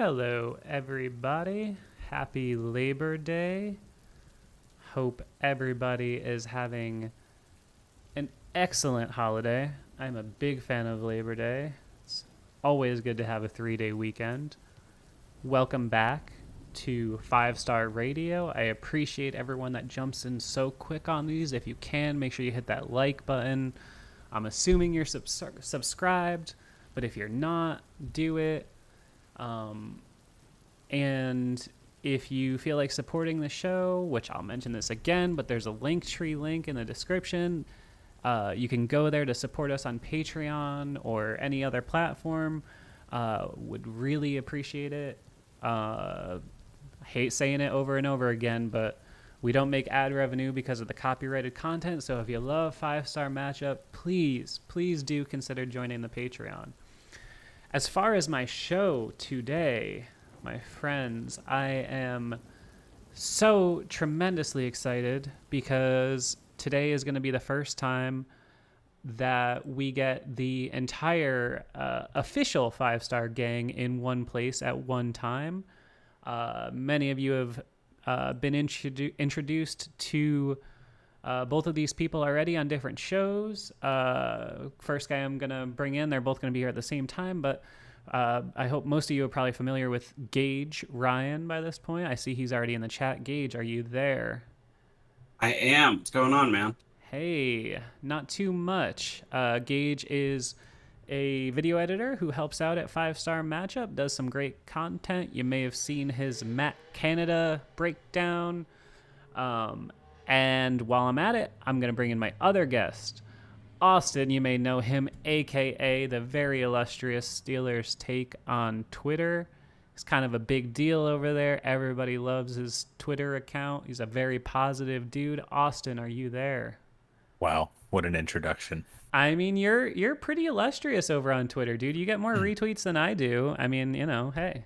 Hello, everybody. Happy Labor Day. Hope everybody is having an excellent holiday. I'm a big fan of Labor Day. It's always good to have a 3-day weekend. Welcome back to 5-Star Radio. I appreciate everyone that jumps in so quick on these. If you can, make sure you hit that like button. I'm assuming you're subscribed, but if you're not, do it. And if you feel like supporting the show, which I'll mention this again, but there's a Linktree link in the description. You can go there to support us on Patreon or any other platform. Would really appreciate it. I hate saying it over and over again, but we don't make ad revenue because of the copyrighted content. So if you love 5-Star Matchup, please do consider joining the Patreon. As far as my show today, my friends, I am so tremendously excited because today is going to be the first time that we get the entire official 5-Star gang in one place at one time. Many of you have been introduced to both of these people already on different shows. First guy I'm going to bring in, they're both going to be here at the same time, but I hope most of you are probably familiar with Gage Ryan by this point. I see he's already in the chat. Gage, are you there? I am. What's going on, man? Hey, not too much. Gage is a video editor who helps out at 5-Star Matchup, does some great content. You may have seen his Matt Canada breakdown. And while I'm at it, I'm going to bring in my other guest, Austin. You may know him, a.k.a. the very illustrious Steelers Take on Twitter. He's kind of a big deal over there. Everybody loves his Twitter account. He's a very positive dude. Austin, are you there? Wow, what an introduction. I mean, you're pretty illustrious over on Twitter, dude. You get more retweets than I do. I mean, hey.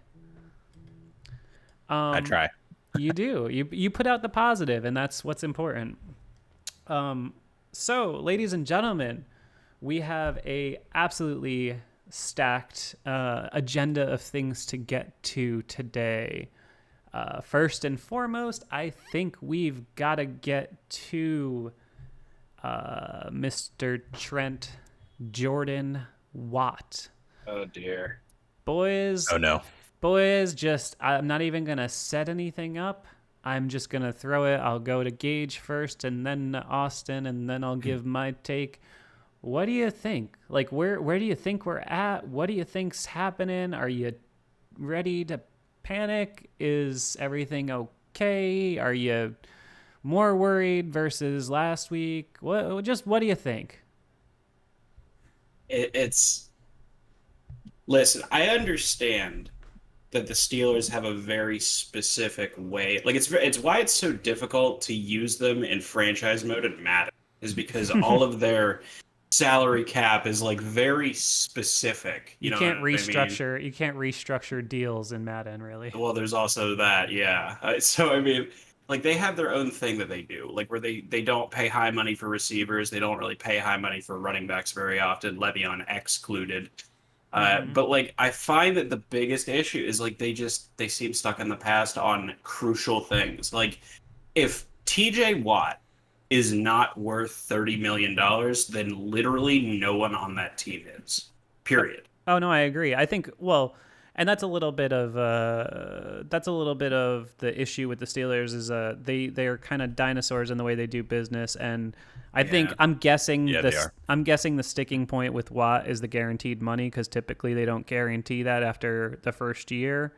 I try. You do. You put out the positive, and that's what's important. So, ladies and gentlemen, we have a absolutely stacked agenda of things to get to today. First and foremost, I think we've got to get to Mr. Trent Jordan Watt. Oh, dear. Boys. Oh, no. Boys, I'm not even going to set anything up. I'm just going to throw it. I'll go to Gage first and then to Austin, and then I'll give my take. What do you think? Like, where do you think we're at? What do you think's happening? Are you ready to panic? Is everything okay? Are you more worried versus last week? What do you think? Listen, I understand that the Steelers have a very specific way. Like, it's why it's so difficult to use them in franchise mode in Madden, is because all of their salary cap is like very specific. You can't restructure. You can't restructure deals in Madden, really. Well, there's also that, yeah. So I mean, like, they have their own thing that they do, like where they don't pay high money for receivers. They don't really pay high money for running backs very often, Le'Veon excluded. But like, I find that the biggest issue is like they seem stuck in the past on crucial things. Like, if TJ Watt is not worth $30 million, then literally no one on that team is. Period. Oh no, I agree. I think, well, and that's a little bit of the issue with the Steelers is they are kind of dinosaurs in the way they do business, and I think I'm guessing the sticking point with Watt is the guaranteed money, because typically they don't guarantee that after the first year.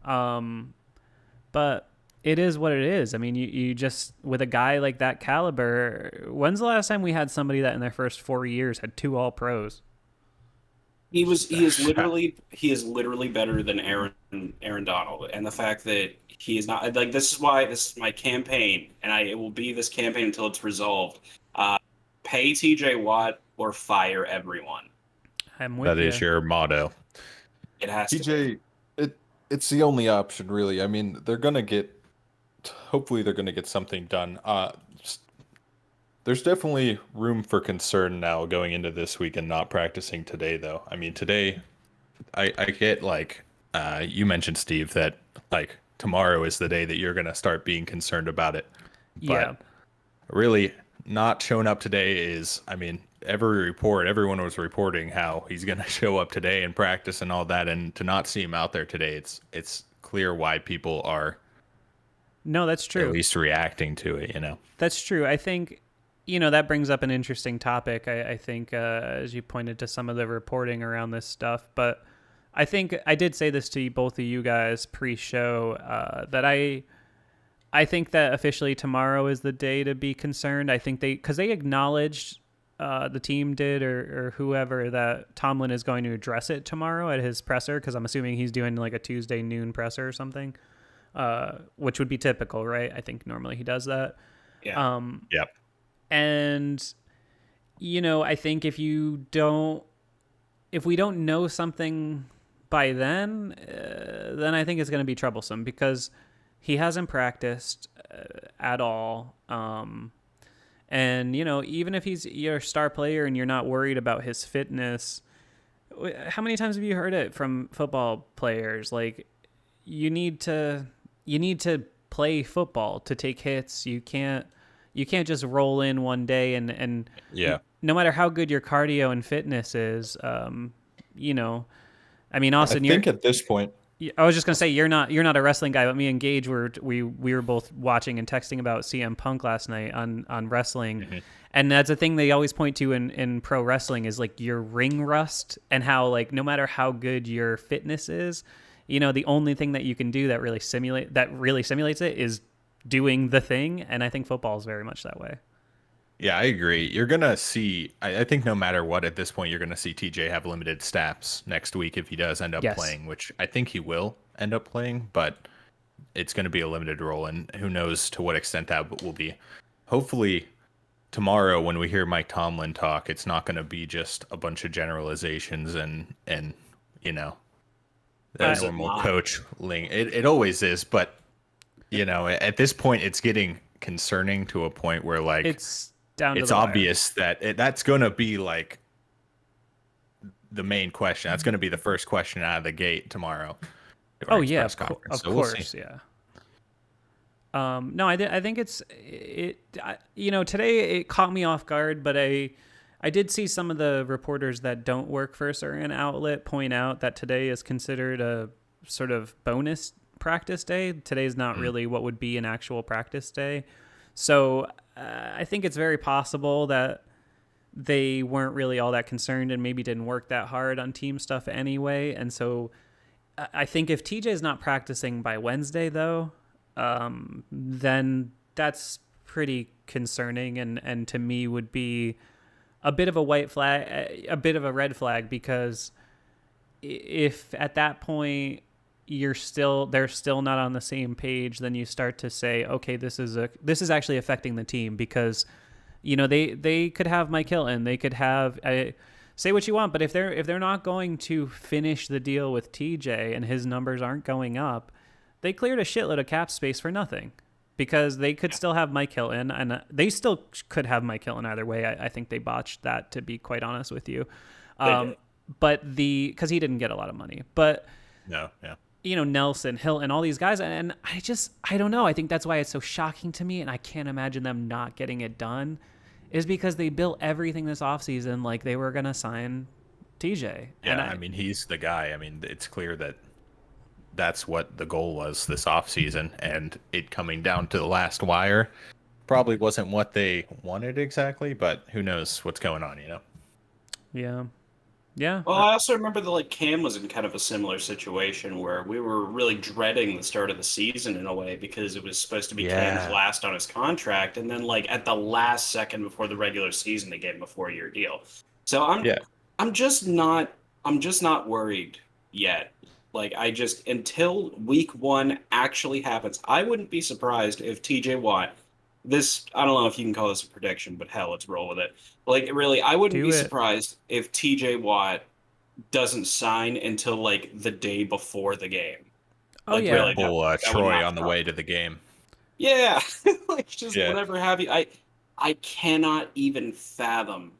But it is what it is. I mean, you just, with a guy like that caliber, when's the last time we had somebody that in their first 4 years had 2 All-Pros? He is literally better than Aaron Donald, and the fact that he is not, like, this is my campaign, and it will be this campaign until it's resolved. Pay TJ Watt or fire everyone. I'm with you. That is your motto. It has to TJ, it's the only option, really. I mean, hopefully they're gonna get something done. There's definitely room for concern now going into this week and not practicing today, though. I mean, today, I get like you mentioned, Steve, that like tomorrow is the day that you're going to start being concerned about it. Yeah. But really, not showing up today is, I mean, everyone was reporting how he's going to show up today and practice and all that, and to not see him out there today, it's clear why people are No, that's true. at least reacting to it, you know. That's true. I think, that brings up an interesting topic. I think, as you pointed to some of the reporting around this stuff, but I think I did say this to both of you guys pre-show, that I think that officially tomorrow is the day to be concerned. I think because they acknowledged, the team did or whoever, that Tomlin is going to address it tomorrow at his presser, because I'm assuming he's doing like a Tuesday noon presser or something, which would be typical, right? I think normally he does that. Yeah. Yep. And, I think if we don't know something by then I think it's going to be troublesome, because he hasn't practiced at all. And, even if he's your star player and you're not worried about his fitness, how many times have you heard it from football players? Like, you need to play football to take hits. You can't just roll in one day and Yeah. no matter how good your cardio and fitness is, I mean, Austin, I think at this point, I was just gonna say you're not a wrestling guy, but me and Gage we were both watching and texting about CM Punk last night on wrestling, Mm-hmm. and that's a thing they always point to in pro wrestling is like your ring rust, and how like no matter how good your fitness is, the only thing that you can do that really simulates it is doing the thing, and I think football is very much that way. yeah, I agree. You're going to see, I think no matter what, at this point, you're going to see TJ have limited snaps next week if he does end up Yes. playing, which I think he will end up playing, but it's going to be a limited role, and who knows to what extent that will be. Hopefully, tomorrow when we hear Mike Tomlin talk, it's not going to be just a bunch of generalizations and that normal not. coach ling. It always is, but, at this point, it's getting concerning to a point where, like, It's down to it's the wire. obvious that that's going to be like the main question. That's going to be the first question out of the gate tomorrow. Oh during his yeah, press of conference. So we'll see. course, yeah. No, I think today it caught me off guard, but I did see some of the reporters that don't work for a certain outlet point out that today is considered a sort of bonus practice day. Today's not really what would be an actual practice day. So I think it's very possible that they weren't really all that concerned and maybe didn't work that hard on team stuff anyway. And so I think if TJ is not practicing by Wednesday, though, then that's pretty concerning, and to me would be a bit of a white flag, a bit of a red flag, because if at that point they're still not on the same page, then you start to say, okay, this is actually affecting the team, because they could have Mike Hilton, they could have say what you want, but if they're not going to finish the deal with TJ and his numbers aren't going up, they cleared a shitload of cap space for nothing, because they could still have Mike Hilton, and they still could have Mike Hilton either way. I think they botched that, to be quite honest with you. But because he didn't get a lot of money, but No, yeah. Nelson, Hilton, all these guys. And I don't know. I think that's why it's so shocking to me. And I can't imagine them not getting it done, is because they built everything this offseason like they were going to sign TJ. Yeah, And I mean, he's the guy. I mean, it's clear that that's what the goal was this offseason, and it coming down to the last wire probably wasn't what they wanted exactly, but who knows what's going on, Yeah. Yeah. Well, I also remember that Cam was in kind of a similar situation where we were really dreading the start of the season in a way, because it was supposed to be Cam's last on his contract, and then at the last second before the regular season they gave him a 4-year deal. So I'm just not worried yet. Until week 1 actually happens, I wouldn't be surprised if TJ Watt, I don't know if you can call this a prediction, but hell, let's roll with it. Really, I wouldn't be surprised if TJ Watt doesn't sign until the day before the game. Oh, yeah. Really, know. Troy on the way to the game. Yeah, whatever have you. I cannot even fathom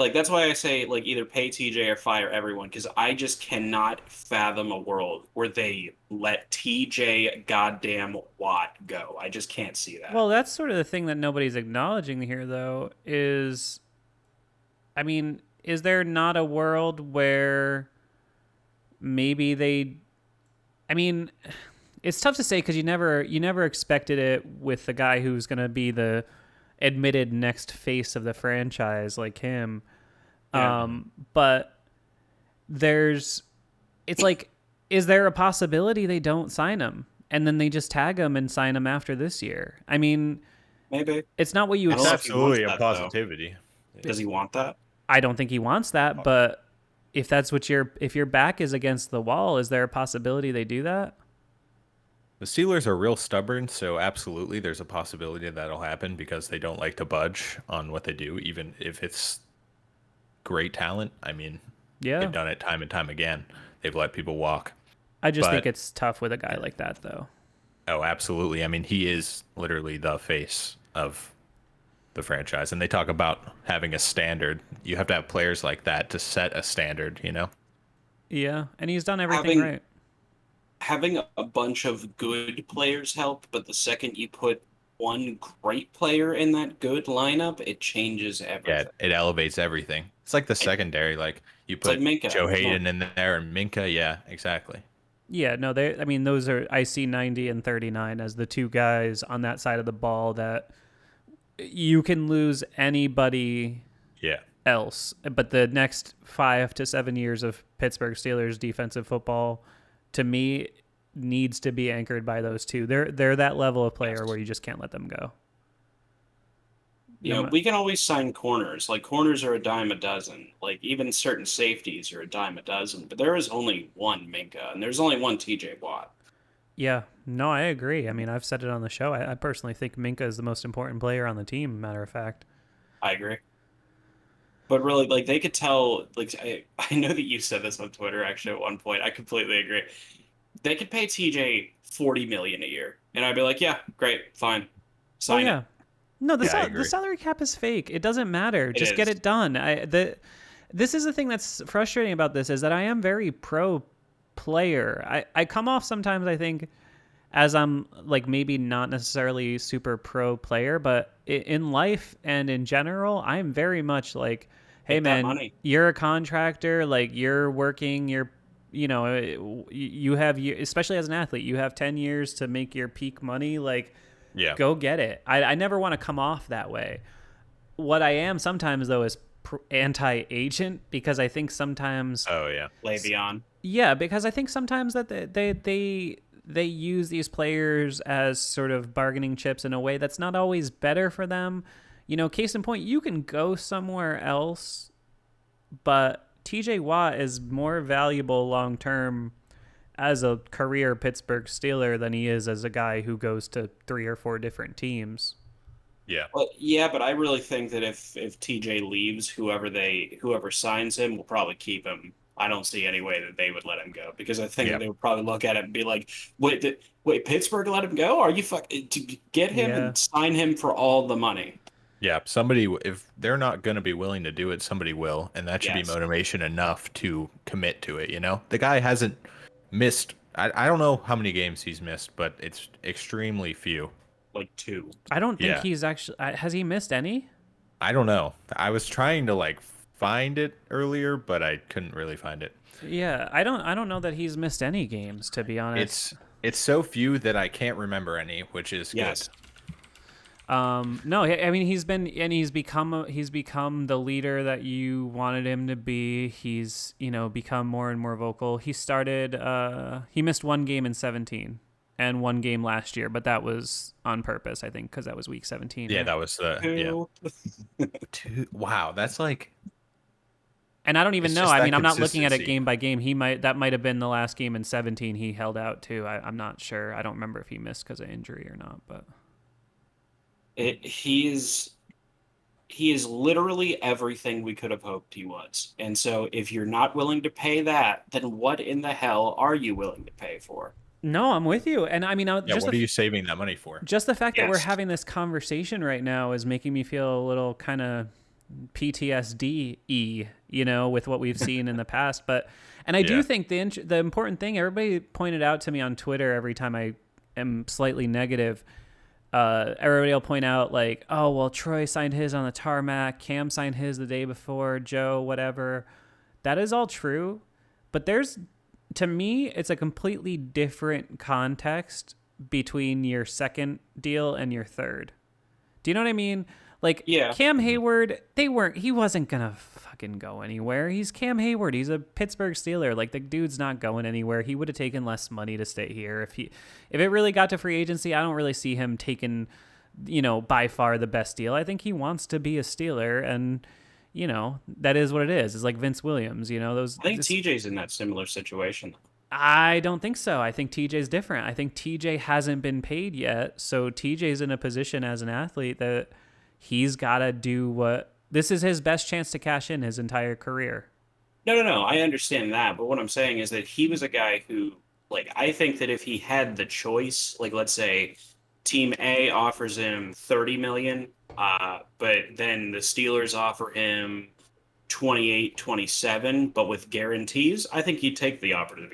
Like that's why I say like either pay TJ or fire everyone because I just cannot fathom a world where they let TJ goddamn Watt go. I just can't see that. Well, that's sort of the thing that nobody's acknowledging here, though, is, I mean, is there not a world where maybe they, I mean, it's tough to say because you never expected it with the guy who's going to be the admitted next face of the franchise like him. Yeah. But it's like, is there a possibility they don't sign him and then they just tag him and sign him after this year? I mean, Maybe. it's not what you I don't It's know expect. if he wants absolutely a that, though. positivity. Does he want that? I don't think he wants that, but if that's what if your back is against the wall, is there a possibility they do that? The Steelers are real stubborn, so absolutely there's a possibility that'll happen because they don't like to budge on what they do, even if it's great talent. I mean, Yeah. they've done it time and time again. They've let people walk. I just think But- it's tough with a guy like that, though. Oh, absolutely. I mean, he is literally the face of the franchise. And they talk about having a standard. You have to have players like that to set a standard, you know? Yeah, and he's done everything Having- right. Having a bunch of good players help, but the second you put one great player in that good lineup, it changes everything. Yeah, it elevates everything. It's like the secondary. Like you like put Minka. Joe Hayden in there and Minka. Yeah, exactly. Yeah, no, I mean, those are, I see 90 and 39 as the two guys on that side of the ball that you can lose anybody Yeah. else, but the next 5 to 7 years of Pittsburgh Steelers defensive football, to me, needs to be anchored by those two. They're that level of player Yes. where you just can't let them go. You know, we can always sign corners. Like corners are a dime a dozen. Like even certain safeties are a dime a dozen. But there is only one Minka, and there's only one TJ Watt. Yeah, no, I agree. I mean, I've said it on the show. I personally think Minka is the most important player on the team, matter of fact. I agree. But really, like they could tell. Like I know that you said this on Twitter actually at one point. I completely agree. They could pay TJ $40 million a year, and I'd be like, yeah, great, fine, sign yeah. it. No, Yeah, I the agree. salary cap is fake. It doesn't matter. Just get is. it done. This is the thing that's frustrating about this is that I am very pro player. I come off sometimes, I think, as I'm like maybe not necessarily super pro player, but in life and in general, I'm very much like, hey Take that man, money. you're a contractor, like you're working, you have, especially as an athlete, you have 10 years to make your peak money. Like, Yeah. go get it. I never want to come off that way. What I am sometimes, though, is anti-agent because I think sometimes, Oh, yeah. Le'Veon. yeah, because I think sometimes that they use these players as sort of bargaining chips in a way that's not always better for them. You know, case in point, you can go somewhere else, but TJ Watt is more valuable long term as a career Pittsburgh Steeler than he is as a guy who goes to 3 or 4 different teams. Yeah. Well, yeah, but I really think that if TJ leaves, whoever signs him will probably keep him. I don't see any way that they would let him go because I think Yeah. they would probably look at it and be like, "Wait, Pittsburgh let him go? Are you to get him Yeah. and sign him for all the money?" Yeah. Somebody, if they're not going to be willing to do it, somebody will. And that should Yes. be motivation enough to commit to it, you know? The guy hasn't missed, I don't know how many games he's missed, but it's extremely few. Like 2. I don't think Yeah. he's actually has he missed any? I don't know. I was trying to like find it earlier, but I couldn't really find it. Yeah, I don't know that he's missed any games, to be honest. It's so few that I can't remember any, which is Yes. good. No, I mean he's become the leader that you wanted him to be. He's, become more and more vocal. He missed 1 game in 17 and 1 game last year, but that was on purpose, I think, because that was week 17. Yeah, right? that was wow, that's like And I don't even It's know. just I that mean, I'm not looking at it consistency. game by game. That might have been the last game in 17 he held out to. I'm not sure. I don't remember if he missed because of injury or not, but He is literally everything we could have hoped he was. And so if you're not willing to pay that, then what in the hell are you willing to pay for? no, I'm with you. And I mean, yeah, what are you saving that money for? just the fact that we're Yes. having this conversation right now is making me feel a little kind of PTSD, with what we've seen in the past. And I do think the important thing, everybody pointed out to me on Twitter every time I am slightly negative, everybody will point out like, oh, well, Troy signed his on the tarmac, Cam signed his the day before, Joe, whatever. That is all true. But to me, it's a completely different context between your second deal and your third. Do you know what I mean? Like, Cam Hayward, he wasn't going to fucking go anywhere. He's Cam Hayward. He's a Pittsburgh Steeler. Like, the dude's not going anywhere. He would have taken less money to stay here. If it really got to free agency, I don't really see him taking, by far the best deal. I think he wants to be a Steeler, and, that is what it is. It's like Vince Williams, I think TJ's in that similar situation. I don't think so. I think TJ's different. I think TJ hasn't been paid yet, so TJ's in a position as an athlete that he's got to do this is his best chance to cash in his entire career. No. I understand that. But what I'm saying is that he was a guy who, like, I think that if he had the choice, like, let's say Team A offers him $30 million, but then the Steelers offer him 28, 27, but with guarantees, I think he'd take the offer to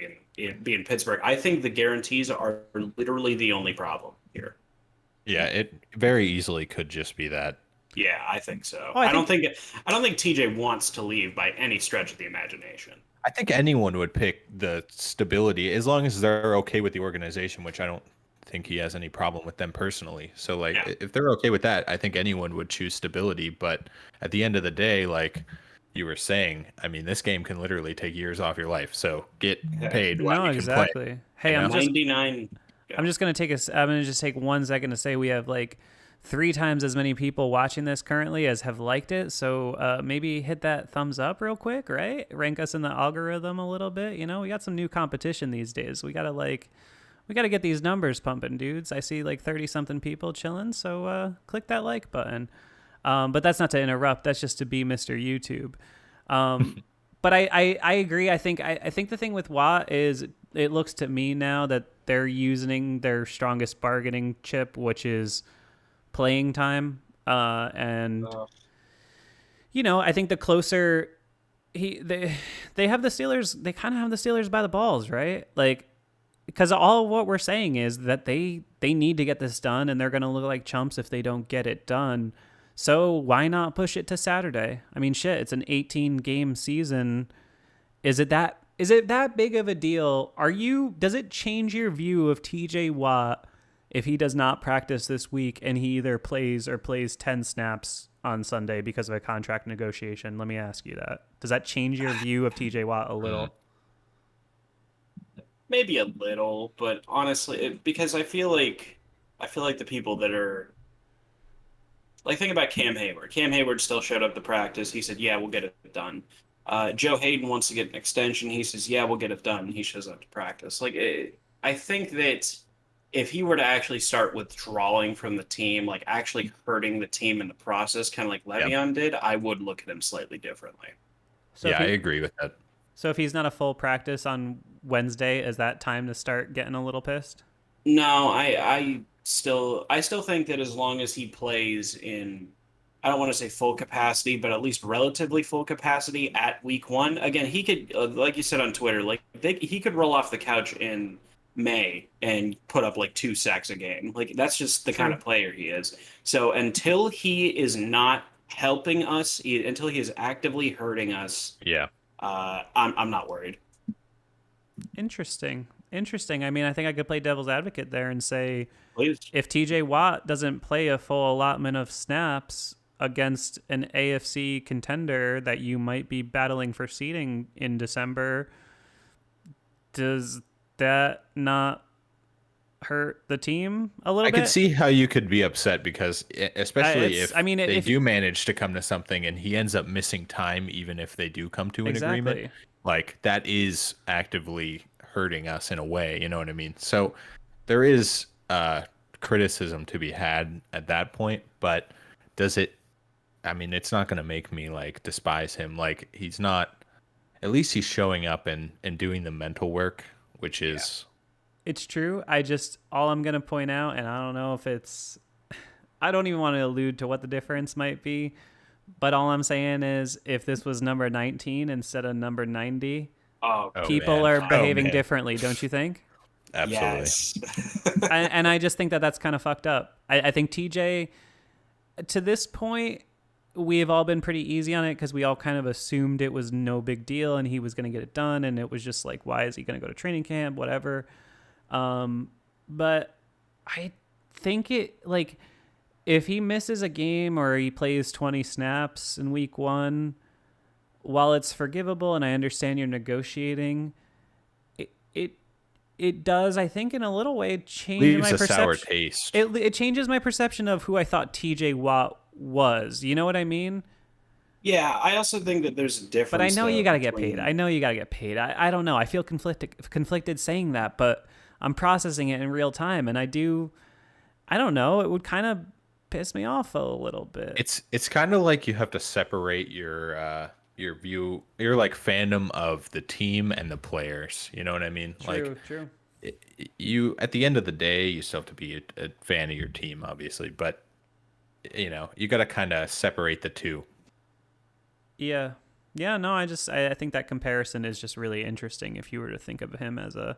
be in Pittsburgh. I think the guarantees are literally the only problem here. Yeah, it very easily could just be that. Yeah, I think so. Oh, I don't think TJ wants to leave by any stretch of the imagination. I think anyone would pick the stability as long as they're okay with the organization, which I don't think he has any problem with them personally. So, like, if they're okay with that, I think anyone would choose stability. But at the end of the day, like you were saying, I mean, this game can literally take years off your life. So get paid while you can play. Hey, I'm 99. I'm just going to take 1 second to say we have like 3 times as many people watching this currently as have liked it. So maybe hit that thumbs up real quick, right? Rank us in the algorithm a little bit. We got some new competition these days. We got to get these numbers pumping, dudes. I see like 30 something people chilling. So click that like button. But that's not to interrupt. That's just to be Mr. YouTube. But I agree. I think the thing with Watt is it looks to me now that they're using their strongest bargaining chip, which is playing time. I think the closer they have the Steelers, they kind of have the Steelers by the balls, right? Like, because all of what we're saying is that they need to get this done, and they're going to look like chumps if they don't get it done. So why not push it to Saturday? I mean, shit, it's an 18-game season. Is it that big of a deal? Does it change your view of TJ Watt if he does not practice this week and he either plays or plays 10 snaps on Sunday because of a contract negotiation? Let me ask you that. Does that change your view of TJ Watt a little? Maybe a little, but honestly, because I feel like the people that are like, think about Cam Hayward. Cam Hayward still showed up to practice. He said, "Yeah, we'll get it done." Joe Hayden wants to get an extension. He says, "Yeah, we'll get it done." He shows up to practice. I think that if he were to actually start withdrawing from the team, like actually hurting the team in the process, kind of like Le'Veon did, I would look at him slightly differently. So I agree with that. So if he's not a full practice on Wednesday, is that time to start getting a little pissed? No, I still think that as long as he plays in, I don't want to say full capacity, but at least relatively full capacity at week 1. Again, he could, like you said on Twitter, he could roll off the couch in May and put up like 2 sacks a game. Like, that's just the kind of player he is. So until he is not helping us, until he is actively hurting us, I'm not worried. Interesting. I mean, I think I could play devil's advocate there and say, Please. If TJ Watt doesn't play a full allotment of snaps against an AFC contender that you might be battling for seeding in December, does that not hurt the team a little bit? I could see how you could be upset because, especially if they do manage to come to something and he ends up missing time, even if they do come to an agreement, like that is actively hurting us in a way, you know what I mean? So there is criticism to be had at that point, but does it, I mean, it's not going to make me like despise him. Like, he's not, at least he's showing up and doing the mental work, which is... It's true. All I'm going to point out, and I don't know if I don't even want to allude to what the difference might be, But all I'm saying is, if this was number 19 instead of number 90, Oh, Oh, people man. are behaving man. differently, don't you think? Absolutely. yes. And I just think that that's kind of fucked up. I think TJ, to this point, we've all been pretty easy on it because we all kind of assumed it was no big deal and he was going to get it done. And it was just like, why is he going to go to training camp? Whatever. But I think if he misses a game or he plays 20 snaps in week 1, while it's forgivable and I understand you're negotiating, it does, I think, in a little way change Leaves my a perception. sour taste. It changes my perception of who I thought TJ Watt was. You know what I mean? Yeah, I also think that there's a difference. But I know you got to get between- paid. I know you got to get paid. I don't know. I feel conflicted saying that, but I'm processing it in real time, and I don't know. It would kind of piss me off a little bit. It's kind of like you have to separate your view, your like fandom of the team and the players. You know what I mean? True. You at the end of the day, you still have to be a fan of your team, obviously, but you got to kind of separate the two. Yeah. No, I think that comparison is just really interesting. If you were to think of him as a,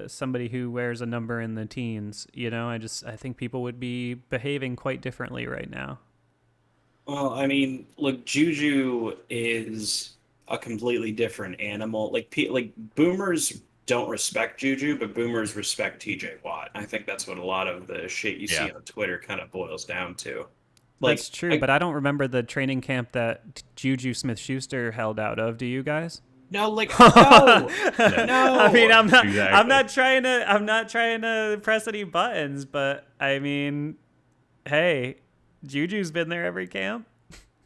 somebody who wears a number in the teens, I think people would be behaving quite differently right now. Well, I mean, look, Juju is a completely different animal. Like boomers don't respect Juju, but boomers respect TJ Watt. I think that's what a lot of the shit you see on Twitter kind of boils down to. That's true, but I don't remember the training camp that Juju Smith-Schuster held out of. Do you guys? No, no. I mean, I'm not Exactly. I'm not trying to press any buttons, but I mean, hey, Juju's been there every camp.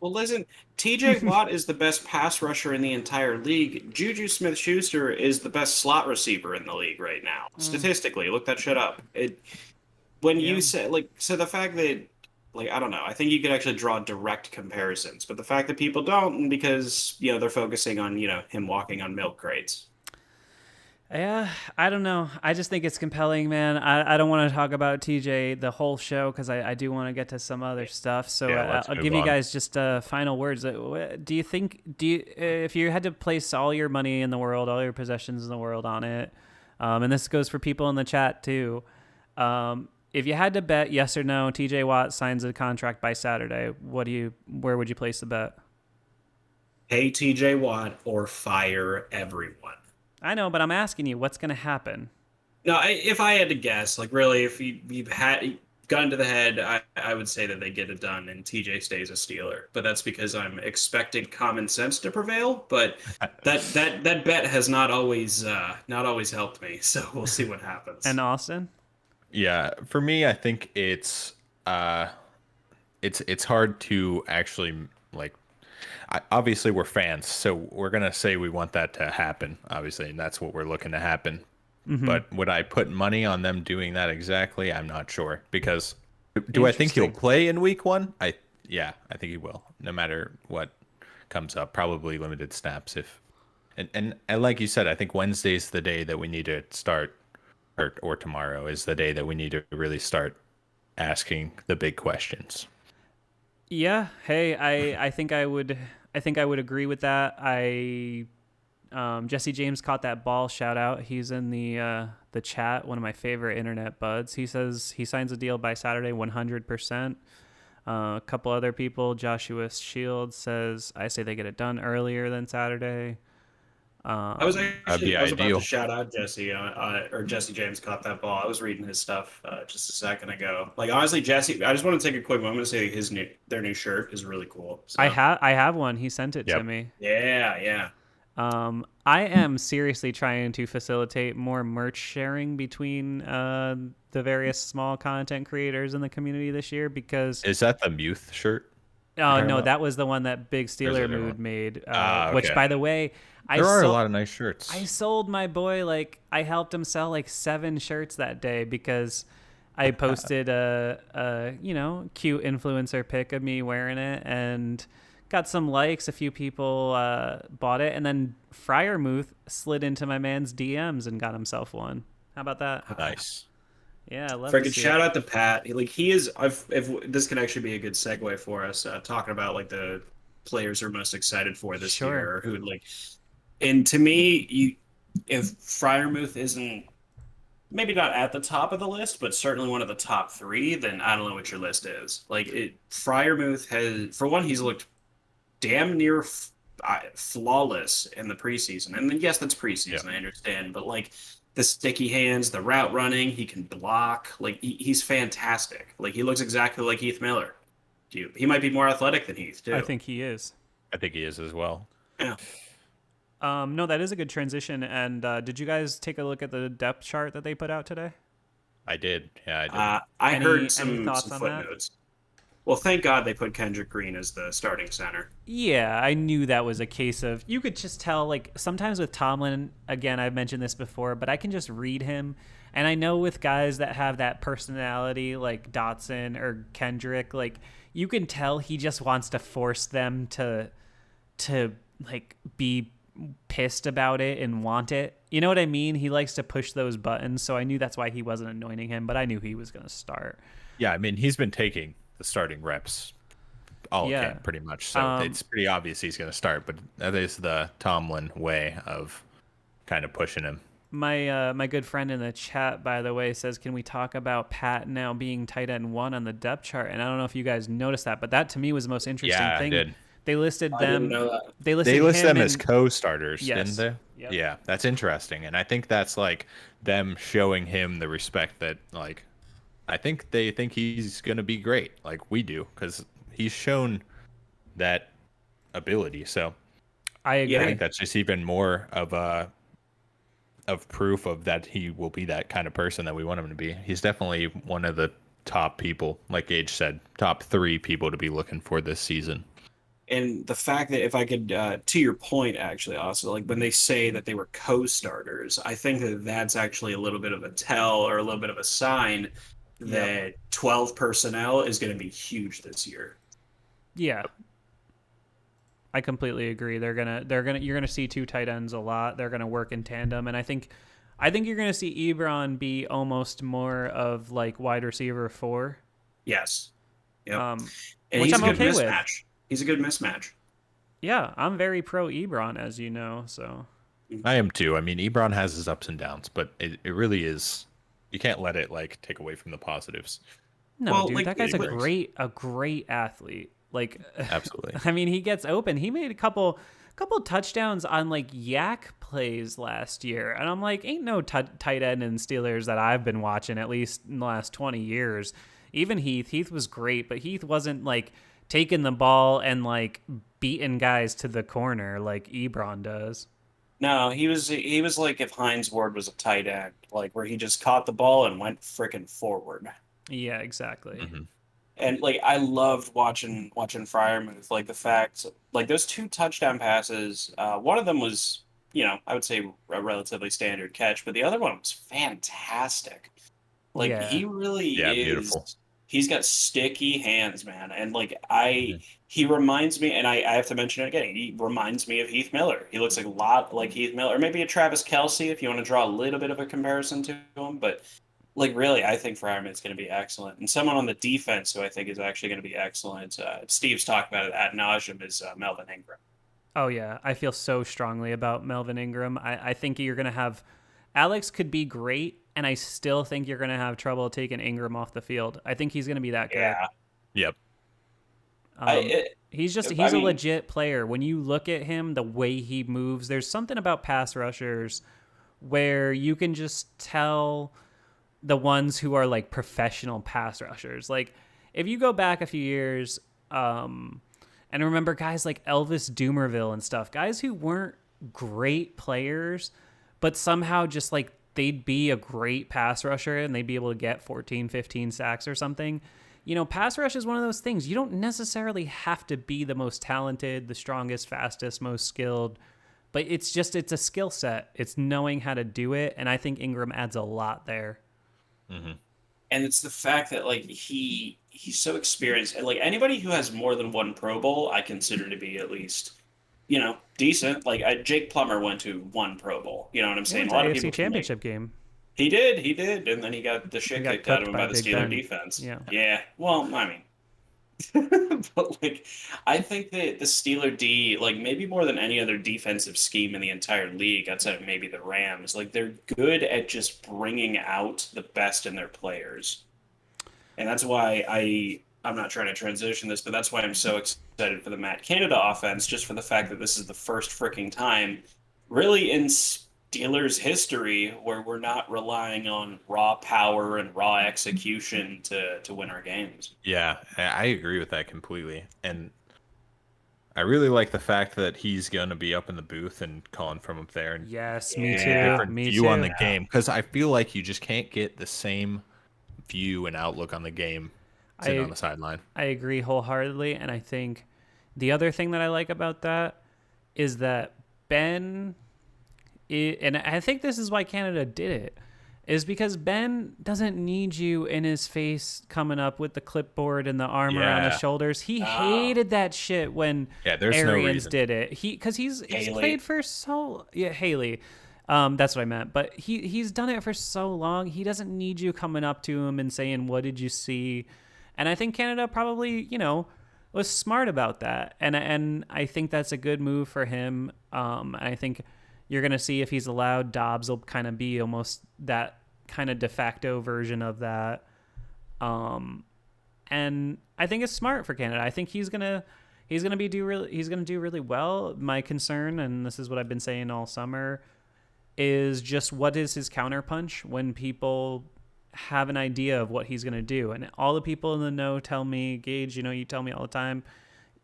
Well, listen, TJ Watt is the best pass rusher in the entire league. Juju Smith-Schuster is the best slot receiver in the league right now. Statistically, look that shit up. You say the fact that I don't know, I think you could actually draw direct comparisons, but the fact that people don't, because they're focusing on him walking on milk crates. Yeah, I don't know. I just think it's compelling, man. I don't want to talk about TJ the whole show because I do want to get to some other stuff. So let's I'll move give you on. guys just final words. Do you think if you had to place all your money in the world, all your possessions in the world on it, and this goes for people in the chat too, if you had to bet yes or no, TJ Watt signs a contract by Saturday, where would you place the bet? Pay TJ Watt or fire everyone. I know, but I'm asking you, what's going to happen? No, if I had to guess, really, if you've had gun to the head, I would say that they get it done and TJ stays a Steeler. But that's because I'm expecting common sense to prevail. But that bet has not always helped me. So we'll see what happens. And Austin? Yeah, for me, I think it's hard to actually obviously we're fans, so we're gonna say we want that to happen, obviously, and that's what we're looking to happen. Mm-hmm. But would I put money on them doing that exactly? I'm not sure, because do I think he'll play in week 1? I think he will, no matter what comes up. Probably limited snaps and like you said, I think Wednesday's the day that we need to start, or tomorrow is the day that we need to really start asking the big questions. Yeah. Hey, I think I would agree with that. Jesse James caught that ball. Shout out. He's in the chat. One of my favorite internet buds. He says he signs a deal by Saturday, 100%. A couple other people. Joshua Shields says, I say they get it done earlier than Saturday. I was about ideal. to shout out Jesse, or Jesse James caught that ball. I was reading his stuff just a second ago. Honestly, Jesse, I just want to take a quick moment to say their new shirt is really cool. So. I have one. He sent it to me. Yeah. I am seriously trying to facilitate more merch sharing between the various small content creators in the community this year, because Is that the Muth shirt? Oh no, that was the one that Big Steeler Mood made. Okay. Which, by the way, There are a lot of nice shirts. I sold my boy I helped him sell 7 shirts that day because I posted a cute influencer pic of me wearing it and got some likes. A few people bought it, and then freiermuth slid into my man's DMs and got himself one. How about that? Nice. Yeah, I love to Freaking see shout it. out to Pat. Like he is. If this can actually be a good segue for us, talking about like the players we're most excited for this Sure. year, who like, and to me, if freiermuth isn't maybe not at the top of the list, but certainly one of the top three, then I don't know what your list is. Like freiermuth has, for one, he's looked damn near flawless in the preseason. And then yes, that's Yeah. preseason, I understand, but like the sticky hands, the route running, he can block. Like he's fantastic. Like he looks exactly like Heath Miller. He might be more athletic than Heath I too. think he is. I think he is as well. Yeah. No, that is a good transition. And did you guys take a look at the depth chart that they put out today? I did. Yeah, I did. I Any heard some thoughts on that? footnotes. Well, thank God they put Kendrick Green as the starting center. Yeah, I knew that was a case of you could just tell. Like sometimes with Tomlin, again, I've mentioned this before, but I can just read him, and I know with guys that have that personality, like Dotson or Kendrick, like you can tell he just wants to force them to like be pissed about it and want it. You know what I mean? He likes to push those buttons, so I knew that's why he wasn't anointing him, but I knew he was going to start. Yeah, I mean, he's been taking the starting reps all camp pretty much. So it's pretty obvious he's going to start, but that is the Tomlin way of kind of pushing him. My good friend in the chat, by the way, says, can we talk about Pat now being tight end 1 on the depth chart? And I don't know if you guys noticed that, but that to me was the most interesting thing. I did. They listed I them. didn't know that. They They list him them as co-starters, Yes. didn't they? Yep. Yeah, that's interesting. And I think that's like them showing him the respect that like I think they think he's going to be great like we do because he's shown that ability. So I agree. Yeah. I think that's just even more of proof of that he will be that kind of person that we want him to be. He's definitely one of the top people, like Gage said, top 3 people to be looking for this season. And the fact that if I could, to your point, actually, also, like when they say that they were co-starters, I think that that's actually a little bit of a tell or a little bit of a sign that 12 personnel is going to be huge this year. Yeah. I completely agree. You're gonna see 2 tight ends a lot. They're gonna work in tandem, and I think you're gonna see Ebron be almost more of like wide receiver 4. Yes. Yep. And and which he's I'm a good okay with. mismatch. He's a good mismatch. Yeah, I'm very pro Ebron, as you know. So I am too. I mean, Ebron has his ups and downs, but it really is. You can't let it like take away from the positives. no, Well, dude, like, that guy's a like- great athlete. Like, Absolutely. I mean, he gets open. He made a couple touchdowns on like yak plays last year, and I'm like, ain't no tight end in Steelers that I've been watching at least in the last 20 years. Even Heath was great, but Heath wasn't like taking the ball and like beating guys to the corner like Ebron does. No, he was like if Hines Ward was a tight end, like where he just caught the ball and went freaking forward. Yeah, exactly. Mm-hmm. And like I loved watching Freiermuth, like the fact like those 2 touchdown passes, one of them was, I would say a relatively standard catch, but the other one was fantastic. Like Yeah. he really Yeah, is beautiful. He's got sticky hands, man. And like Mhm. he reminds me, and I have to mention it again, he reminds me of Heath Miller. He looks like a lot like Heath Miller, or maybe a Travis Kelce if you want to draw a little bit of a comparison to him, but like really, I think Freiermuth is going to be excellent, and someone on the defense who I think is actually going to be excellent. Steve's talked about it ad nauseum is Melvin Ingram. Oh yeah, I feel so strongly about Melvin Ingram. I think you're gonna have Alex could be great, and I still think you're gonna have trouble taking Ingram off the field. I think he's gonna be that good. Yeah, Yep. He's I a mean- legit player. When you look at him, the way he moves, there's something about pass rushers where you can just tell the ones who are like professional pass rushers. Like if you go back a few years, and remember guys like Elvis Doomerville and stuff, guys who weren't great players, but somehow just like they'd be a great pass rusher and they'd be able to get 14, 15 sacks or something. Pass rush is one of those things. You don't necessarily have to be the most talented, the strongest, fastest, most skilled, but it's a skill set. It's knowing how to do it. And I think Ingram adds a lot there. Mm-hmm. and it's the fact that like he's so experienced, and like anybody who has more than 1 Pro Bowl, I consider to be at least decent. Like Jake Plummer went to 1 Pro Bowl. You know what I'm saying? It's A lot an of AFC people can, like, championship game. He did, and then he got the shit He got kicked out of cooked him by by the Big Steeler Ben. defense. Yeah. Yeah. Well, I mean, but like, I think that the Steeler D, like maybe more than any other defensive scheme in the entire league, outside of maybe the Rams, like they're good at just bringing out the best in their players, and that's why I'm not trying to transition this, but that's why I'm so excited for the Matt Canada offense, just for the fact that this is the first freaking time, really in Steelers history, where we're not relying on raw power and raw execution to win our games. Yeah, I agree with that completely. And I really like the fact that he's going to be up in the booth and calling from up there and Yes, Yeah. me a too. different Me view too. on the game. Because I feel like you just can't get the same view and outlook on the game sitting on the sideline. I agree wholeheartedly, and I think the other thing that I like about that is that Ben, and I think this is why Canada did it, is because Ben doesn't need you in his face coming up with the clipboard and the arm around the Yeah. shoulders. He hated that shit when There's no Arians reason. did it. Because he's Haley. played for Haley. That's what I meant. But he's done it for so long. He doesn't need you coming up to him and saying, "What did you see?" And I think Canada probably, was smart about that. And I think that's a good move for him. I think you're going to see if he's allowed, Dobbs will kind of be almost that kind of de facto version of that. And I think it's smart for Canada. I think he's going to do really well. My concern, and this is what I've been saying all summer, is just what is his counterpunch when people have an idea of what he's going to do. And all the people in the know tell me, Gage, you tell me all the time,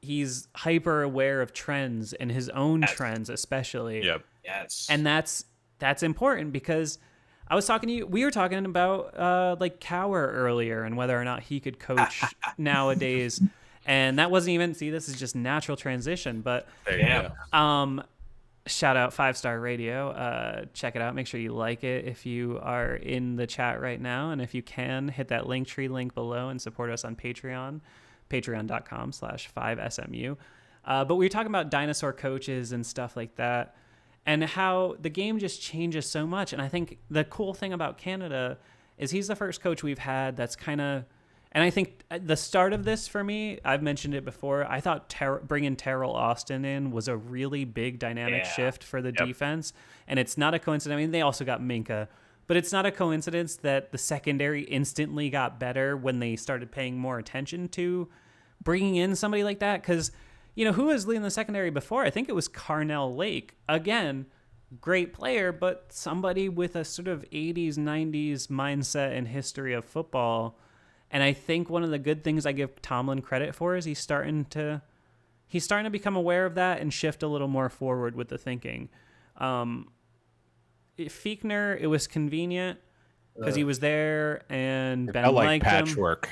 he's hyper aware of trends and his own trends, especially. Yep. Yes. And that's important because I was talking to you, we were talking about like Cower earlier and whether or not he could coach nowadays. And that wasn't even, this is just natural transition, but There you go. shout out 5-Star Radio. Check it out. Make sure you like it if you are in the chat right now. And if you can, hit that Linktree link below and support us on Patreon, patreon.com/5SMU. But we were talking about dinosaur coaches and stuff like that and how the game just changes so much. And I think the cool thing about Canada is he's the first coach we've had that's kind of, and I think the start of this for me, I've mentioned it before, I thought bringing Terrell Austin in was a really big dynamic shift for the defense. And it's not a coincidence. I mean, they also got Minka, but it's not a coincidence that the secondary instantly got better when they started paying more attention to bringing in somebody like that. Because, who was leading the secondary before? I think it was Carnell Lake. Again, great player, but somebody with a sort of 80s, 90s mindset and history of football. And I think one of the good things I give Tomlin credit for is he's starting to become aware of that and shift a little more forward with the thinking. Fiechner, it was convenient because he was there and Ben liked patchwork.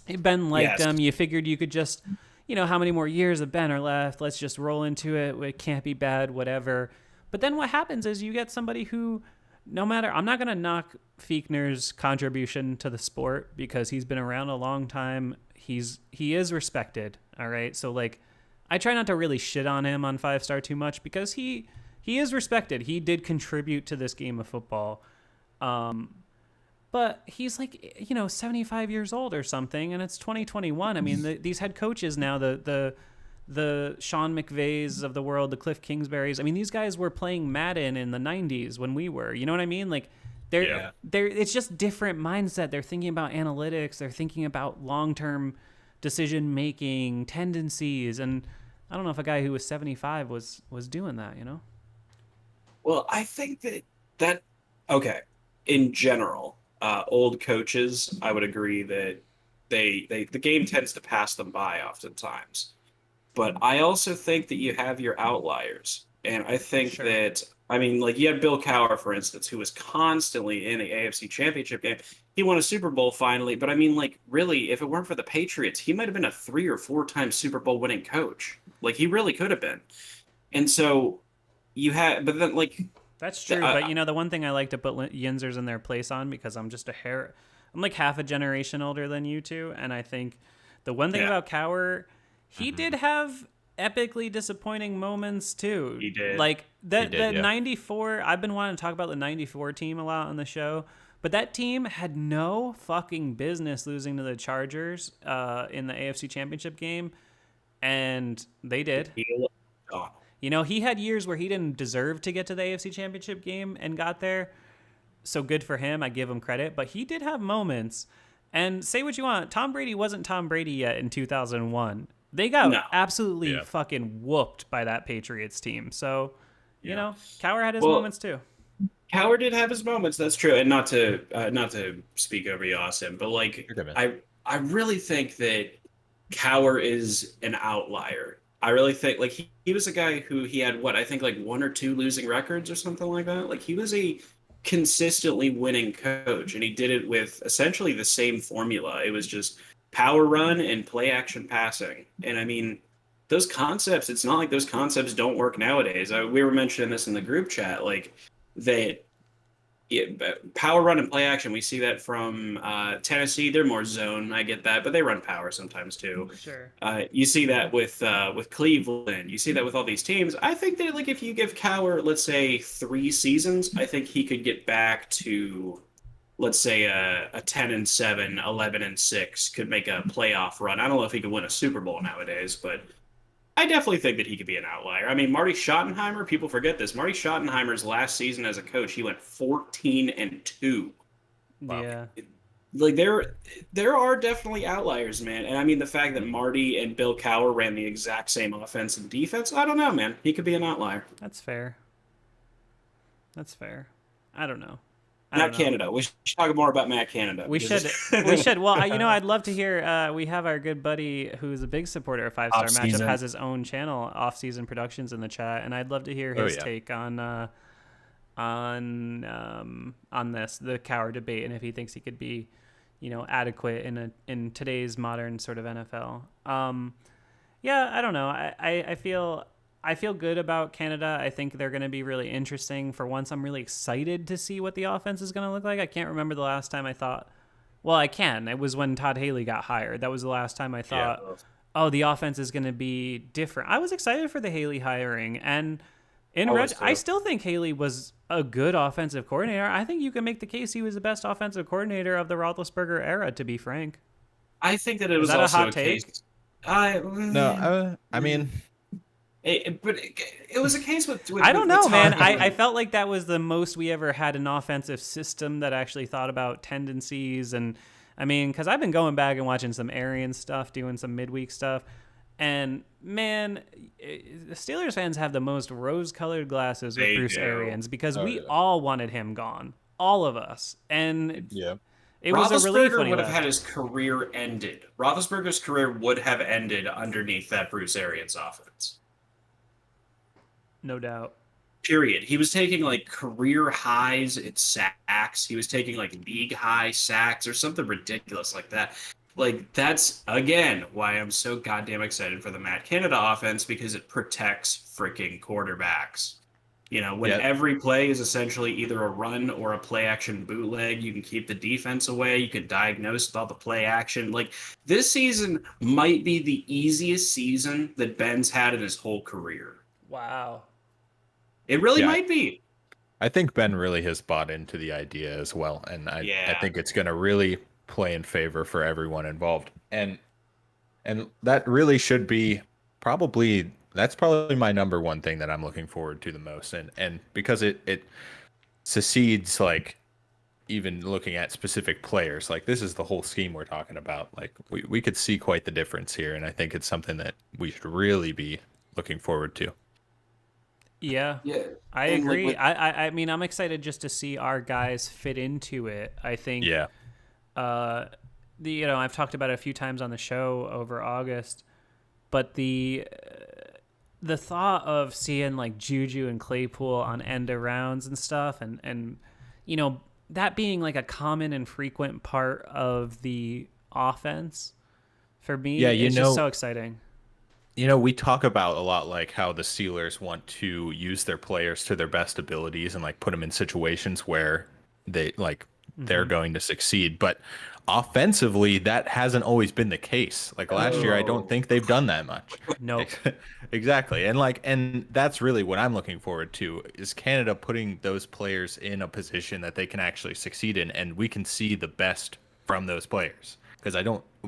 him. Ben liked him. You figured you could just, how many more years of Ben are left? Let's just roll into it. It can't be bad, whatever. But then what happens is you get somebody who, no matter, I'm not going to knock Fiechner's contribution to the sport because he's been around a long time. He is respected. All right. So I try not to really shit on him on 5-Star too much because he is respected. He did contribute to this game of football. But he's 75 years old or something, and it's 2021. I mean, these head coaches now, the Sean McVays of the world, the Cliff Kingsburys. I mean, these guys were playing Madden in the 90s when we were. You know what I mean? They're it's just different mindset. They're thinking about analytics. They're thinking about long-term decision-making tendencies. And I don't know if a guy who was 75 was doing that, Well, I think that okay, in general, old coaches, I would agree that the game tends to pass them by oftentimes. But I also think that you have your outliers. And I think that, you had Bill Cowher, for instance, who was constantly in the AFC Championship game. He won a Super Bowl finally. But really, if it weren't for the Patriots, he might have been a 3 or 4 time Super Bowl winning coach. He really could have been. And so but then that's true. But the one thing I like to put Yinzers in their place on, because I'm just I'm half a generation older than you two. And I think the one thing about Cowher, he did have epically disappointing moments too. He did. that did, yeah. 94, I've been wanting to talk about the 94 team a lot on the show, but that team had no fucking business losing to the Chargers in the AFC Championship game, and they did. Oh, You know, he had years where he didn't deserve to get to the AFC Championship game and got there, so good for him. I give him credit, but he did have moments. And say what you want, Tom Brady wasn't Tom Brady yet in 2001. They got absolutely fucking whooped by that Patriots team. So, you know, Cowher had his moments too. Cowher did have his moments. That's true. And not to speak over you, Austin, but like I really think that Cowher is an outlier. I really think like he was a guy who he had I think like 1 or 2 losing records or something like that. Like he was a consistently winning coach, and he did it with essentially the same formula. It was just power run and play action passing. And I mean, those concepts, it's not like those concepts don't work nowadays. We were mentioning this in the group chat, like that power run and play action. We see that from Tennessee. They're more zone. I get that, but they run power sometimes too. Sure. You see that with Cleveland. You see that with all these teams. I think that like if you give Cowher, let's say 3 seasons, I think he could get back to, let's say a 10-7, 11-6, could make a playoff run. I don't know if he could win a Super Bowl nowadays, but I definitely think that he could be an outlier. I mean, Marty Schottenheimer, people forget this. Marty Schottenheimer's last season as a coach, he went 14-2. Wow. Yeah. Like there are definitely outliers, man. And I mean, the fact that Marty and Bill Cowher ran the exact same offense and defense, I don't know, man. He could be an outlier. That's fair. I don't know. Matt Canada. We should talk more about Matt Canada. We should. We should. Well, I'd love to hear. We have our good buddy who's a big supporter of 5-Star Matchup, has his own channel, Off Season Productions, in the chat, and I'd love to hear his take on this, the Cowher debate, and if he thinks he could be, adequate in today's modern sort of NFL. Yeah, I don't know. I feel good about Canada. I think they're going to be really interesting. For once, I'm really excited to see what the offense is going to look like. I can't remember the last time I thought, well, I can. It was when Todd Haley got hired. That was the last time I thought, the offense is going to be different. I was excited for the Haley hiring. And I still think Haley was a good offensive coordinator. I think you can make the case he was the best offensive coordinator of the Roethlisberger era, to be frank. I think that it was that also a hot take? Case. I mean... But it was a case with I don't know, man. Haley. I felt like that was the most we ever had an offensive system that actually thought about tendencies. And I mean, because I've been going back and watching some Arian stuff, doing some midweek stuff. And man, the Steelers fans have the most rose-colored glasses with Bruce Arians, because we all wanted him gone. All of us. And it was a relief when he would left. have had his career ended. Roethlisberger's career would have ended underneath that Bruce Arians offense. No doubt. Period. He was taking like career highs in sacks. He was taking like league high sacks or something ridiculous like that. Like that's again why I'm so goddamn excited for the Matt Canada offense, because it protects freaking quarterbacks. When every play is essentially either a run or a play action bootleg, you can keep the defense away. You can diagnose with all the play action. Like this season might be the easiest season that Ben's had in his whole career. Wow. It really might be. I think Ben really has bought into the idea as well, and I think it's going to really play in favor for everyone involved. And that really should be that's probably my number one thing that I'm looking forward to the most. And because it succeeds, like, even looking at specific players, like this is the whole scheme we're talking about. Like we could see quite the difference here, and I think it's something that we should really be looking forward to. Yeah, I agree. I mean, I'm excited just to see our guys fit into it. I think, I've talked about it a few times on the show over August, but the thought of seeing like Juju and Claypool on end arounds and stuff, and that being like a common and frequent part of the offense for me, is just so exciting. We talk about a lot like how the Steelers want to use their players to their best abilities and like put them in situations where they like they're going to succeed. But offensively, that hasn't always been the case. Like last year, I don't think they've done that much. Nope. Exactly. And that's really what I'm looking forward to is Canada putting those players in a position that they can actually succeed in, and we can see the best from those players. Because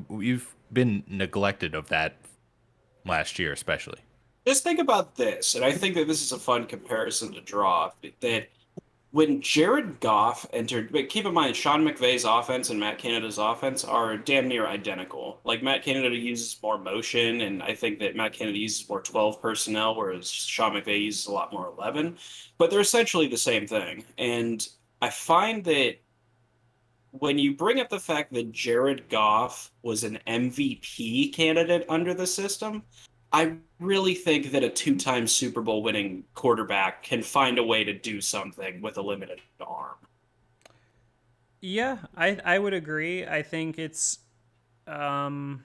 we've been neglected of that last year, especially. Just think about this, and I think that this is a fun comparison to draw. That when Jared Goff entered, but keep in mind, Sean McVay's offense and Matt Canada's offense are damn near identical. Like Matt Canada uses more motion, and I think that Matt Canada uses more 12 personnel, whereas Sean McVay uses a lot more 11. But they're essentially the same thing. And I find that when you bring up the fact that Jared Goff was an MVP candidate under the system, I really think that a two-time Super Bowl winning quarterback can find a way to do something with a limited arm. Yeah, I would agree. I think it's, I mean,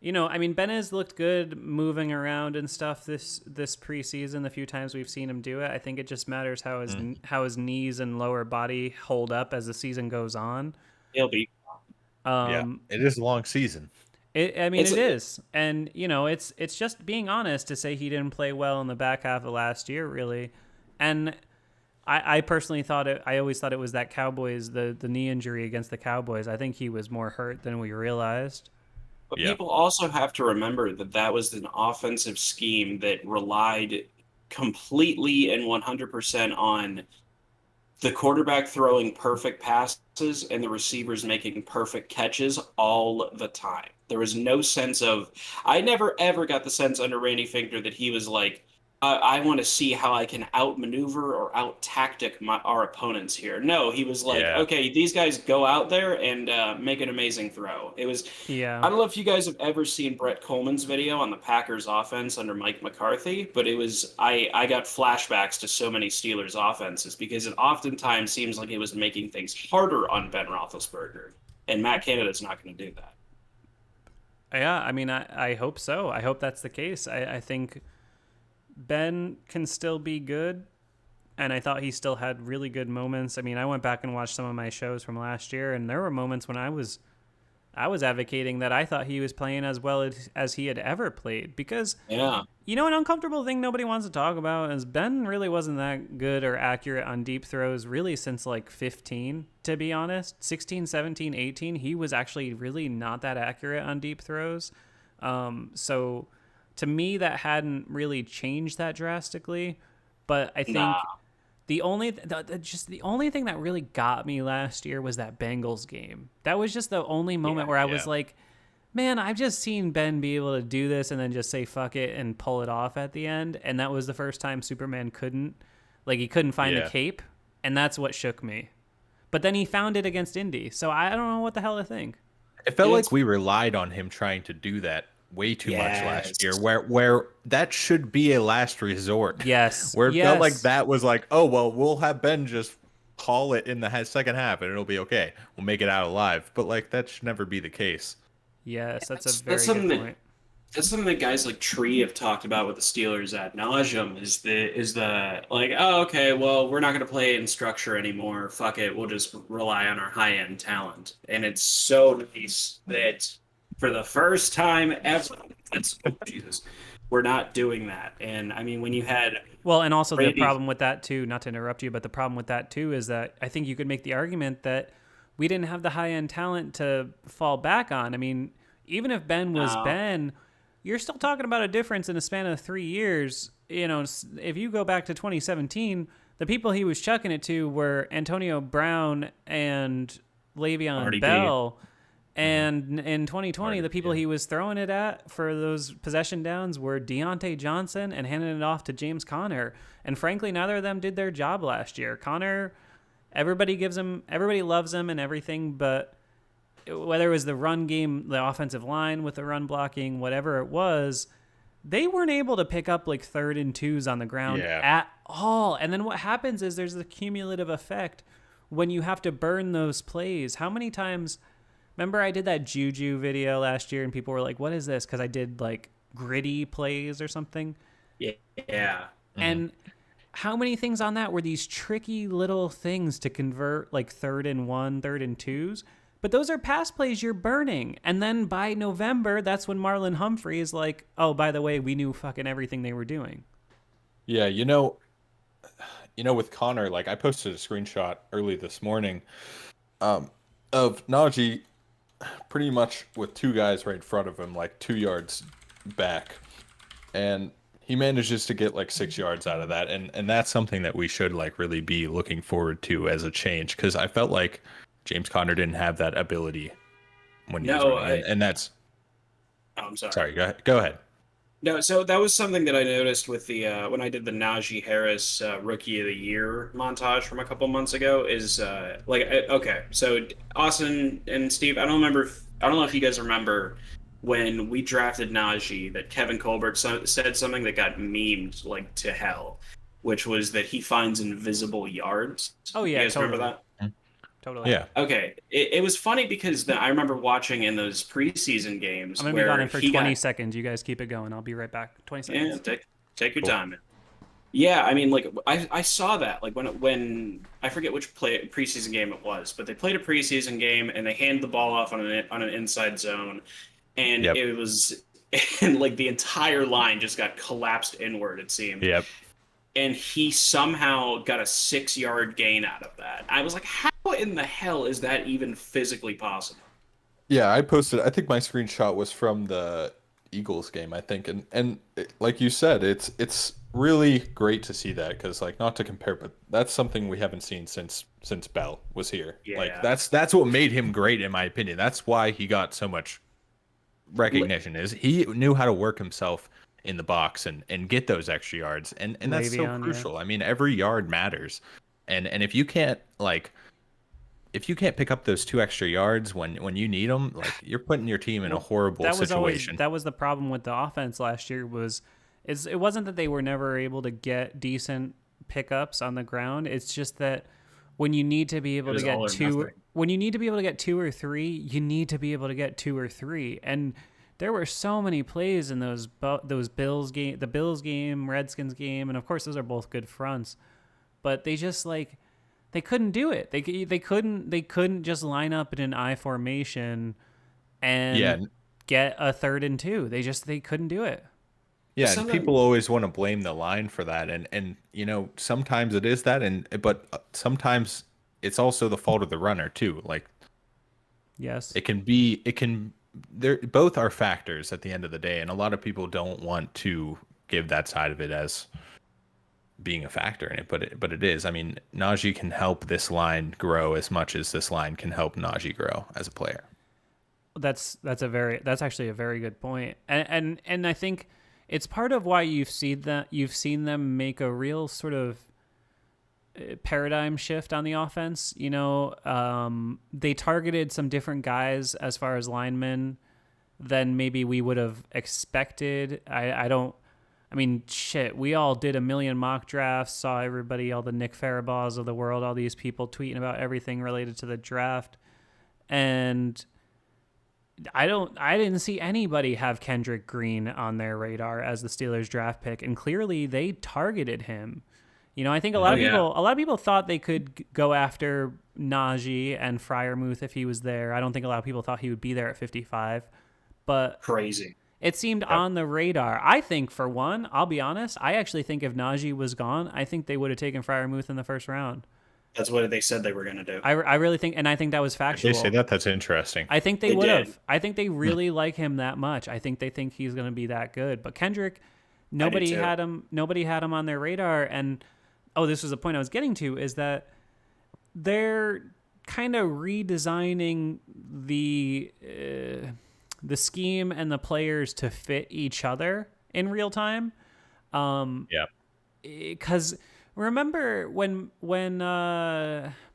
Ben has looked good moving around and stuff this preseason. The few times we've seen him do it, I think it just matters how his knees and lower body hold up as the season goes on. He'll be. Yeah, it is a long season. It is. And, it's just being honest to say he didn't play well in the back half of last year, really. And I personally I always thought it was that Cowboys, the knee injury against the Cowboys. I think he was more hurt than we realized. But people also have to remember that was an offensive scheme that relied completely and 100% on the quarterback throwing perfect passes and the receivers making perfect catches all the time. There was no sense of, I never ever got the sense under Randy Finkner that he was like, I want to see how I can outmaneuver or out-tactic our opponents here. No, he was like, okay, these guys go out there and make an amazing throw. It was, I don't know if you guys have ever seen Brett Coleman's video on the Packers offense under Mike McCarthy, but it was, I got flashbacks to so many Steelers offenses because it oftentimes seems like it was making things harder on Ben Roethlisberger. And Matt Canada's not going to do that. Yeah, I mean, I hope so. I hope that's the case. I think Ben can still be good, and I thought he still had really good moments. I mean, I went back and watched some of my shows from last year, and there were moments when I was advocating that I thought he was playing as well as he had ever played because, an uncomfortable thing nobody wants to talk about is Ben really wasn't that good or accurate on deep throws really since like 15, to be honest. 16, 17, 18, he was actually really not that accurate on deep throws. So to me, that hadn't really changed that drastically, but I think the only thing that really got me last year was that Bengals game. That was just the only moment where I was like, man, I've just seen Ben be able to do this and then just say fuck it and pull it off at the end, and that was the first time Superman couldn't find the cape, and that's what shook me. But then he found it against Indy, so I don't know what the hell to think. It felt like we relied on him trying to do that way too much last year, where that should be a last resort. Yes. Where it felt like that was like, oh, well, we'll have Ben just haul it in the second half and it'll be okay. We'll make it out alive. But like that should never be the case. Yes, that's a very good point. That's something that guys like Tree have talked about with the Steelers ad nauseum is the like, oh, okay, well, we're not going to play in structure anymore. Fuck it. We'll just rely on our high-end talent. And it's so nice that for the first time ever, we're not doing that. And I mean, when you had and also the problem with that too, not to interrupt you, but the problem with that too is that I think you could make the argument that we didn't have the high-end talent to fall back on. I mean, even if Ben was Ben, you're still talking about a difference in a span of 3 years. If you go back to 2017, the people he was chucking it to were Antonio Brown and Le'Veon Bell. And in 2020, the people he was throwing it at for those possession downs were Deontay Johnson and handing it off to James Conner. And frankly, neither of them did their job last year. Conner, everybody loves him and everything, but whether it was the run game, the offensive line with the run blocking, whatever it was, they weren't able to pick up like 3rd and 2s on the ground at all. And then what happens is there's the cumulative effect when you have to burn those plays. How many times... Remember I did that Juju video last year and people were like, what is this? Because I did like gritty plays or something. Yeah. And how many things on that were these tricky little things to convert, like 3rd and 1, 3rd and 2s? But those are pass plays you're burning. And then by November, that's when Marlon Humphrey is like, oh, by the way, we knew fucking everything they were doing. Yeah, with Connor, like I posted a screenshot early this morning of Najee pretty much with 2 guys right in front of him, like 2 yards back. And he manages to get like 6 yards out of that. And that's something that we should like really be looking forward to as a change. Because I felt like James Conner didn't have that ability when he was running. And that's... Oh, I'm sorry. Sorry, go ahead. No, so that was something that I noticed with the when I did the Najee Harris Rookie of the Year montage from a couple months ago. Is okay, so Austin and Steve, I don't know if you guys remember when we drafted Najee that Kevin Colbert said something that got memed like to hell, which was that he finds invisible yards. Oh yeah, you guys totally. remember that? Totally. Yeah. Okay. It was funny because I remember watching in those preseason games. I'm going to be gone in for 20 seconds. You guys keep it going. I'll be right back. 20 seconds. Yeah, take your time, man. Yeah, I mean, like, I saw that, like, when I forget which preseason game it was, but they played a preseason game, and they handed the ball off on an inside zone, and it was, and, like, the entire line just got collapsed inward, it seemed. Yep. And he somehow got a 6-yard gain out of that. I was like, how in the hell is that even physically possible? Yeah, I think my screenshot was from the Eagles game, I think. And like you said, it's really great to see that because, like, not to compare, but that's something we haven't seen since Bell was here. Yeah. Like, that's what made him great, in my opinion. That's why he got so much recognition, is he knew how to work himself in the box and get those extra yards. And that's so crucial. Yeah. I mean, every yard matters. And if you can't pick up those 2 extra yards when you need them, like, you're putting your team in a horrible situation. That was the problem with the offense last year. It wasn't that they were never able to get decent pickups on the ground. It's just that when you need to be able to get 2 or 3, you need to be able to get 2 or 3. And there were so many plays in those Bills game, the Bills game, Redskins game, and of course those are both good fronts, but they just like. They couldn't do it. They couldn't just line up in an I formation and get a 3rd and 2. They couldn't do it. Yeah, and people always want to blame the line for that, and sometimes it is that, but sometimes it's also the fault of the runner too. Like, yes, they both are factors at the end of the day, and a lot of people don't want to give that side of it as being a factor in it, but it is. I mean, Najee can help this line grow as much as this line can help Najee grow as a player. That's actually a very good point, and I think it's part of why you've seen them make a real sort of paradigm shift on the offense. They targeted some different guys as far as linemen than maybe we would have expected. I mean, shit, we all did a million mock drafts, saw everybody, all the Nick Farabaugh of the world, all these people tweeting about everything related to the draft. And I didn't see anybody have Kendrick Green on their radar as the Steelers draft pick. And clearly they targeted him. I think a lot of people thought they could go after Najee and freiermuth if he was there. I don't think a lot of people thought he would be there at 55, but crazy. It seemed on the radar. I think, for one, I'll be honest, I actually think if Najee was gone, I think they would have taken freiermuth in the first round. That's what they said they were going to do. I really think, and I think that was factual. If they say that, that's interesting. I think they would have. I think they really like him that much. I think they think he's going to be that good. But Kendrick, nobody had him on their radar. And, this was the point I was getting to, is that they're kind of redesigning the scheme and the players to fit each other in real time. Because remember when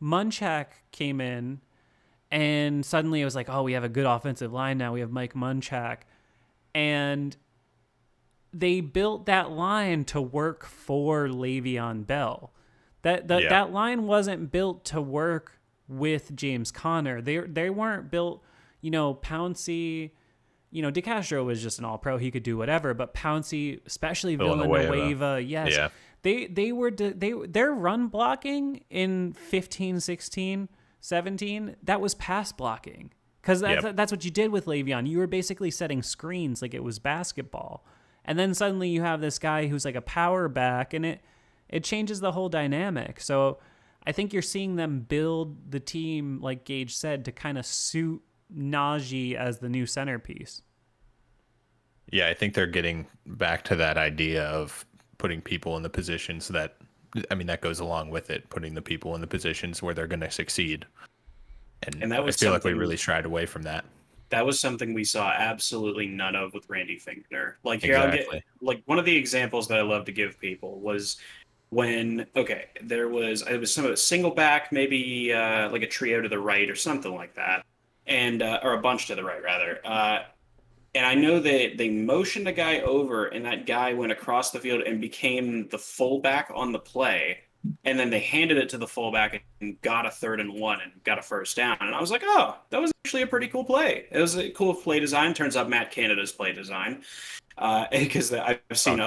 Munchak came in and suddenly it was like, we have a good offensive line now. We have Mike Munchak. And they built that line to work for Le'Veon Bell. That line wasn't built to work with James Conner. They weren't built, Pouncey, DeCastro was just an all-pro. He could do whatever. But Pouncey, especially Villanueva, yes. Yeah. Their run blocking in 15, 16, 17, that was pass blocking. Because that's what you did with Le'Veon. You were basically setting screens like it was basketball. And then suddenly you have this guy who's like a power back, and it changes the whole dynamic. So I think you're seeing them build the team, like Gage said, to kind of suit Najee as the new centerpiece. Yeah, I think they're getting back to that idea of putting people in the positions that goes along with it, putting the people in the positions where they're going to succeed. And that was I feel like we really shied away from that. That was something we saw absolutely none of with Randy Finkner. Like here, Exactly. I'll get like one of the examples that I love to give people was when it was some of a single back, maybe like a trio to the right or something like that, and or a bunch to the right rather. And I know that they motioned a guy over, and that guy went across the field and became the fullback on the play. And then they handed it to the fullback and got a 3rd and 1 and got a first down. And I was like, oh, that was actually a pretty cool play. It was a cool play design. Turns out Matt Canada's play design, because I've seen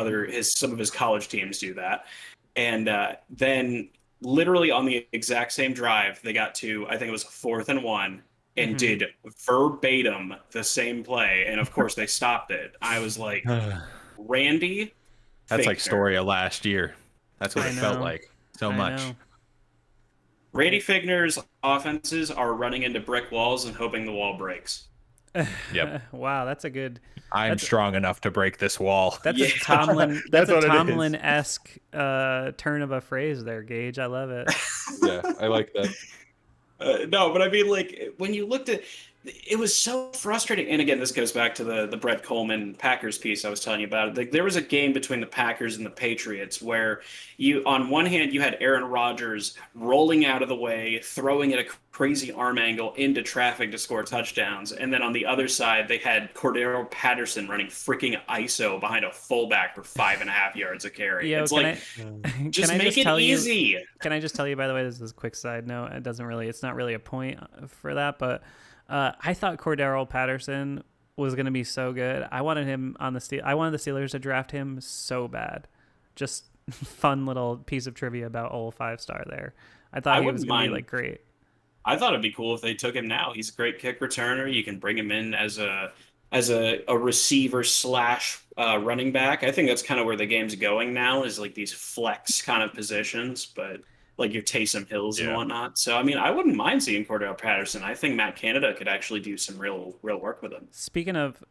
some of his college teams do that. And then literally on the exact same drive, they got to, I think it was a 4th and 1, and did verbatim the same play. And of course they stopped it. I was like, Randy That's Finkner. like story of last year. That's what it felt like so much. Randy Finkner's offenses are running into brick walls and hoping the wall breaks. Yep. Wow, that's a good. I'm strong enough to break this wall. That's a Tomlin. That's a what it is. Tomlin-esque turn of a phrase there, Gage. I love it. Yeah, I like that. No, but I mean, like, when you looked at it was so frustrating. And again, this goes back to the Brett Coleman Packers piece I was telling you about. Like, there was a game between the Packers and the Patriots where you, on one hand, you had Aaron Rodgers rolling out of the way, throwing at a crazy arm angle into traffic to score touchdowns. And then on the other side, they had Cordero Patterson running freaking ISO behind a fullback for 5.5 yards a carry. Yeah, it's like, just make it easy. Can I just tell you, by the way, this is a quick side note. It's not really a point for that, but I thought Cordero Patterson was going to be so good. I wanted him on the I wanted the Steelers to draft him so bad. Just fun little piece of trivia about old 5-star there. I thought he was going to be like great. I thought it'd be cool if they took him now. He's a great kick returner. You can bring him in as a receiver / running back. I think that's kind of where the game's going now, is like these flex kind of positions, but like your Taysom Hills and whatnot. So, I mean, I wouldn't mind seeing Cordero Patterson. I think Matt Canada could actually do some real work with him. Speaking of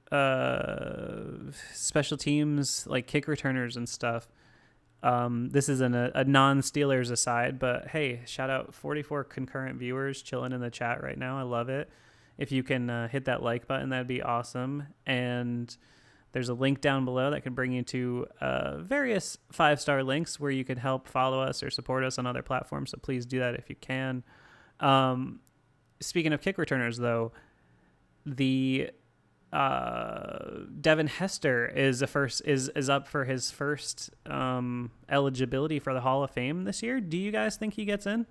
special teams, like kick returners and stuff, this is a non-Steelers aside, but hey, shout out 44 concurrent viewers chilling in the chat right now. I love it. If you can hit that like button, that'd be awesome. And there's a link down below that can bring you to various 5-star links where you can help follow us or support us on other platforms. So please do that if you can. Speaking of kick returners, though, the Devin Hester is up for his first eligibility for the Hall of Fame this year. Do you guys think he gets in?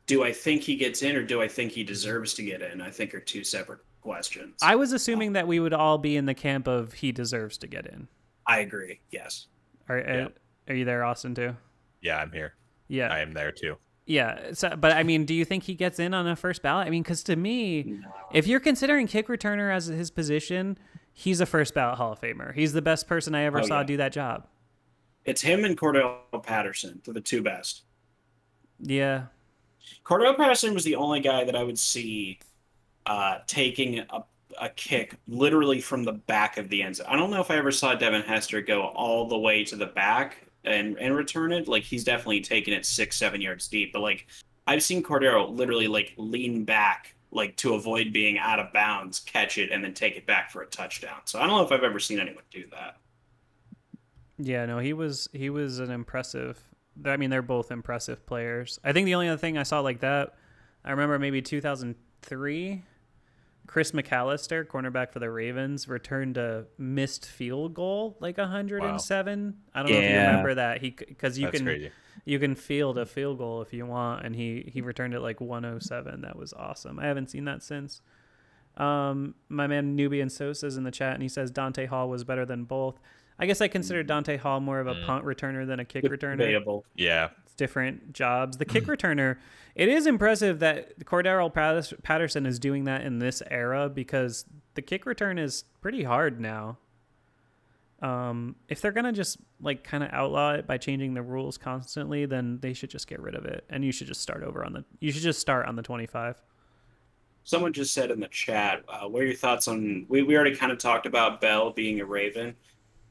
Do I think he gets in, or do I think he deserves to get in? I think are two separate questions. I was assuming that we would all be in the camp of he deserves to get in. I agree. Yes. Are you there, Austin, too? Yeah, I'm here. Yeah, I am there too. Yeah, so, but I mean, do you think he gets in on a first ballot? I mean, because to me, if you're considering kick returner as his position, he's a first ballot Hall of Famer. He's the best person I ever saw do that job. It's him and Cordell Patterson. They're the two best. Yeah. Cordell Patterson was the only guy that I would see taking a kick literally from the back of the end zone. I don't know if I ever saw Devin Hester go all the way to the back and return it. Like, he's definitely taken it 6-7 yards deep, but like, I've seen Cordero literally like lean back, like to avoid being out of bounds, catch it, and then take it back for a touchdown. So I don't know if I've ever seen anyone do that. Yeah, no, he was an impressive. I mean, they're both impressive players. I think the only other thing I saw like that, I remember maybe 2003, Chris McAllister, cornerback for the Ravens, returned a missed field goal, like 107. Wow. I don't know if you remember that. Because you can field a field goal if you want, and he returned it like 107. That was awesome. I haven't seen that since. My man Nubian Sosa's in the chat, and he says Dante Hall was better than both. I guess I consider Dante Hall more of a punt returner than a kick returner. Debatable. Yeah. It's different jobs. The kick returner, it is impressive that Cordero Patterson is doing that in this era because the kick return is pretty hard now. If they're gonna just like kind of outlaw it by changing the rules constantly, then they should just get rid of it, and you should just start on the 25. Someone just said in the chat, what are your thoughts on? We already kind of talked about Bell being a Raven,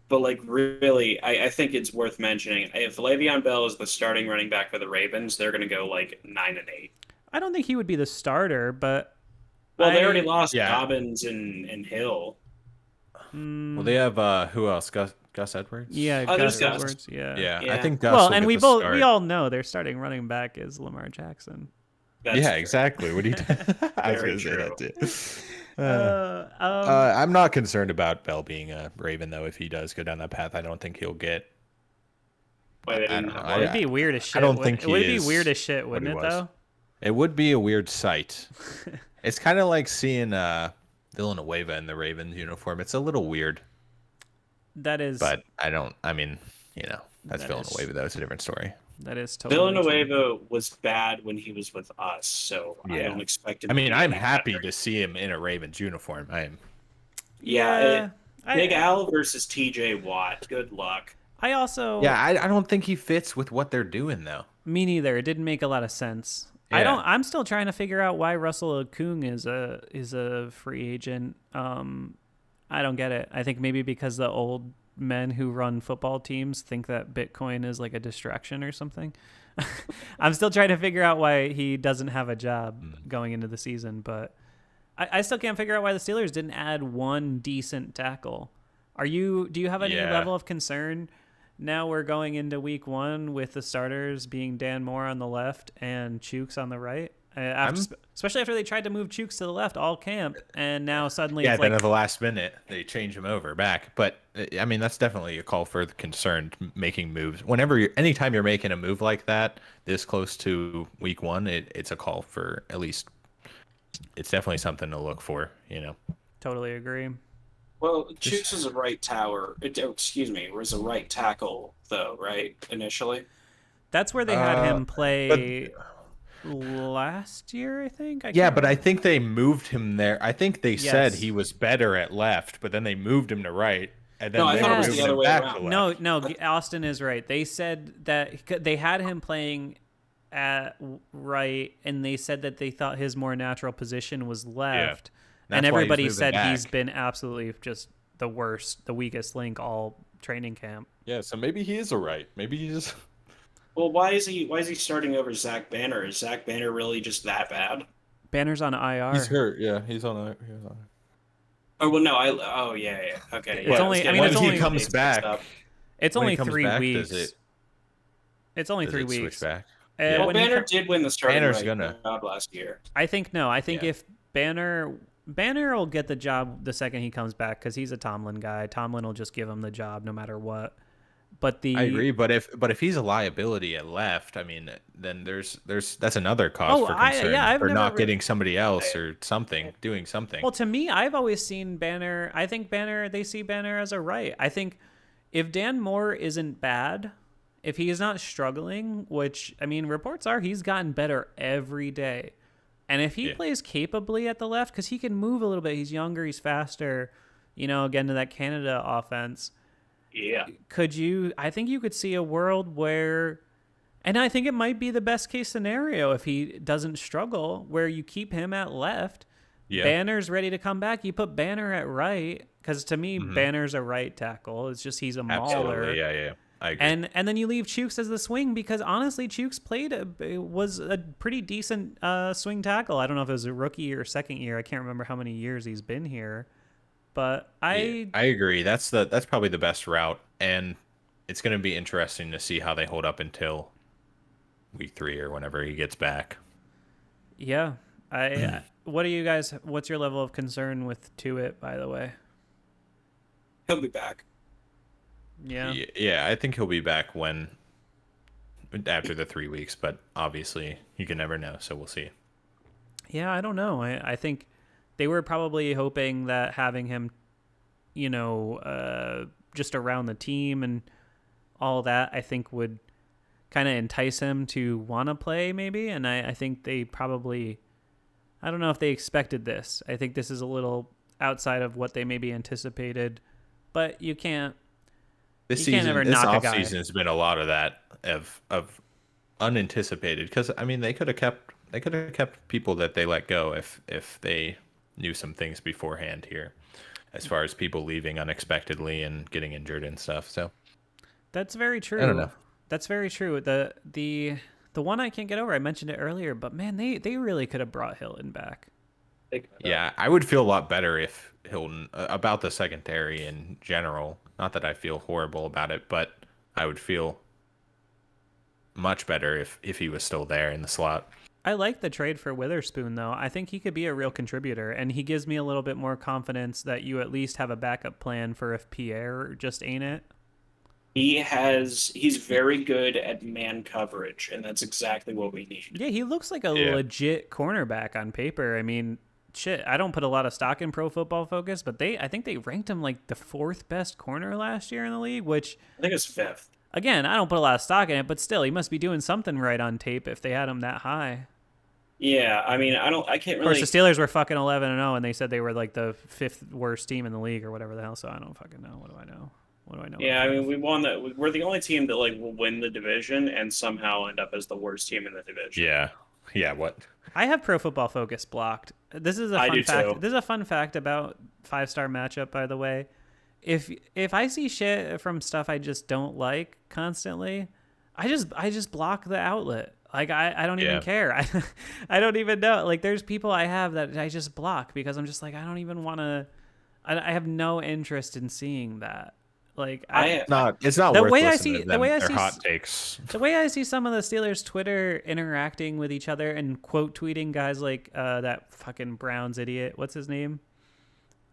but like really, I think it's worth mentioning. If Le'Veon Bell is the starting running back for the Ravens, they're going to go like 9-8. I don't think he would be the starter, but well, they already lost Dobbins and Hill. Well, they have who else? Gus Edwards. Yeah, Gus Edwards. Yeah. I think Gus. Well, will and get we the both start. we all know their starting running back is Lamar Jackson. That's true. Exactly. What do you? I was Very going to say true. that too. I'm not concerned about Bell being a Raven though. If he does go down that path, I don't think he'll get. It'd be weird as shit. I don't think it would he be is weird as shit, what wouldn't he it? was. Though it would be a weird sight. It's kind of like seeing Villanueva in the Ravens uniform. It's a little weird. That is. But I don't. I mean, that's That Villanueva. Though it's a different story. That is totally Villanueva was bad when he was with us, so I don't expect him. I mean, to I'm be happy better. to see him in a Ravens uniform. I am. Yeah, Big Al versus T.J. Watt. Good luck. I also. Yeah, I don't think he fits with what they're doing though. Me neither. It didn't make a lot of sense. Yeah. I'm still trying to figure out why Russell Okung is a free agent. I don't get it. I think maybe because the old men who run football teams think that Bitcoin is like a distraction or something. I'm still trying to figure out why he doesn't have a job going into the season, but I still can't figure out why the Steelers didn't add one decent tackle. Do you have any level of concern? Now we're going into week 1 with the starters being Dan Moore on the left and Chooks on the right. Especially after they tried to move Chooks to the left all camp, and now suddenly it's then like at the last minute they change him over back. But I mean, that's definitely a call for concern. Making moves anytime you're making a move like that this close to week 1, it's a call for at least. It's definitely something to look for. Totally agree. Well, Chooks was a right was a right tackle though, right? Initially. That's where they had him play last year, I think. But I think they moved him there. I think they said he was better at left, but then they moved him to right. And then I thought it was the other way around. No, Austin is right. They said that they had him playing at right, and they said that they thought his more natural position was left. And everybody said he's been absolutely just the worst, the weakest link all training camp. Yeah, so maybe he is a right. Maybe he's. Well, why is he starting over Zach Banner? Is Zach Banner really just that bad? Banner's on IR. He's hurt. Yeah, he's on a. Oh well, no. Okay. It's only. I mean, it's only. He comes back. It's When only he comes 3 back, weeks. It's only does 3 it switch weeks. back? Well, Banner did win the starting Banner's right gonna. job last year. I think if Banner will get the job the second he comes back because he's a Tomlin guy. Tomlin will just give him the job no matter what. But I agree, but if he's a liability at left, I mean, then that's another cause for concern for not getting somebody else or doing something. Well, to me, I've always seen Banner. I think they see Banner as a right. I think if Dan Moore isn't bad, if he is not struggling, which I mean, reports are he's gotten better every day. And if he plays capably at the left, because he can move a little bit, he's younger, he's faster, again to that Canada offense. Yeah. I think you could see a world where, and I think it might be the best case scenario if he doesn't struggle, where you keep him at left. Yeah. Banner's ready to come back. You put Banner at right, because to me, Banner's a right tackle. It's just he's a mauler. Absolutely, yeah. I agree. And then you leave Chooks as the swing because honestly, Chooks was a pretty decent swing tackle. I don't know if it was a rookie or second year. I can't remember how many years he's been here. But I agree. That's probably the best route, and it's going to be interesting to see how they hold up until week 3 or whenever he gets back. Yeah. What's your level of concern with Tuitt, by the way? He'll be back. Yeah. Yeah, I think he'll be back after the 3 weeks, but obviously you can never know, so we'll see. Yeah, I don't know. I think they were probably hoping that having him, just around the team and all that, I think would kind of entice him to want to play maybe. And I think they probably, I don't know if they expected this. I think this is a little outside of what they maybe anticipated, but you can't ever this knock a guy. offseason has been a lot of that of unanticipated, because I mean they could have kept people that they let go if they knew some things beforehand here, as far as people leaving unexpectedly and getting injured and stuff. So that's very true. I don't know. That's very true. The one I can't get over, I mentioned it earlier, but man, they really could have brought Hilton back. Yeah, I would feel a lot better if Hilton about the secondary in general. Not that I feel horrible about it, but I would feel much better if he was still there in the slot. I like the trade for Witherspoon, though. I think he could be a real contributor, and he gives me a little bit more confidence that you at least have a backup plan for if Pierre just ain't it. He's very good at man coverage, and that's exactly what we need. Yeah, he looks like a legit cornerback on paper. I mean, shit, I don't put a lot of stock in Pro Football Focus, but I think they ranked him like the 4th best corner last year in the league, which I think it's 5th. Again, I don't put a lot of stock in it, but still, he must be doing something right on tape if they had him that high. Yeah, I mean, I can't really. Of course, the Steelers were fucking 11-0, and they said they were like the 5th worst team in the league or whatever the hell. So I don't fucking know. What do I know? Yeah, I mean, we won that. We're the only team that like will win the division and somehow end up as the worst team in the division. Yeah. What? I have Pro Football Focus blocked. This is a fun fact. Too. This is a fun fact about 5-star matchup, by the way. If I see shit from stuff I just don't like constantly, I just block the outlet. Like I don't even care. I don't even know. Like there's people I have that I just block because I'm just like I don't even want to. I have no interest in seeing that. Like it's not the worth way I listening see to them, the way I their see hot takes. The way I see some of the Steelers Twitter interacting with each other and quote tweeting guys like that fucking Browns idiot. What's his name?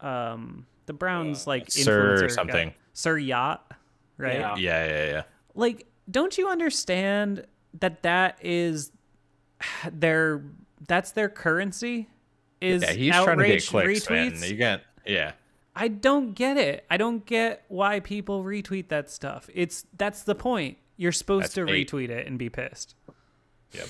The Browns like Sir influencer something. guy. Sir Yacht, right? Yeah. Like, don't you understand that is that's their currency? Is he's trying to get clicks, retweets? man. You can't. Yeah. I don't get it. I don't get why people retweet that stuff. That's the point. You're supposed to retweet it and be pissed. Yep.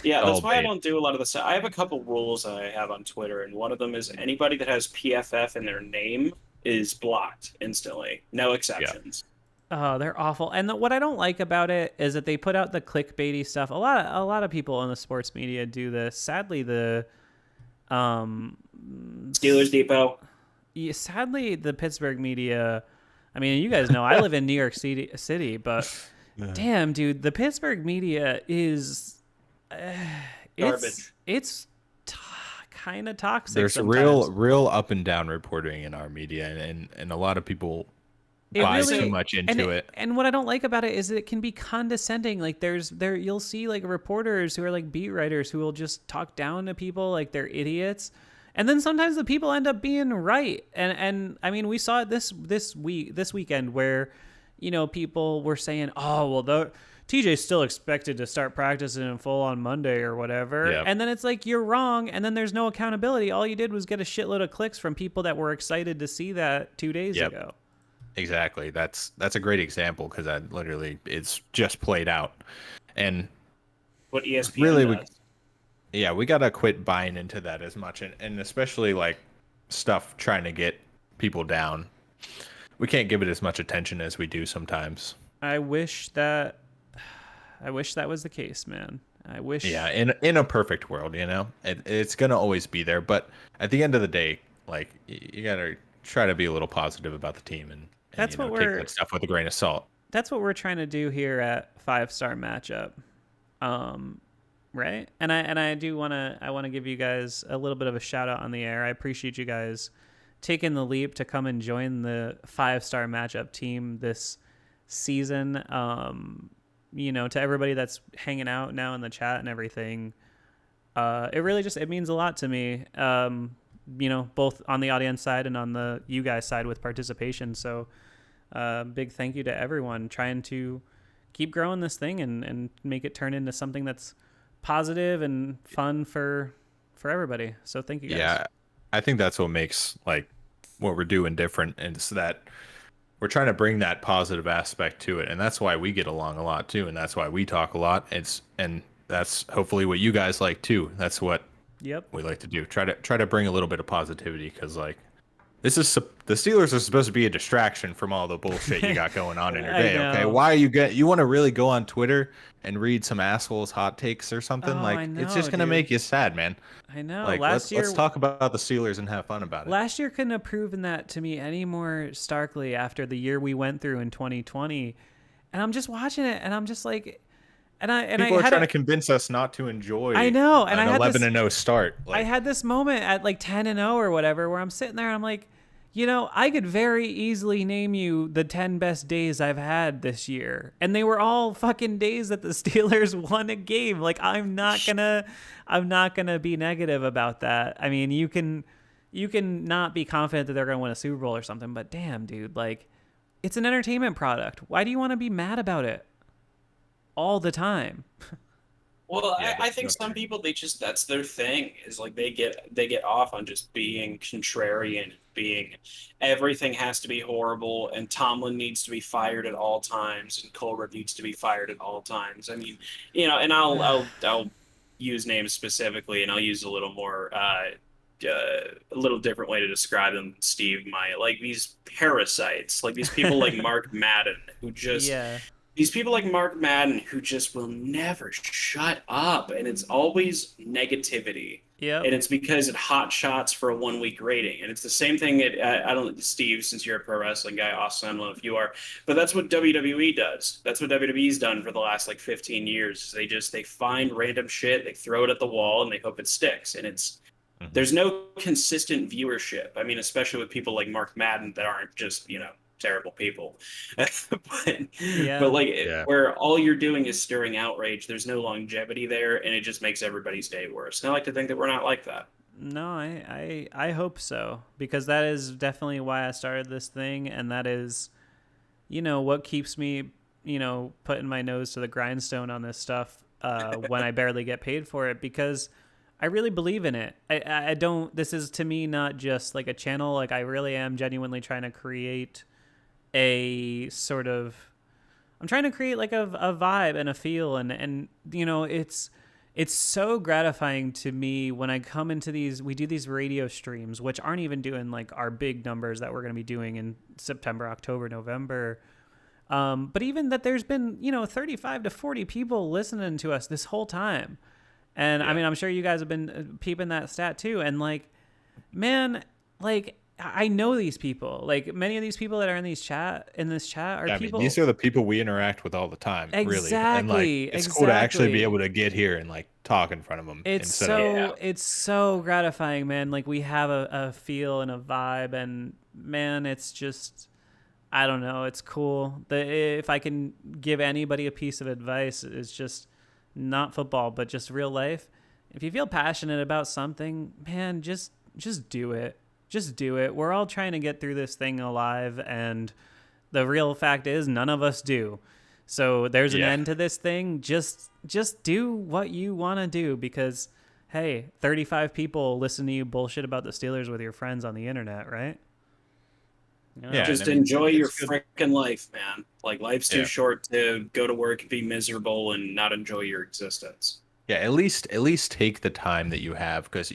Yeah, that's why I don't do a lot of this. I have a couple rules I have on Twitter, and one of them is anybody that has PFF in their name is blocked instantly. No exceptions. Oh, they're awful. And what I don't like about it is that they put out the clickbaity stuff. A lot of people in the sports media do this. Sadly, the Steelers Depot. Yeah, sadly, the Pittsburgh media. I mean, you guys know I live in New York City, but damn, dude, the Pittsburgh media is garbage. It's kind of toxic. There's sometimes. real up and down reporting in our media, and a lot of people buy too much into it. And what I don't like about it is that it can be condescending. Like you'll see like reporters who are like beat writers who will just talk down to people like they're idiots. And then sometimes the people end up being right. And I mean, we saw it this weekend where, people were saying, oh, well, TJ's still expected to start practicing in full on Monday or whatever. Yep. And then it's like, you're wrong. And then there's no accountability. All you did was get a shitload of clicks from people that were excited to see that 2 days ago. Exactly. That's a great example because that literally it's just played out. And what ESPN really does. We got to quit buying into that as much. And especially like stuff trying to get people down. We can't give it as much attention as we do sometimes. I wish that was the case, man. I wish. Yeah, in a perfect world, it's going to always be there. But at the end of the day, like you got to try to be a little positive about the team and that's what take that stuff with a grain of salt. That's what we're trying to do here at 5-star matchup. Right. And I do want to give you guys a little bit of a shout out on the air. I appreciate you guys taking the leap to come and join the 5-star matchup team this season. To everybody that's hanging out now in the chat and everything. It really it means a lot to me. Both on the audience side and on the you guys side with participation. So big thank you to everyone trying to keep growing this thing and make it turn into something that's positive and fun for everybody. So thank you guys. Yeah. I think that's what makes like what we're doing different, and it's that we're trying to bring that positive aspect to it, and that's why we get along a lot too, and that's why we talk a lot. And that's hopefully what you guys like too. That's what Yep. we like to do. Try to bring a little bit of positivity, because like the Steelers are supposed to be a distraction from all the bullshit you got going on in your I day. Okay, know. why you want to really go on Twitter and read some assholes hot takes or something? Oh, Like I know, it's just gonna dude. make you sad, man. I know. Like let's talk about the Steelers and have fun about it. Last year couldn't have proven that to me any more starkly after the year we went through in 2020. And I'm just watching it, and I'm just like, People are trying to convince us not to enjoy. I know, and an I had 11-0 start. I had this moment at like 10-0 or whatever where I'm sitting there and I'm like, I could very easily name you the 10 best days I've had this year. And they were all fucking days that the Steelers won a game. Like, I'm not gonna be negative about that. I mean, you can not be confident that they're gonna win a Super Bowl or something, but damn, dude, like, it's an entertainment product. Why do you want to be mad about it all the time? Well, Yeah, I think some people, that's their thing, is like they get off on just being contrarian, being everything has to be horrible, and Tomlin needs to be fired at all times, and Colbert needs to be fired at all times. I mean, and I'll use names specifically, and I'll use a little more a little different way to describe them than Steve might. Like these parasites, like these people like Mark Madden, who just Yeah. these people like Mark Madden who just will never shut up, and it's always negativity. Yep. And it's because it hot shots for a 1 week rating. And it's the same thing I don't, Steve, since you're a pro wrestling guy, Austin, I don't know if you are, but that's what WWE does. That's what WWE's done for the last like 15 years. They find random shit, they throw it at the wall, and they hope it sticks. And there's no consistent viewership. I mean, especially with people like Mark Madden that aren't just, terrible people. But like where all you're doing is stirring outrage, there's no longevity there, and it just makes everybody's day worse. And I like to think that we're not like that. No, I hope so, because that is definitely why I started this thing, and that is, what keeps me, putting my nose to the grindstone on this stuff when I barely get paid for it, because I really believe in it. I don't, this is to me not just like a channel, like I really am genuinely trying to create a sort of, I'm trying to create like a vibe and a feel, and it's so gratifying to me when I come into we do these radio streams, which aren't even doing like our big numbers that we're going to be doing in September, October, November. But even that there's been, 35 to 40 people listening to us this whole time. And I mean, I'm sure you guys have been peeping that stat too. And like, man, like, I know these people. Like many of these people that are in this chat are people. I mean, these are the people we interact with all the time. Really, and like it's cool to actually be able to get here and like talk in front of them. It's so gratifying, man. Like we have a feel and a vibe, and man, it's just, I don't know, it's cool. If I can give anybody a piece of advice, it's just not football, but just real life. If you feel passionate about something, man, just do it. Just do it. We're all trying to get through this thing alive, and the real fact is none of us do. So there's an end to this thing. Just do what you want to do, because, hey, 35 people listen to you bullshit about the Steelers with your friends on the internet, right? Yeah, just enjoy your freaking life, man. Like life's too short to go to work, be miserable, and not enjoy your existence. Yeah, at least take the time that you have, because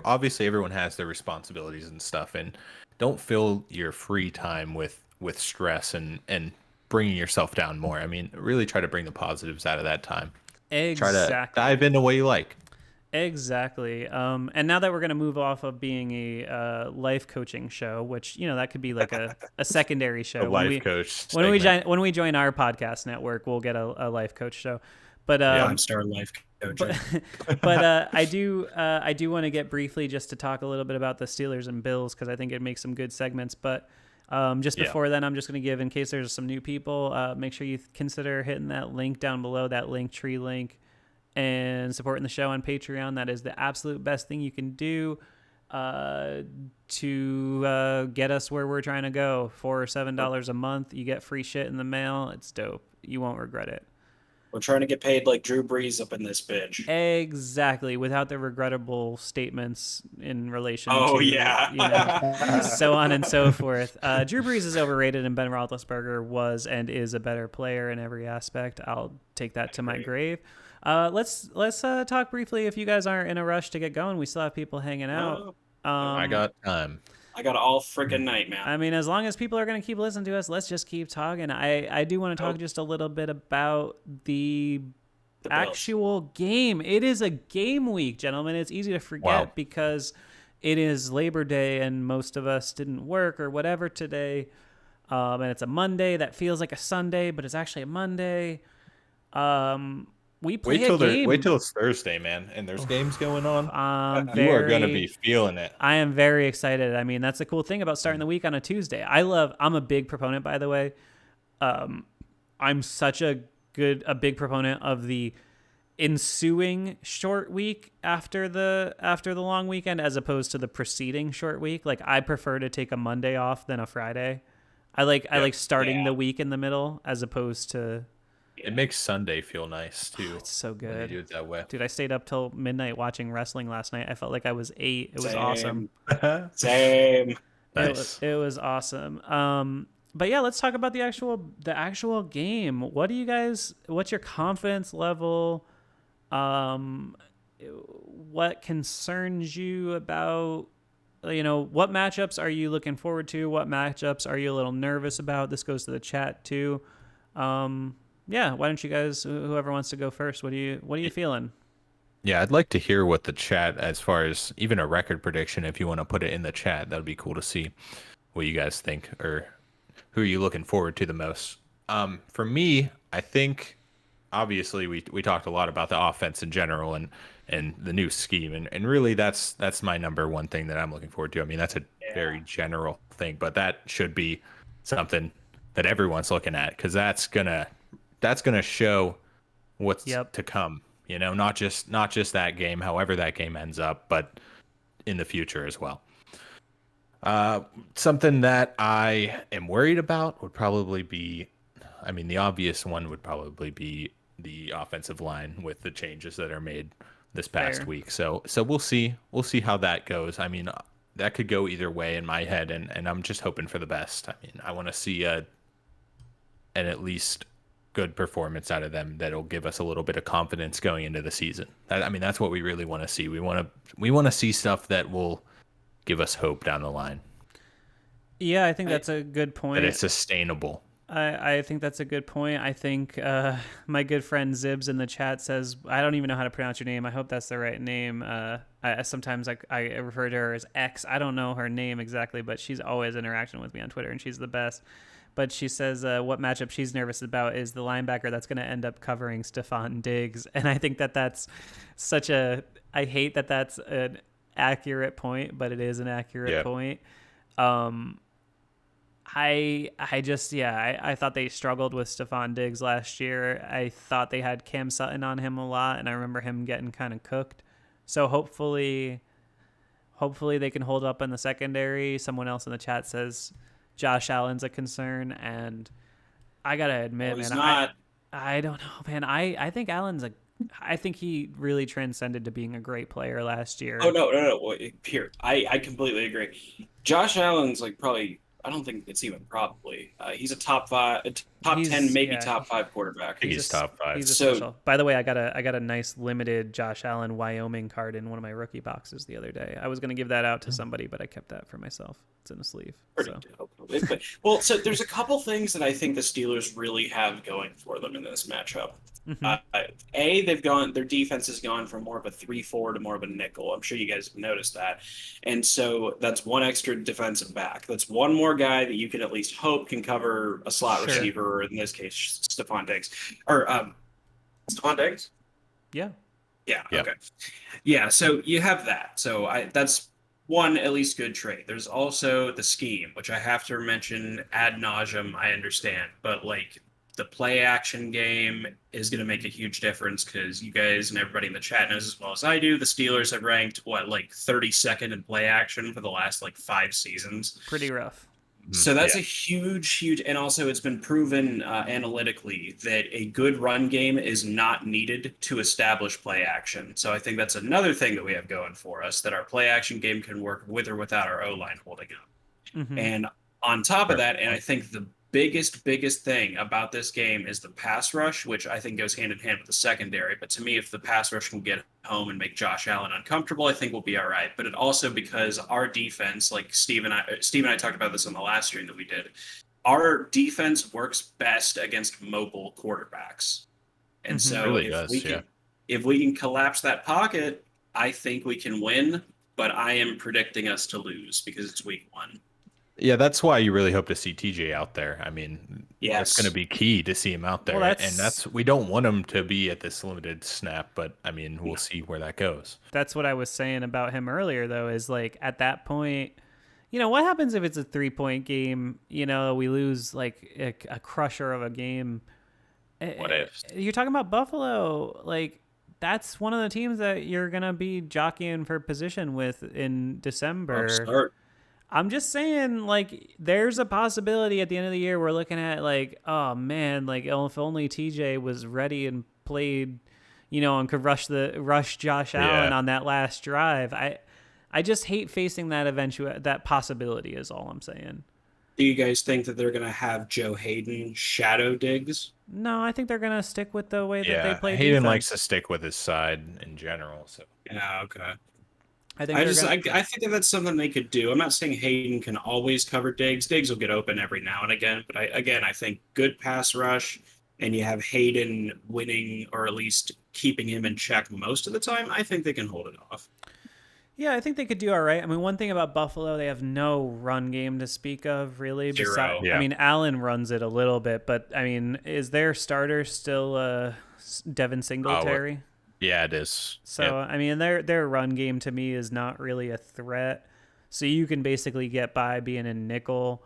obviously everyone has their responsibilities and stuff, and don't fill your free time with stress and bringing yourself down more. I mean, really try to bring the positives out of that time. Exactly. Try to dive in the way you like. Exactly. And now that we're going to move off of being a life coaching show, which, that could be like a secondary show. A life coach. When we join our podcast network, we'll get a life coach show. But I'm starting life coaching. But I do want to get briefly just to talk a little bit about the Steelers and Bills, because I think it makes some good segments. But just before then, I'm just going to give, in case there's some new people, make sure you consider hitting that link down below, that Linktree link, and supporting the show on Patreon. That is the absolute best thing you can do to get us where we're trying to go. $4 or $7 a month, you get free shit in the mail. It's dope. You won't regret it. We're trying to get paid like Drew Brees up in this bitch. Exactly, without the regrettable statements in relation Oh, to, yeah. so on and so forth. Drew Brees is overrated, and Ben Roethlisberger was and is a better player in every aspect. I'll take that to my grave. Let's talk briefly. If you guys aren't in a rush to get going, we still have people hanging out. I got time. I got all freaking night, man. I mean, as long as people are going to keep listening to us, let's just keep talking. I do want to talk just a little bit about the actual game. It is a game week, gentlemen. It's easy to forget because it is Labor Day and most of us didn't work or whatever today. And it's a Monday that feels like a Sunday, but it's actually a Monday. We play a game. Wait till it's Thursday, man, and there's games going on. You are gonna be feeling it. I am very excited. I mean, that's the cool thing about starting the week on a Tuesday. I'm a big proponent, by the way. I'm such a big proponent of the ensuing short week after the long weekend, as opposed to the preceding short week. Like, I prefer to take a Monday off than a Friday. I like starting the week in the middle as opposed to. It makes Sunday feel nice too. Oh, it's so good. When you do it that way. Dude, I stayed up till midnight watching wrestling last night. I felt like I was 8. It was awesome. Same. Nice. It was awesome. But yeah, let's talk about the actual game. What's your confidence level? What concerns you about, what matchups are you looking forward to? What matchups are you a little nervous about? This goes to the chat too. Yeah, why don't you guys, whoever wants to go first, what are you feeling? Yeah, I'd like to hear what the chat, as far as even a record prediction, if you want to put it in the chat, that'd be cool to see what you guys think, or who are you looking forward to the most. For me, I think obviously we talked a lot about the offense in general and the new scheme, and really that's my number one thing that I'm looking forward to. I mean, that's a very general thing, but that should be something that everyone's looking at, because that's gonna show what's to come. Not just that game, however that game ends up, but in the future as well. Something that I am worried about would probably be, the obvious one would probably be the offensive line with the changes that are made this past week. So we'll see how that goes. I mean, that could go either way in my head, and I'm just hoping for the best. I mean, I want to see an at least good performance out of them that'll give us a little bit of confidence going into the season. That's what we really want to see. We want to see stuff that will give us hope down the line. Yeah, I think that's a good point. That it's sustainable. I think that's a good point. I think my good friend Zibs in the chat says, I don't even know how to pronounce your name. I hope that's the right name. Sometimes I refer to her as X. I don't know her name exactly, but she's always interacting with me on Twitter, and she's the best. But she says what matchup she's nervous about is the linebacker that's going to end up covering Stephon Diggs. And I think that's I hate that that's an accurate point, but it is an accurate point. I thought they struggled with Stephon Diggs last year. I thought they had Cam Sutton on him a lot, and I remember him getting kind of cooked. So hopefully they can hold up in the secondary. Someone else in the chat says Josh Allen's a concern, and I gotta admit, I don't know, man. I think I think he really transcended to being a great player last year. Oh no! Well, Pierre, I completely agree. Josh Allen's probably. I don't think it's even probably. He's a top 10, maybe top 5 quarterback. He's top 5. He's special. By the way, I got a nice limited Josh Allen Wyoming card in one of my rookie boxes the other day. I was going to give that out to somebody, but I kept that for myself. It's in a sleeve. Well, so there's a couple things that I think the Steelers really have going for them in this matchup. Mm-hmm. Their defense has gone from more of a 3-4 to more of a nickel. I'm sure you guys have noticed that. And so that's one extra defensive back. That's one more guy that you can at least hope can cover a slot receiver, or in this case, Stephon Diggs. Or Stephon Diggs? Yeah. Yeah. Okay. Yeah. So you have that. So that's one at least good trade. There's also the scheme, which I have to mention ad nauseum. I understand, but the play action game is going to make a huge difference, because you guys and everybody in the chat knows as well as I do, the Steelers have ranked 32nd in play action for the last 5 seasons. Pretty rough. So that's Yeah. a huge, and also it's been proven analytically that a good run game is not needed to establish play action. So I think that's another thing that we have going for us, that our play action game can work with or without our O-line holding up. Mm-hmm. And on top of Fair that, and I think the biggest thing about this game is the pass rush, which I think goes hand in hand with the secondary. But to me, if the pass rush can get home and make Josh Allen uncomfortable, I think we'll be all right. But it also, because our defense, like Steve and I talked about this on the last stream that we did, our defense works best against mobile quarterbacks. And Mhm. so Really if does, we can if we can collapse that pocket, I think we can win. But I am predicting us to lose because it's week 1. Yeah, that's why you really hope to see TJ out there. I mean, Yes. it's going to be key to see him out there. Well, And that's we don't want him to be at this limited snap, but I mean, we'll see where that goes. That's what I was saying about him earlier, though, is like at that point, what happens if it's a 3-point game? We lose like a crusher of a game. What ifs? You're talking about Buffalo. Like, that's one of the teams that you're going to be jockeying for position with in December. Start. I'm just saying, like, there's a possibility at the end of the year we're looking at, like, oh, man, like, if only TJ was ready and played, and could rush Josh Allen on that last drive. I just hate facing that possibility is all I'm saying. Do you guys think that they're going to have Joe Hayden shadow Diggs? No, I think they're going to stick with the way that they play Hayden defense. likes to stick with his side in general. So Yeah, okay. I think I think that that's something they could do. I'm not saying Hayden can always cover Diggs. Diggs will get open every now and again, but I think good pass rush, and you have Hayden winning or at least keeping him in check most of the time. I think they can hold it off. Yeah, I think they could do all right. I mean, one thing about Buffalo, they have no run game to speak of, really. Zero. Yeah. I mean, Allen runs it a little bit, but I mean, is their starter still Devin Singletary? yeah, it is. So Yep. I mean, their run game to me is not really a threat. So you can basically get by being in nickel.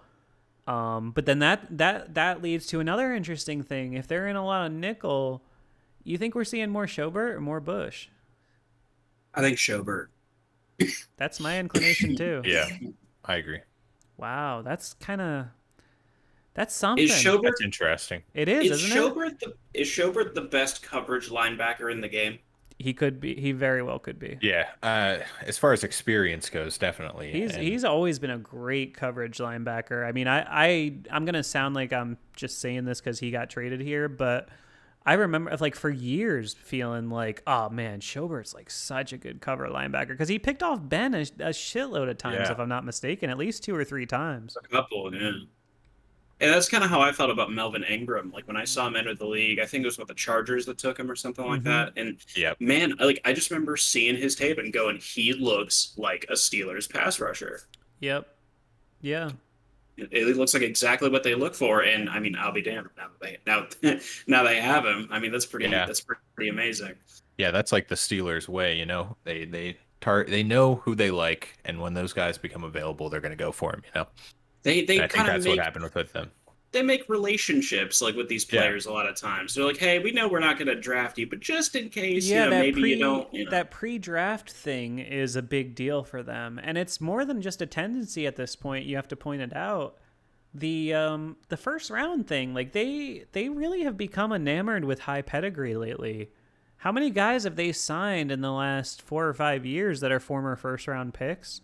But then that leads to another interesting thing. If they're in a lot of nickel, you think we're seeing more Schobert or more Bush? I think Schobert. That's my inclination too. Yeah, I agree. Wow, that's something. Is Schobert That's interesting. It is, isn't it? Is Schobert the best coverage linebacker in the game? He could be. He very well could be. Yeah, as far as experience goes, definitely. He's always been a great coverage linebacker. I mean, I'm gonna sound like I'm just saying this because he got traded here, but I remember like for years feeling like, oh man, Schobert's like such a good cover linebacker because he picked off Ben a shitload of times, Yeah. if I'm not mistaken, at least 2 or 3 times. A couple, yeah. And that's kind of how I felt about Melvin Ingram. Like when I saw him enter the league, I think it was with the Chargers that took him or something like that. And Yep. man, I just remember seeing his tape and going, he looks like a Steelers pass rusher. Yep. Yeah. It looks like exactly what they look for. And I mean, I'll be damned now they have him. I mean, that's pretty amazing. Yeah, that's like the Steelers way, you know. They know who they like, and when those guys become available, they're going to go for them, you know. They And I think kind of that's what happened with them. they make relationships like with these players a lot of times. They're like, hey, we know we're not going to draft you, but just in case, maybe you don't. That pre-draft thing is a big deal for them, and it's more than just a tendency at this point. You have to point it out. The first round thing, like they really have become enamored with high pedigree lately. How many guys have they signed in the last 4 or 5 years that are former first round picks?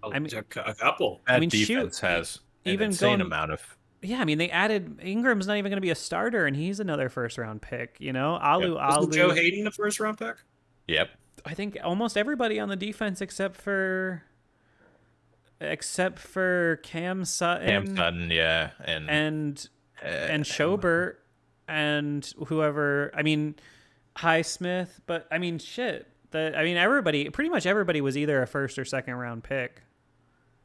I mean, a couple. That shoot, defense has an even insane going- amount of. Yeah, I mean, they added Ingram's not even going to be a starter, and he's another first round pick. Wasn't Joe Hayden a first round pick? Yep. I think almost everybody on the defense except for Cam Sutton, Yeah, and Schobert and whoever. I mean, Highsmith, but I mean, shit. Pretty much everybody was either a first or second round pick,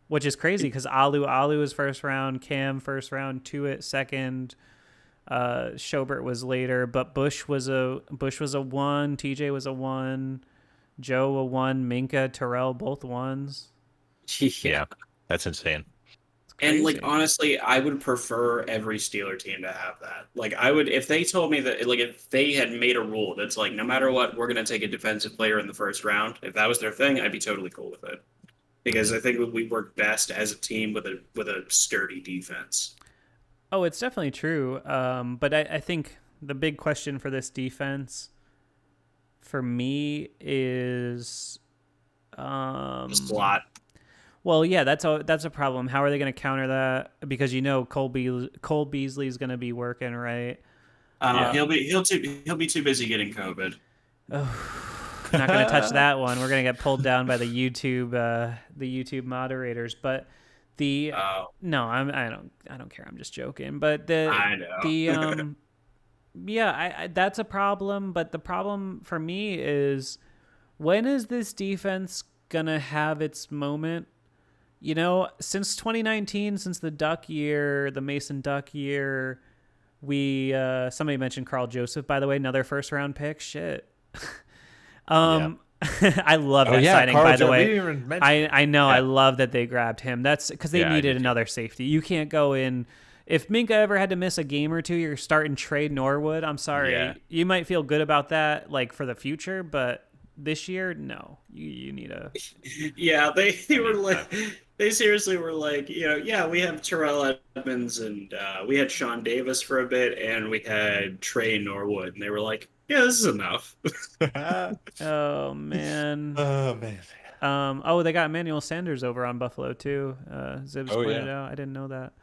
which is crazy because Alu was first round, Cam first round, Tuitt second, Schobert was later, but Bush was a 1, TJ was a 1, Joe a 1, Minka, Terrell both 1s. yeah, that's insane. And like Crazy. honestly, I would prefer every Steeler team to have that. Like I would, if they told me that, like if they had made a rule that's like, no matter what, we're gonna take a defensive player in the first round. If that was their thing, I'd be totally cool with it. because I think we work best as a team with a sturdy defense. Oh, it's definitely true. But I think the big question for this defense, for me, is Slot. well, yeah, that's a problem. How are they going to counter that? Because Cole Beasley is going to be working, right? He'll be too busy getting COVID. Oh, not going to touch that one. We're going to get pulled down by the YouTube moderators. But no, I don't care. I'm just joking. But I know. yeah, that's a problem. But the problem for me is, when is this defense gonna have its moment? Since 2019, since the Duck year, the Mason Duck year, we somebody mentioned Carl Joseph, by the way, another first round pick. Shit. I love that signing, Carl by the way. I know. Yeah. I love that they grabbed him. That's because they needed another safety. You can't go in. If Minka ever had to miss a game or two, you're starting Trey Norwood. I'm sorry. Yeah. You might feel good about that, like, for the future, but this year, no. You need a... Yeah, they were like... They seriously were like, we have Terrell Edmonds, and we had Sean Davis for a bit, and we had Trey Norwood, and they were like, yeah, this is enough. Oh, man. Oh, man. They got Emmanuel Sanders over on Buffalo, too. Zibs pointed out. I didn't know that.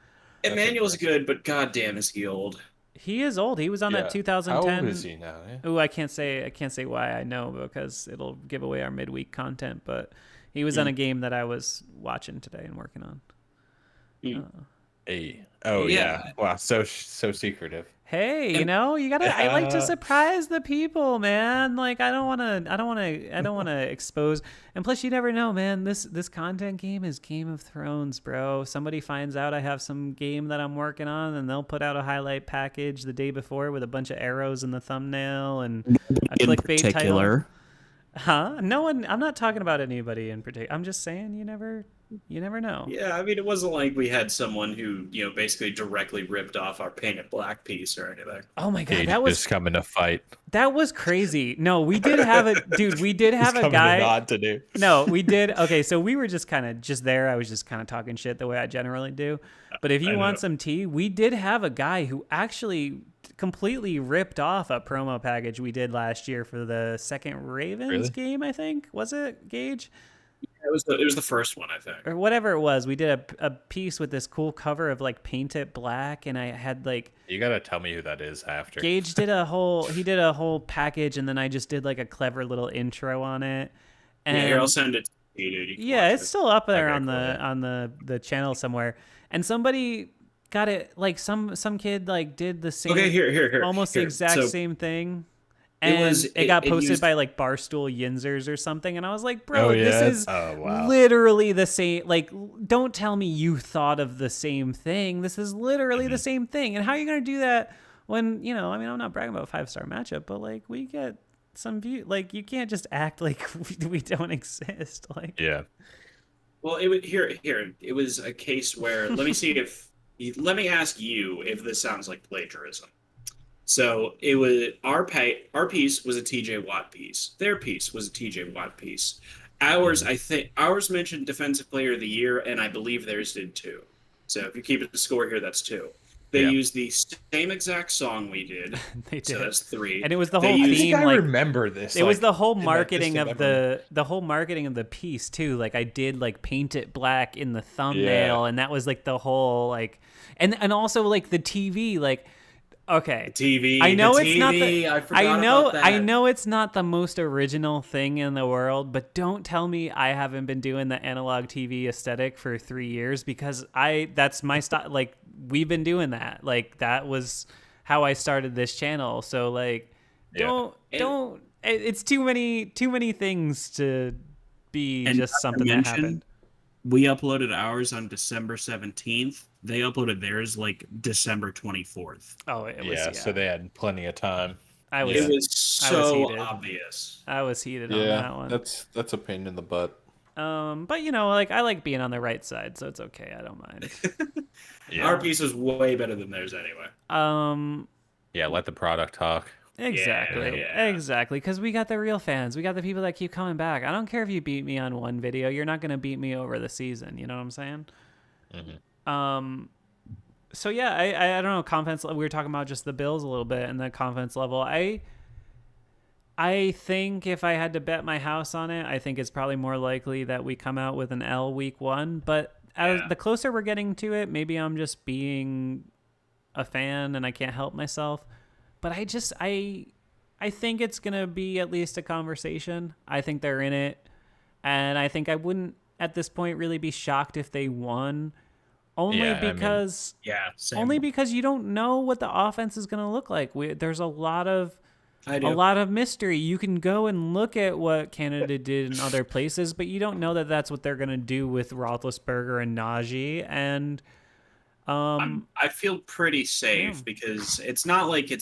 Emmanuel's good, but goddamn, is he old? He is old. He was on that 2010. How old is he now? Yeah. Oh, I can't say why I know, because it'll give away our midweek content. But he was on a game that I was watching today and working on. Hey. Oh yeah. Wow. So secretive. Hey, you gotta. I like to surprise the people, man. Like, I don't want to expose. And plus, you never know, man. This content game is Game of Thrones, bro. Somebody finds out I have some game that I'm working on, and they'll put out a highlight package the day before with a bunch of arrows in the thumbnail and a clickbait title. Huh? No one. I'm not talking about anybody in particular. I'm just saying, you never know. Yeah, I mean, it wasn't like we had someone who, basically directly ripped off our painted black piece or anything. Oh my god, Cage that was just coming to fight. That was crazy. No, we did have a dude. We did have a guy. Not to do. No, we did. Okay, so we were just kind of just there. I was just kind of talking shit the way I generally do. But if you want some tea, we did have a guy who actually completely ripped off a promo package we did last year for the second Ravens game, I think. Was it, Gage? It was the first one, I think. Or whatever it was. We did a piece with this cool cover of, like, Paint It Black, and I had, like... You gotta tell me who that is after. Gage did a whole package, and then I just did, like, a clever little intro on it. And here, I'll send it to you, dude. It's still up there on the channel somewhere. And somebody got it, like, some kid, like, did the same... Okay, here. Almost the exact same thing. And it got posted by, like, Barstool Yinzers or something. And I was like, bro, this is literally the same. Like, don't tell me you thought of the same thing. This is literally the same thing. And how are you going to do that when, I'm not bragging about a 5-star matchup, but, like, we get some view. Like, you can't just act like we don't exist. Like, yeah. Well, it was a case where, let me ask you if this sounds like plagiarism. So it was our piece was a TJ Watt piece. Their piece was a TJ Watt piece. Ours mentioned Defensive Player of the Year, and I believe theirs did too. So if you keep it the score here, that's 2. They used the same exact song we did. They did. So that's 3. And it was the whole theme. I like, remember this. It was the whole marketing of the whole marketing of the piece too. Like, I did, like, Paint It Black in the thumbnail, and that was, like, the whole, like, and also, like, the TV, like. Okay. TV. I know it's TV, not the. I forgot about that. I know it's not the most original thing in the world, but don't tell me I haven't been doing the analog TV aesthetic for 3 years, because that's my style. Like, we've been doing that. Like, that was how I started this channel. So, like, don't. It's too many things to be just something that happened. We uploaded ours on December 17th. They uploaded theirs like December 24th. Oh, it was so they had plenty of time. It was so obvious. I was heated on that one. That's a pain in the butt. But like, I like being on the right side, so it's okay. I don't mind. Our piece was way better than theirs anyway. Yeah, let the product talk. Exactly. Yeah. Exactly. Because we got the real fans. We got the people that keep coming back. I don't care if you beat me on one video. You're not going to beat me over the season. You know what I'm saying? So yeah, I don't know. Confidence. We were talking about just the Bills a little bit and the confidence level. I think if I had to bet my house on it, I think it's probably more likely that we come out with an L week 1. But as the closer we're getting to it, maybe I'm just being a fan and I can't help myself. But I think it's going to be at least a conversation. I think they're in it. And I think I wouldn't, at this point, really be shocked if they won. Only because same. only because you don't know what the offense is going to look like. There's a lot of mystery. You can go and look at what Canada did in other places, but you don't know that that's what they're going to do with Roethlisberger and Najee. And I feel pretty safe because it's not like he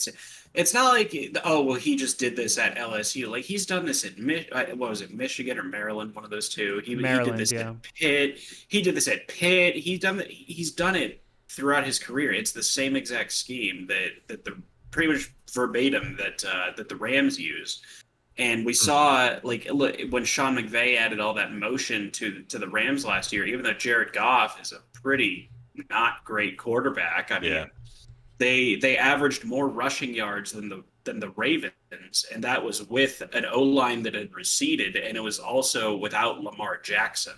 just did this at LSU. Like he's done this at Michigan or Maryland, one of those two. He did this at Pitt. He did this at Pitt. He's done it throughout his career. It's the same exact scheme that the pretty much verbatim that the Rams use. And we saw when Sean McVay added all that motion to the Rams last year, even though Jared Goff is a pretty not great quarterback. I mean, they averaged more rushing yards than the Ravens, and that was with an O-line that had receded, and it was also without Lamar Jackson.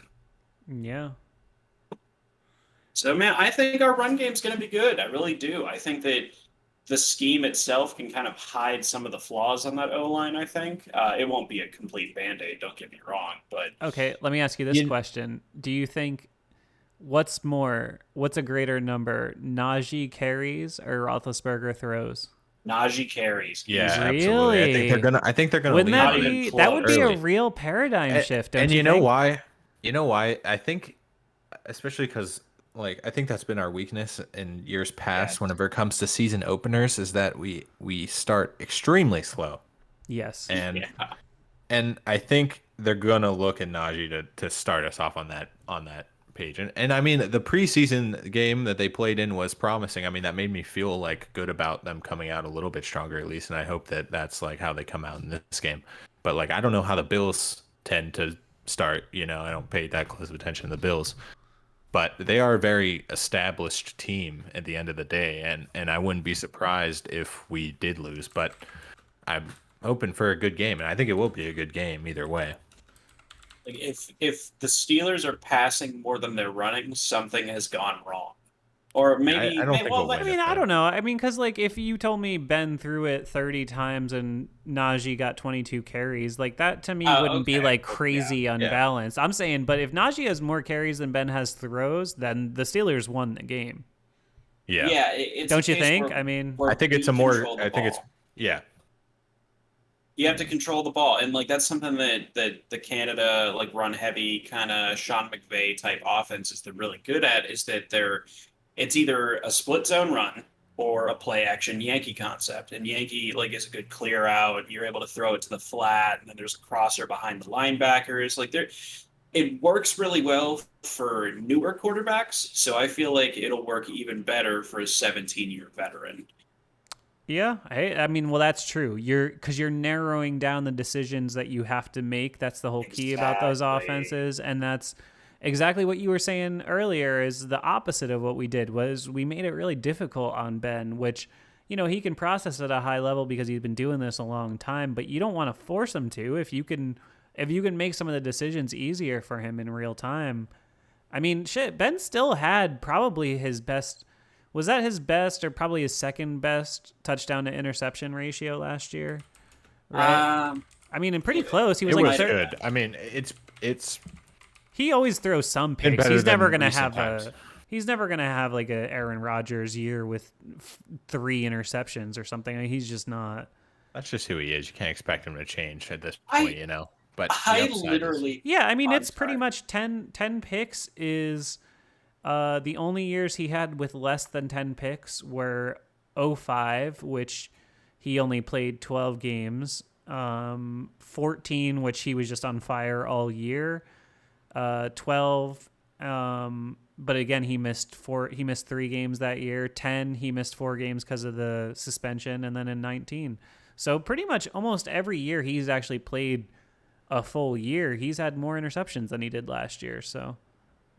Yeah. So, man, I think our run game's going to be good. I really do. I think that the scheme itself can kind of hide some of the flaws on that O-line, I think. It won't be a complete Band-Aid, don't get me wrong. But okay, let me ask you this question. Do you think what's a greater number, Najee carries or Roethlisberger throws? Najee carries. Yeah, really? Absolutely. I think they're gonna Wouldn't lead that would be early. a real paradigm shift, don't and you know think? why? You know why? I think, especially because I think that's been our weakness in years past. Whenever it comes to season openers, is that we start extremely slow. Yes. And I think they're gonna look at Najee to start us off on that page. And I mean, the preseason game that they played in was promising. I mean, that made me feel good about them coming out a little bit stronger at least. And I hope that that's how they come out in this game. But I don't know how the Bills tend to start. I don't pay that close of attention to the Bills, but they are a very established team at the end of the day. And I wouldn't be surprised if we did lose, but I'm hoping for a good game. And I think it will be a good game either way. If the Steelers are passing more than they're running, something has gone wrong. Or maybe I don't think we'll win. I mean, I don't know. I mean, because if you told me Ben threw it 30 times and Najee got 22 carries, that to me wouldn't be crazy unbalanced. I'm saying, but if Najee has more carries than Ben has throws, then the Steelers won the game. Yeah. Yeah. It's don't you think? I mean, I think it's You have to control the ball, and that's something that the Canada run heavy kind of Sean McVay type offenses they're really good at is that it's either a split zone run or a play action Yankee concept. And Yankee is a good clear out. You're able to throw it to the flat, and then there's a crosser behind the linebackers. It works really well for newer quarterbacks. So I feel it'll work even better for a 17-year veteran. Yeah, I mean, well, that's true. Because you're narrowing down the decisions that you have to make. That's the whole key about those offenses, and that's exactly what you were saying earlier. Is the opposite of what we did was we made it really difficult on Ben, which he can process at a high level because he's been doing this a long time. But you don't want to force him to. If you can make some of the decisions easier for him in real time. I mean, shit, Ben still had probably his best. Was that his best or probably his second best touchdown to interception ratio last year? Right? I mean, and pretty close. He was good. I mean, it's. He always throws some picks. He's never gonna have a Aaron Rodgers year with 3 interceptions or something. I mean, he's just not. That's just who he is. You can't expect him to change at this point, But I literally. Yeah, I mean, it's pretty much 10 picks is. The only years he had with less than 10 picks were 05, which he only played 12 games, 14, which he was just on fire all year, 12, but again, he missed 3 games that year, 10, he missed 4 games because of the suspension, and then in 19. So pretty much almost every year he's actually played a full year, he's had more interceptions than he did last year. So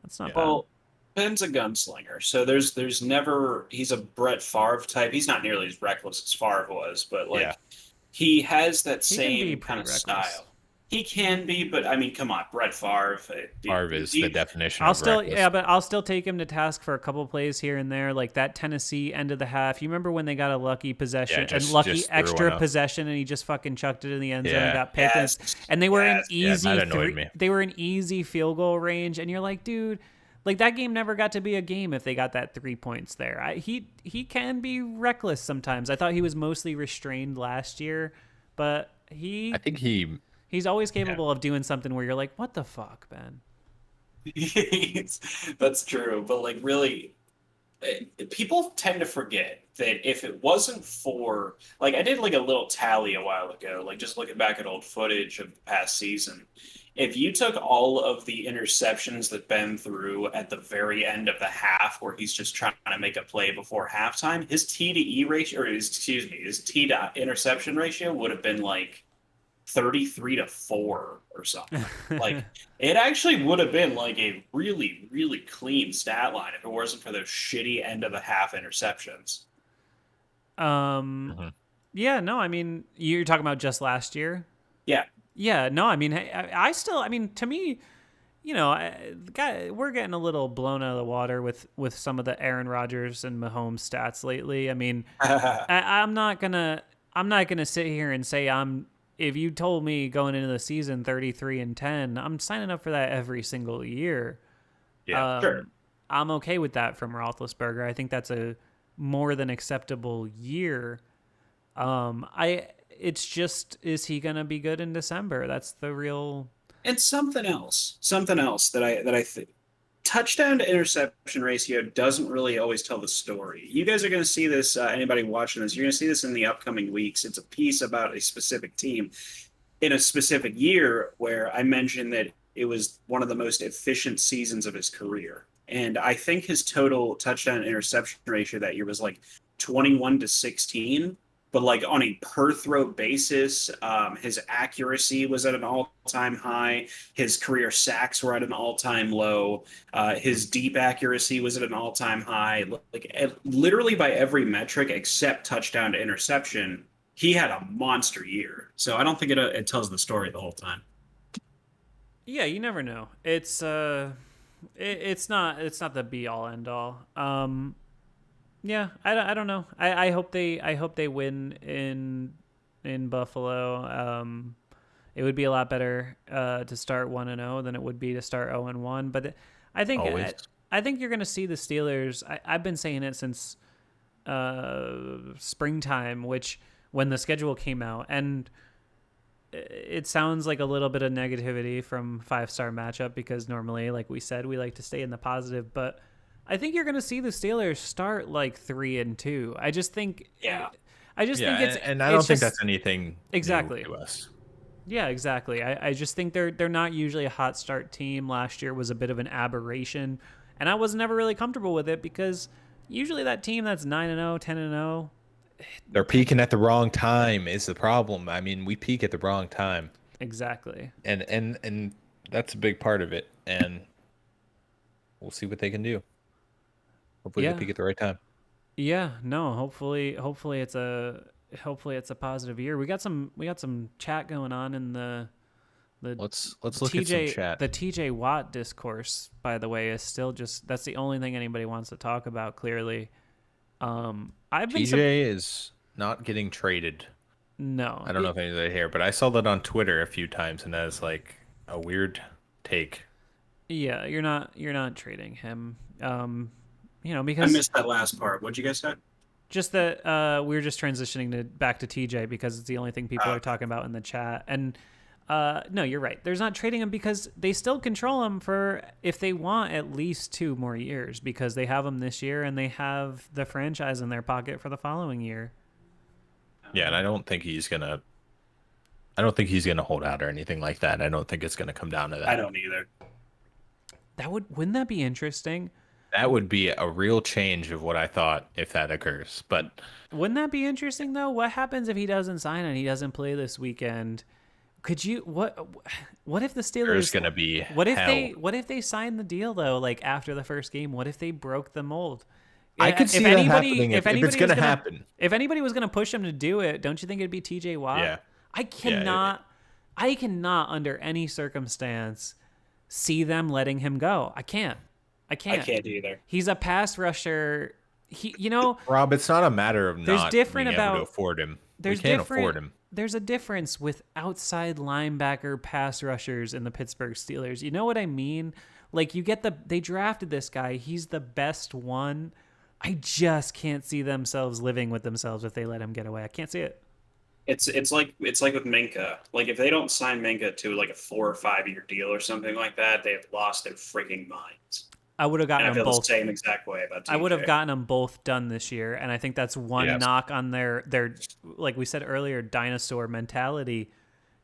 that's not bad. Well, Ben's a gunslinger, so there's never he's a Brett Favre type. He's not nearly as reckless as Favre was, but like Yeah. he has that He can be same kind of pretty reckless. style. He can be, but I mean, come on, Brett Favre. Favre is the definition I'll of still, reckless. yeah, but I'll still take him to task for a couple plays here and there, like that Tennessee end of the half. You remember when they got a lucky possession, just lucky threw one extra up. possession, and he just fucking chucked it in the end zone and Yeah. got picked. Yes. And they were Yes. in Yeah, easy, that annoyed me. they were in easy field goal range, and you're like, dude, like that game never got to be a game if they got that 3 points there. He can be reckless sometimes. I thought he was mostly restrained last year, but I think he's always capable of doing something where you're like, what the fuck, Ben? That's true, but like really, people tend to forget that if it wasn't for like I did like a little tally a while ago, like just looking back at old footage of the past season. If you took all of the interceptions that Ben threw at the very end of the half, where he's just trying to make a play before halftime, his T to E ratio, or his T to interception ratio would have been like 33-4 or something. Like it actually would have been like a really, really clean stat line if it wasn't for those shitty end of the half interceptions. Yeah, no, I mean, you're talking about just last year. Yeah. Yeah, no, I mean, I still, I mean, to me, you know, we're getting a little blown out of the water with some of the Aaron Rodgers and Mahomes stats lately. I mean, I'm not gonna sit here and say if you told me going into the season 33-10, I'm signing up for that every single year. Yeah, sure. I'm okay with that from Roethlisberger. I think that's a more than acceptable year. It's just, is he gonna be good in December? That's the real. And something else that I think touchdown to interception ratio doesn't really always tell the story. You guys are going to see this. Anybody watching this, you're going to see this in the upcoming weeks. It's a piece about a specific team in a specific year where I mentioned that it was one of the most efficient seasons of his career. And I think his total touchdown interception ratio that year was like 21-16. But like on a per throw basis, his accuracy was at an all-time high. His career sacks were at an all-time low. His deep accuracy was at an all-time high. Like literally by every metric except touchdown to interception, he had a monster year. So I don't think it tells the story the whole time. Yeah, you never know. It's it's not the be all end all. Yeah, I don't know. I hope they win in Buffalo. It would be a lot better to start 1-0 than it would be to start 0-1. But I think you're going to see the Steelers. I've been saying it since springtime, which when the schedule came out, and it sounds like a little bit of negativity from 5-star matchup because normally, like we said, we like to stay in the positive, but I think you're going to see the Steelers start like 3-2. I just think, think it's, and I don't think that's anything exactly new to us. Yeah, exactly. I just think they're not usually a hot start team. Last year was a bit of an aberration, and I was never really comfortable with it because usually that team that's 9-0, 10-0, they're peaking at the wrong time is the problem. I mean, we peak at the wrong time. Exactly. And that's a big part of it. And we'll see what they can do. Hopefully they peak at the right time. Yeah, no, hopefully it's a positive year. We got some chat going on in the let's look at some chat. The TJ Watt discourse, by the way, is still that's the only thing anybody wants to talk about, clearly. TJ is not getting traded. No. I don't know if anybody here, but I saw that on Twitter a few times, and that is like a weird take. Yeah, you're not trading him. Because I missed that last part. What'd you guys say? Just that we're just transitioning back to TJ because it's the only thing people are talking about in the chat. And no, you're right. There's not trading him because they still control him for if they want at least 2 more years because they have him this year and they have the franchise in their pocket for the following year. Yeah, and I don't think he's gonna hold out or anything like that. I don't think it's gonna come down to that. I don't either. Wouldn't that be interesting? That would be a real change of what I thought if that occurs. But Wouldn't that be interesting though? What happens if he doesn't sign and he doesn't play this weekend? Could you what if the Steelers there's going to be what if hell. what if they signed the deal though, like after the first game? What if they broke the mold? I could see that happening if anybody it's going was to happen. If anybody was going to push him to do it, don't you think it'd be TJ Watt? Yeah. I cannot under any circumstance see them letting him go. I can't I can't either. He's a pass rusher. Rob, it's not a matter of there's not different being about able to afford him. there's We can't different, afford him. There's a difference with outside linebacker pass rushers in the Pittsburgh Steelers. You know what I mean? Like they drafted this guy. He's the best one. I just can't see themselves living with themselves if they let him get away. I can't see it. It's like with Minka. Like if they don't sign Minka to like a 4 or 5 year deal or something like that, they have lost their freaking minds. I would have gotten And I them feel both. the same exact way about TJ. I would have gotten them both done this year, and I think that's one Yes. knock on their like we said earlier, dinosaur mentality.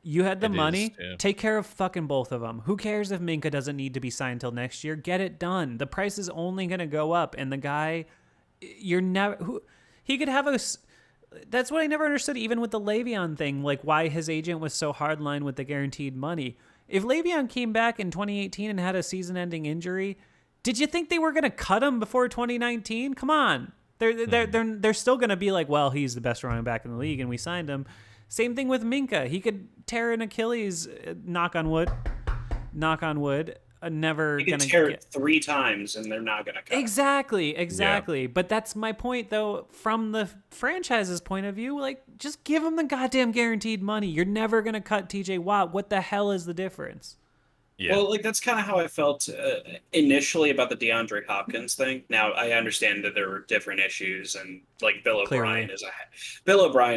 You had the It is, money, yeah. take care of fucking both of them. Who cares if Minka doesn't need to be signed till next year? Get it done. The price is only going to go up, and the guy, he could have a. That's what I never understood, even with the Le'Veon thing, like why his agent was so hardline with the guaranteed money. If Le'Veon came back in 2018 and had a season-ending injury, did you think they were going to cut him before 2019? Come on. They're still going to be like, well, he's the best running back in the league, and we signed him. Same thing with Minka. He could tear an Achilles, knock on wood, never You going can to tear get... it 3 times and they're not going to cut. Exactly. But that's my point, though, from the franchise's point of view. Like, just give him the goddamn guaranteed money. You're never going to cut TJ Watt. What the hell is the difference? Yeah. Well, like that's kind of how I felt initially about the DeAndre Hopkins thing. Now I understand that there were different issues, and like Bill O'Brien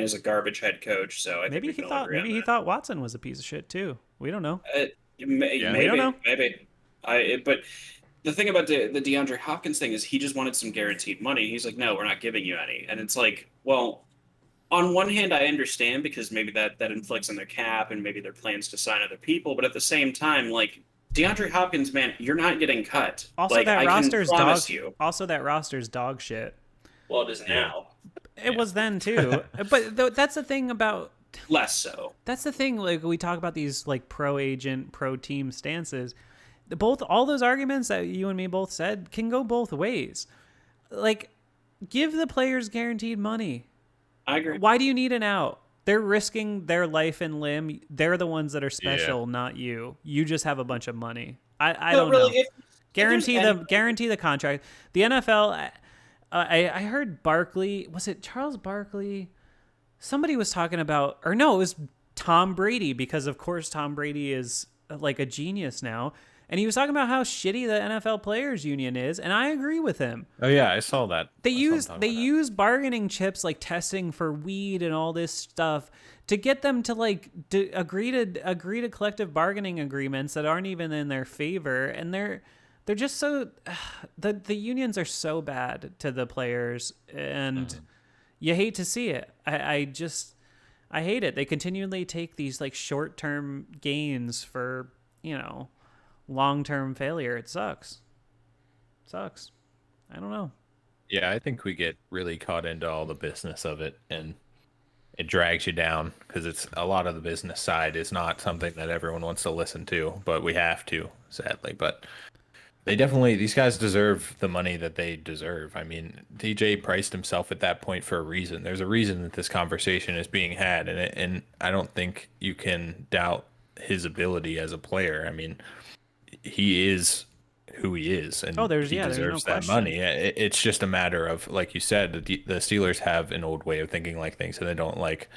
is a garbage head coach. So I Maybe think he we can all thought agree on maybe he that. thought Watson was a piece of shit too. We don't know. Maybe, We don't know. maybe. But the thing about the DeAndre Hopkins thing is he just wanted some guaranteed money. He's like, no, we're not giving you any, and it's like, well. On one hand, I understand because maybe that inflicts on their cap and maybe their plans to sign other people. But at the same time, like DeAndre Hopkins, man, you're not getting cut. Also, like, that I roster's can dog. promise you. Also, that roster's dog shit. Well, it is now. It was then too, but that's the thing about. Less so. That's the thing. Like we talk about these like pro agent, pro team stances. All those arguments that you and me both said can go both ways. Like, give the players guaranteed money. I agree. Why do you need an out? They're risking their life and limb. They're the ones that are special, not you. You just have a bunch of money. I don't know. Guarantee the contract. The NFL. I heard Barkley. Was it Charles Barkley? Somebody was talking about, or no, it was Tom Brady, because of course Tom Brady is like a genius now. And he was talking about how shitty the NFL Players Union is, and I agree with him. Oh yeah, I saw that. They use bargaining chips like testing for weed and all this stuff to get them to agree to collective bargaining agreements that aren't even in their favor, and they're just so the unions are so bad to the players, and you hate to see it. I hate it. They continually take these like short-term gains for, long-term failure. It sucks. I don't know. Yeah, I think we get really caught into all the business of it, and it drags you down because it's a lot of the business side is not something that everyone wants to listen to, but we have to, sadly. But these guys deserve the money that they deserve. I mean, DJ priced himself at that point for a reason. There's a reason that this conversation is being had, and I don't think you can doubt his ability as a player. I mean, he is who he is, and he deserves that money. It's just a matter of, like you said, the Steelers have an old way of thinking like things, and they don't like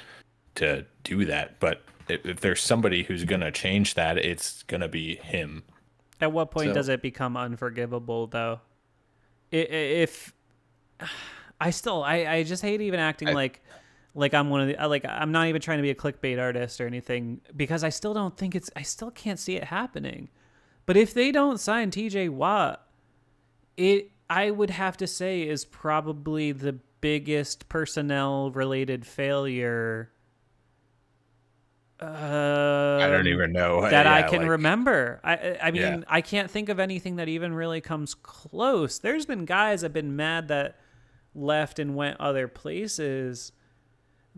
to do that. But if there's somebody who's going to change that, it's going to be him. At what point does it become unforgivable, though? If I just hate even acting like I'm one of the, I'm not even trying to be a clickbait artist or anything, because I still can't see it happening. But if they don't sign TJ Watt, I would have to say is probably the biggest personnel related failure. I don't even know that I Yeah, can like, remember. I mean, Yeah. I can't think of anything that even really comes close. There's been guys that've been mad that left and went other places,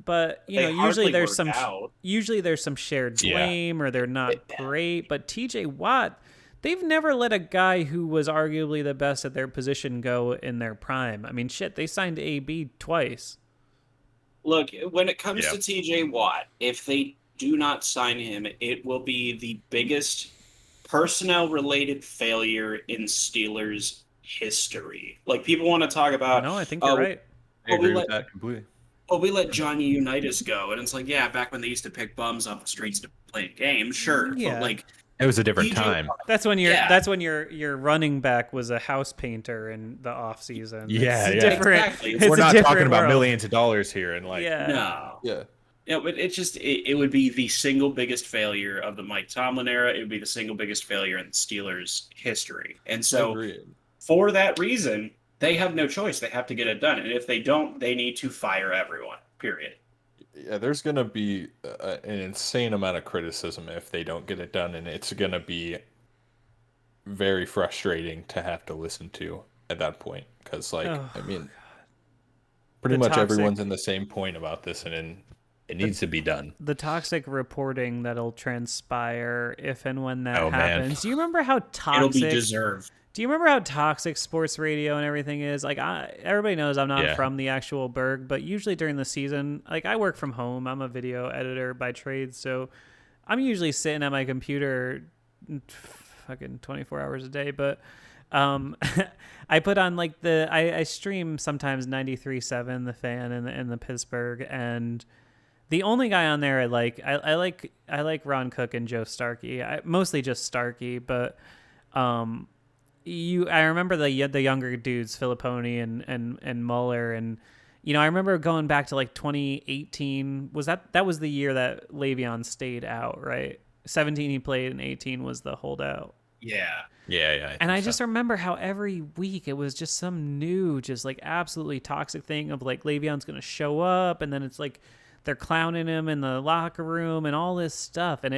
but you They know, usually hardly there's work some out. shared Yeah. blame, or they're not great. But TJ Watt, they've never let a guy who was arguably the best at their position go in their prime. I mean, shit, they signed AB twice. Look, when it comes Yeah. to TJ Watt, if they do not sign him, it will be the biggest personnel-related failure in Steelers history. Like, people want to talk about, No, I think you're right. I well, we agree with let that completely. we let Johnny Unitas go, and it's like, yeah, back when they used to pick bums off the streets to play games, sure, Yeah. but like It was a different TJ time. That's when Yeah. your running back was a house painter in the off season. Yeah, it's yeah. different. Exactly. It's We're a not different talking about world. millions of dollars here, and like, Yeah. no. Yeah. Yeah, but it would be the single biggest failure of the Mike Tomlin era. It would be the single biggest failure in the Steelers' history. And so, Agreed. for that reason, they have no choice. They have to get it done. And if they don't, they need to fire everyone. Period. Yeah, there's gonna be an insane amount of criticism if they don't get it done, and it's gonna be very frustrating to have to listen to at that point. Because, like, Oh, I mean, pretty The much toxic- everyone's in the same point about this, and it needs to be done. The toxic reporting that'll transpire if and when that Oh, man. happens. Do you remember how It'll be toxic? deserved. Do you remember how toxic sports radio and everything is? Like, everybody knows I'm not Yeah. from the actual burg, but usually during the season, like, I work from home. I'm a video editor by trade, so I'm usually sitting at my computer fucking 24 hours a day. But I put on like I stream sometimes 93.7 The Fan in the Pittsburgh, and the only guy on there I like Ron Cook and Joe Starkey. Mostly just Starkey, but I remember the younger dudes, Filipponi and Muller, and you know, I remember going back to like 2018. That was the year that Le'Veon stayed out, right? 17 he played and 18 was the holdout. Yeah. Yeah. And I just remember how every week it was just some new, just like absolutely toxic thing of like Le'Veon's going to show up, and then it's like they're clowning him in the locker room and all this stuff. And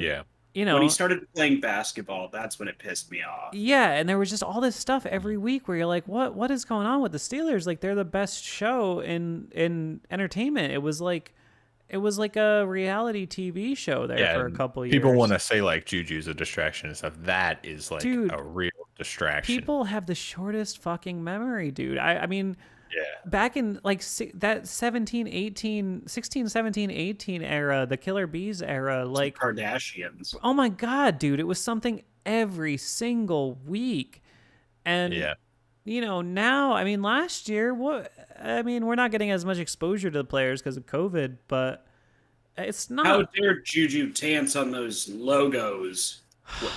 Yeah. you know, When he started playing basketball, that's when it pissed me off. yeah, and there was just all this stuff every week where you're like, what is going on with the Steelers? Like, they're the best show in entertainment. It was like a reality TV show there for a couple years. People want to say like Juju's a distraction and stuff. That is like Dude, a real distraction. People have the shortest fucking memory, dude. I mean, Yeah. back in like that 16, 17, 18 era, the Killer Bees era, like, Kardashians. oh my God, dude, it was something every single week. And, Yeah. you know, now, I mean, last year, we're not getting as much exposure to the players because of COVID, but it's not. How dare Juju dance on those logos?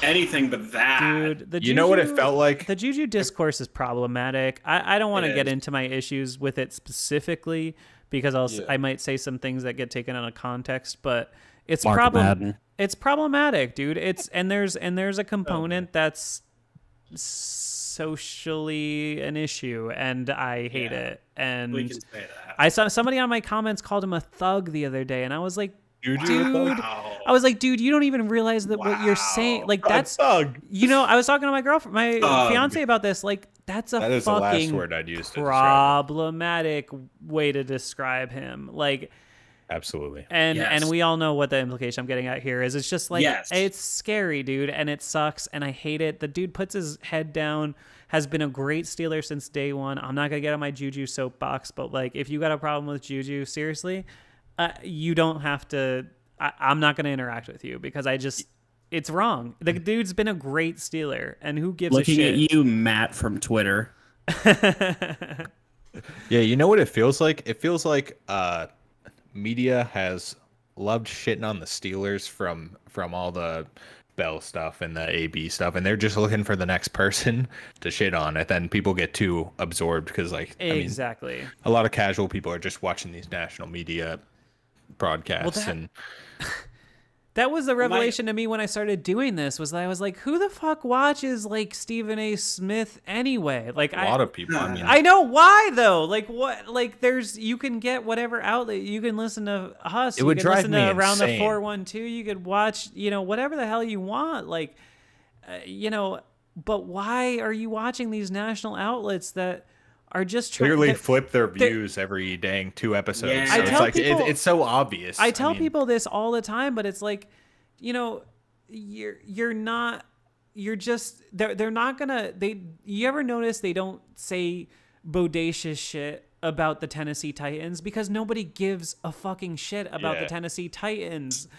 Anything but that. Dude, the You know what it Juju- felt like? The Juju discourse is problematic. I don't want to It get is. into my issues with it specifically because I might say some things that get taken out of context, but it's It's problematic, dude. There's a component that's socially an issue, and I hate it. And We can say that. I saw somebody on my comments called him a thug the other day, and I was like, Juju, dude, Wow. I was like, dude, you don't even realize that what you're saying. Like, that's, thug. you know, I was talking to my girlfriend, my Thug. fiance about this. Like, that's a That is the last fucking word I'd use to describe him. problematic way to describe him. Like, Absolutely. and Yes. we all know what the implication I'm getting at here is. It's just like, Yes. it's scary, dude, and it sucks, and I hate it. The dude puts his head down, has been a great Steeler since day one. I'm not gonna get on my Juju soapbox, but like, if you got a problem with Juju, seriously, you don't have to. I'm not gonna interact with you because it's wrong. The dude's been a great Steeler, and who gives a Looking shit? at you, Matt from Twitter. Yeah, you know what it feels like? It feels like media has loved shitting on the Steelers from all the Bell stuff and the AB stuff, and they're just looking for the next person to shit on it. Then people get too absorbed because, like, Exactly. I mean, a lot of casual people are just watching these national media broadcasts, Well, and That was the revelation to me when I started doing this, was that I was like, who the fuck watches like Stephen A. Smith anyway? Like A lot of people. I mean, I know why though. Like what? Like you can get whatever outlet. You can listen to us. It would you can drive listen me to Around the insane. 412. You could watch, whatever the hell you want. Like, but why are you watching these national outlets that are just clearly flip their views every dang 2 episodes? Yeah. So I it's tell like people- it's so obvious. I tell mean, people this all the time, but it's like, you're not, you're just, they're not gonna, you ever notice they don't say bodacious shit about the Tennessee Titans because nobody gives a fucking shit about the Tennessee Titans.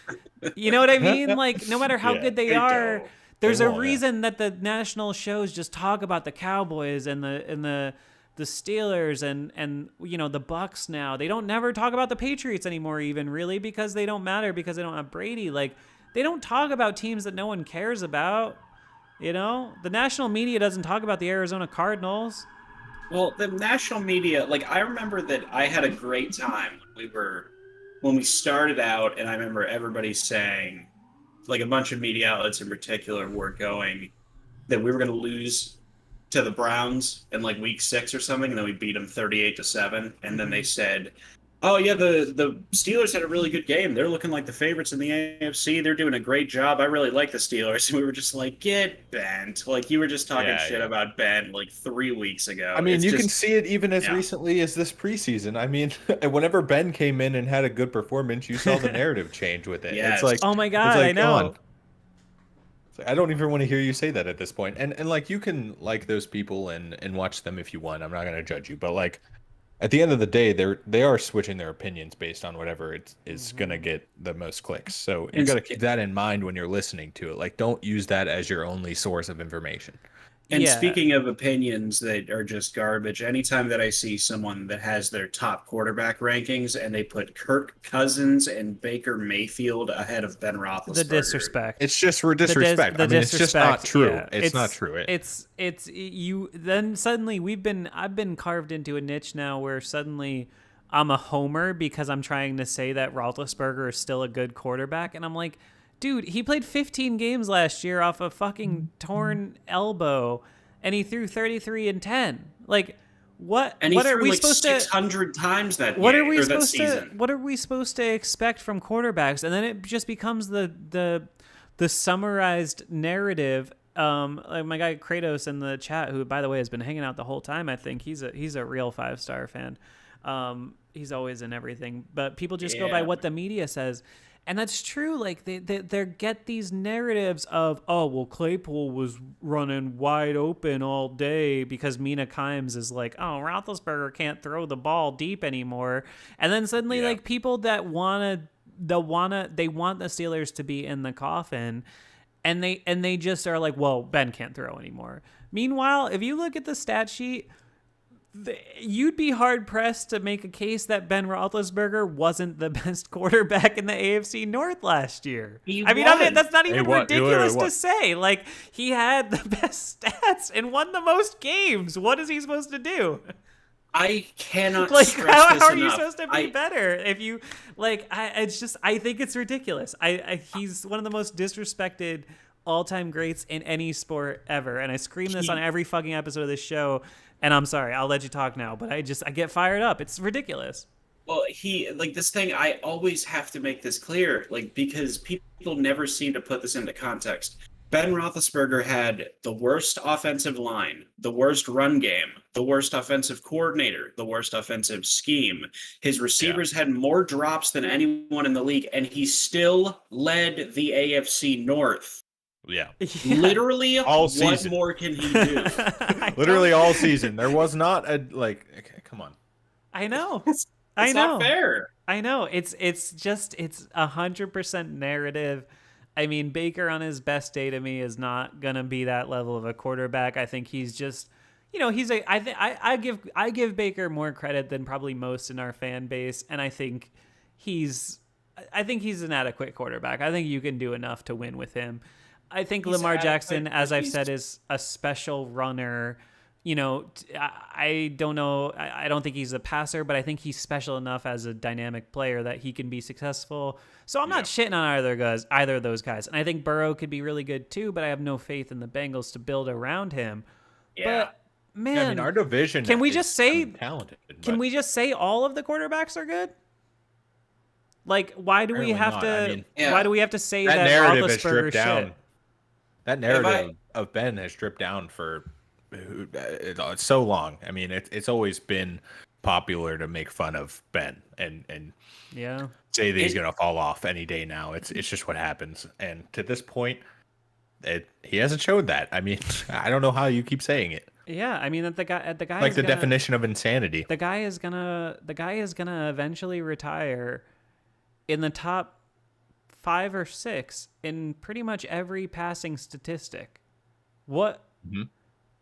You know what I mean? Like, no matter how Yeah, good they they are, don't. there's They a won't, yeah. reason that the national shows just talk about the Cowboys and the Steelers and the Bucks now. They don't never talk about the Patriots anymore, even really, because they don't matter, because they don't have Brady. Like, they don't talk about teams that no one cares about. The national media doesn't talk about the Arizona Cardinals. Well, the national media, like, I remember that I had a great time when we started out, and I remember everybody saying, like, a bunch of media outlets in particular were going that we were going to lose to the Browns in like week 6 or something, and then we beat them 38-7, and then they said, "Oh yeah, the Steelers had a really good game. They're looking like the favorites in the AFC. They're doing a great job. I really like the Steelers." And we were just like, "Get bent!" Like, you were just talking shit about Ben like 3 weeks ago. I mean, It's you just- can see it even as yeah. recently as this preseason. I mean, whenever Ben came in and had a good performance, you saw the narrative change with it. Yes. It's like, Oh my it's God, like, I know. come on. It's like, I don't even want to hear you say that at this point. And like, you can like those people and watch them if you want. I'm not going to judge you, but like, at the end of the day, they are switching their opinions based on whatever is going to get the most clicks. So you got to keep that in mind when you're listening to it. Like, don't use that as your only source of information. And Yeah. speaking of opinions that are just garbage, anytime that I see someone that has their top quarterback rankings and they put Kirk Cousins and Baker Mayfield ahead of Ben Roethlisberger, The disrespect. It's just disrespect. I mean, it's just not true. Yeah. It's not true. It's you. Then suddenly I've been carved into a niche now where suddenly I'm a homer because I'm trying to say that Roethlisberger is still a good quarterback, and I'm like, dude, he played 15 games last year off a fucking torn elbow, and he threw 33 and 10. Like, what? and he what are threw we like supposed to? 600 times that What year, are we or that supposed to? season. What are we supposed to expect from quarterbacks? And then it just becomes the summarized narrative. Like my guy Kratos in the chat, who by the way has been hanging out the whole time. I think he's a real 5-star fan. He's always in everything, but people just go by what the media says. And that's true. Like they get these narratives of, oh, well, Claypool was running wide open all day because Mina Kimes is like, oh, Roethlisberger can't throw the ball deep anymore. And then suddenly, like, people that want the Steelers to be in the coffin, and they just are like, well, Ben can't throw anymore. Meanwhile, if you look at the stat sheet, you'd be hard pressed to make a case that Ben Roethlisberger wasn't the best quarterback in the AFC North last year. I mean, that's not even ridiculous to say. Like, he had the best stats and won the most games. What is he supposed to do? I cannot Like, stress how this are enough. you supposed to be better if you like? I think it's ridiculous. He's one of the most disrespected all-time greats in any sport ever, and I scream this on every fucking episode of this show. And I'm sorry, I'll let you talk now, but I get fired up. It's ridiculous. Well, this thing, I always have to make this clear, like, because people never seem to put this into context. Ben Roethlisberger had the worst offensive line, the worst run game, the worst offensive coordinator, the worst offensive scheme. His receivers had more drops than anyone in the league, and he still led the AFC North. Yeah. Literally, All what season. more can he do? Literally all season. There was not a okay, come on. I know. It's I know. not fair. I know. It's 100% narrative. I mean, Baker on his best day to me is not gonna be that level of a quarterback. I think he's just, I give Baker more credit than probably most in our fan base, and I think he's an adequate quarterback. I think you can do enough to win with him. I think He's Lamar adequate, Jackson, as but I've he's- said, is a special runner. I don't know. I don't think he's a passer, but I think he's special enough as a dynamic player that he can be successful. So I'm not shitting on either of those guys. And I think Burrow could be really good too, but I have no faith in the Bengals to build around him. Yeah. But man, Yeah, I mean, our division. can we is just say talented? Can we just say all of the quarterbacks are good? Like, why do we Apparently have not. to? I mean, Why do we have to say that that narrative has Roethlisberger's stripped down? shit? That narrative of Ben has stripped down for it's so long. I mean, it's always been popular to make fun of Ben and Yeah. say that he's gonna fall off any day now. It's just what happens. And to this point, he hasn't showed that. I mean, I don't know how you keep saying it. Yeah, I mean the guy Like the definition of insanity. The guy is gonna eventually retire in the top 5 or 6 in pretty much every passing statistic. What? Mm-hmm.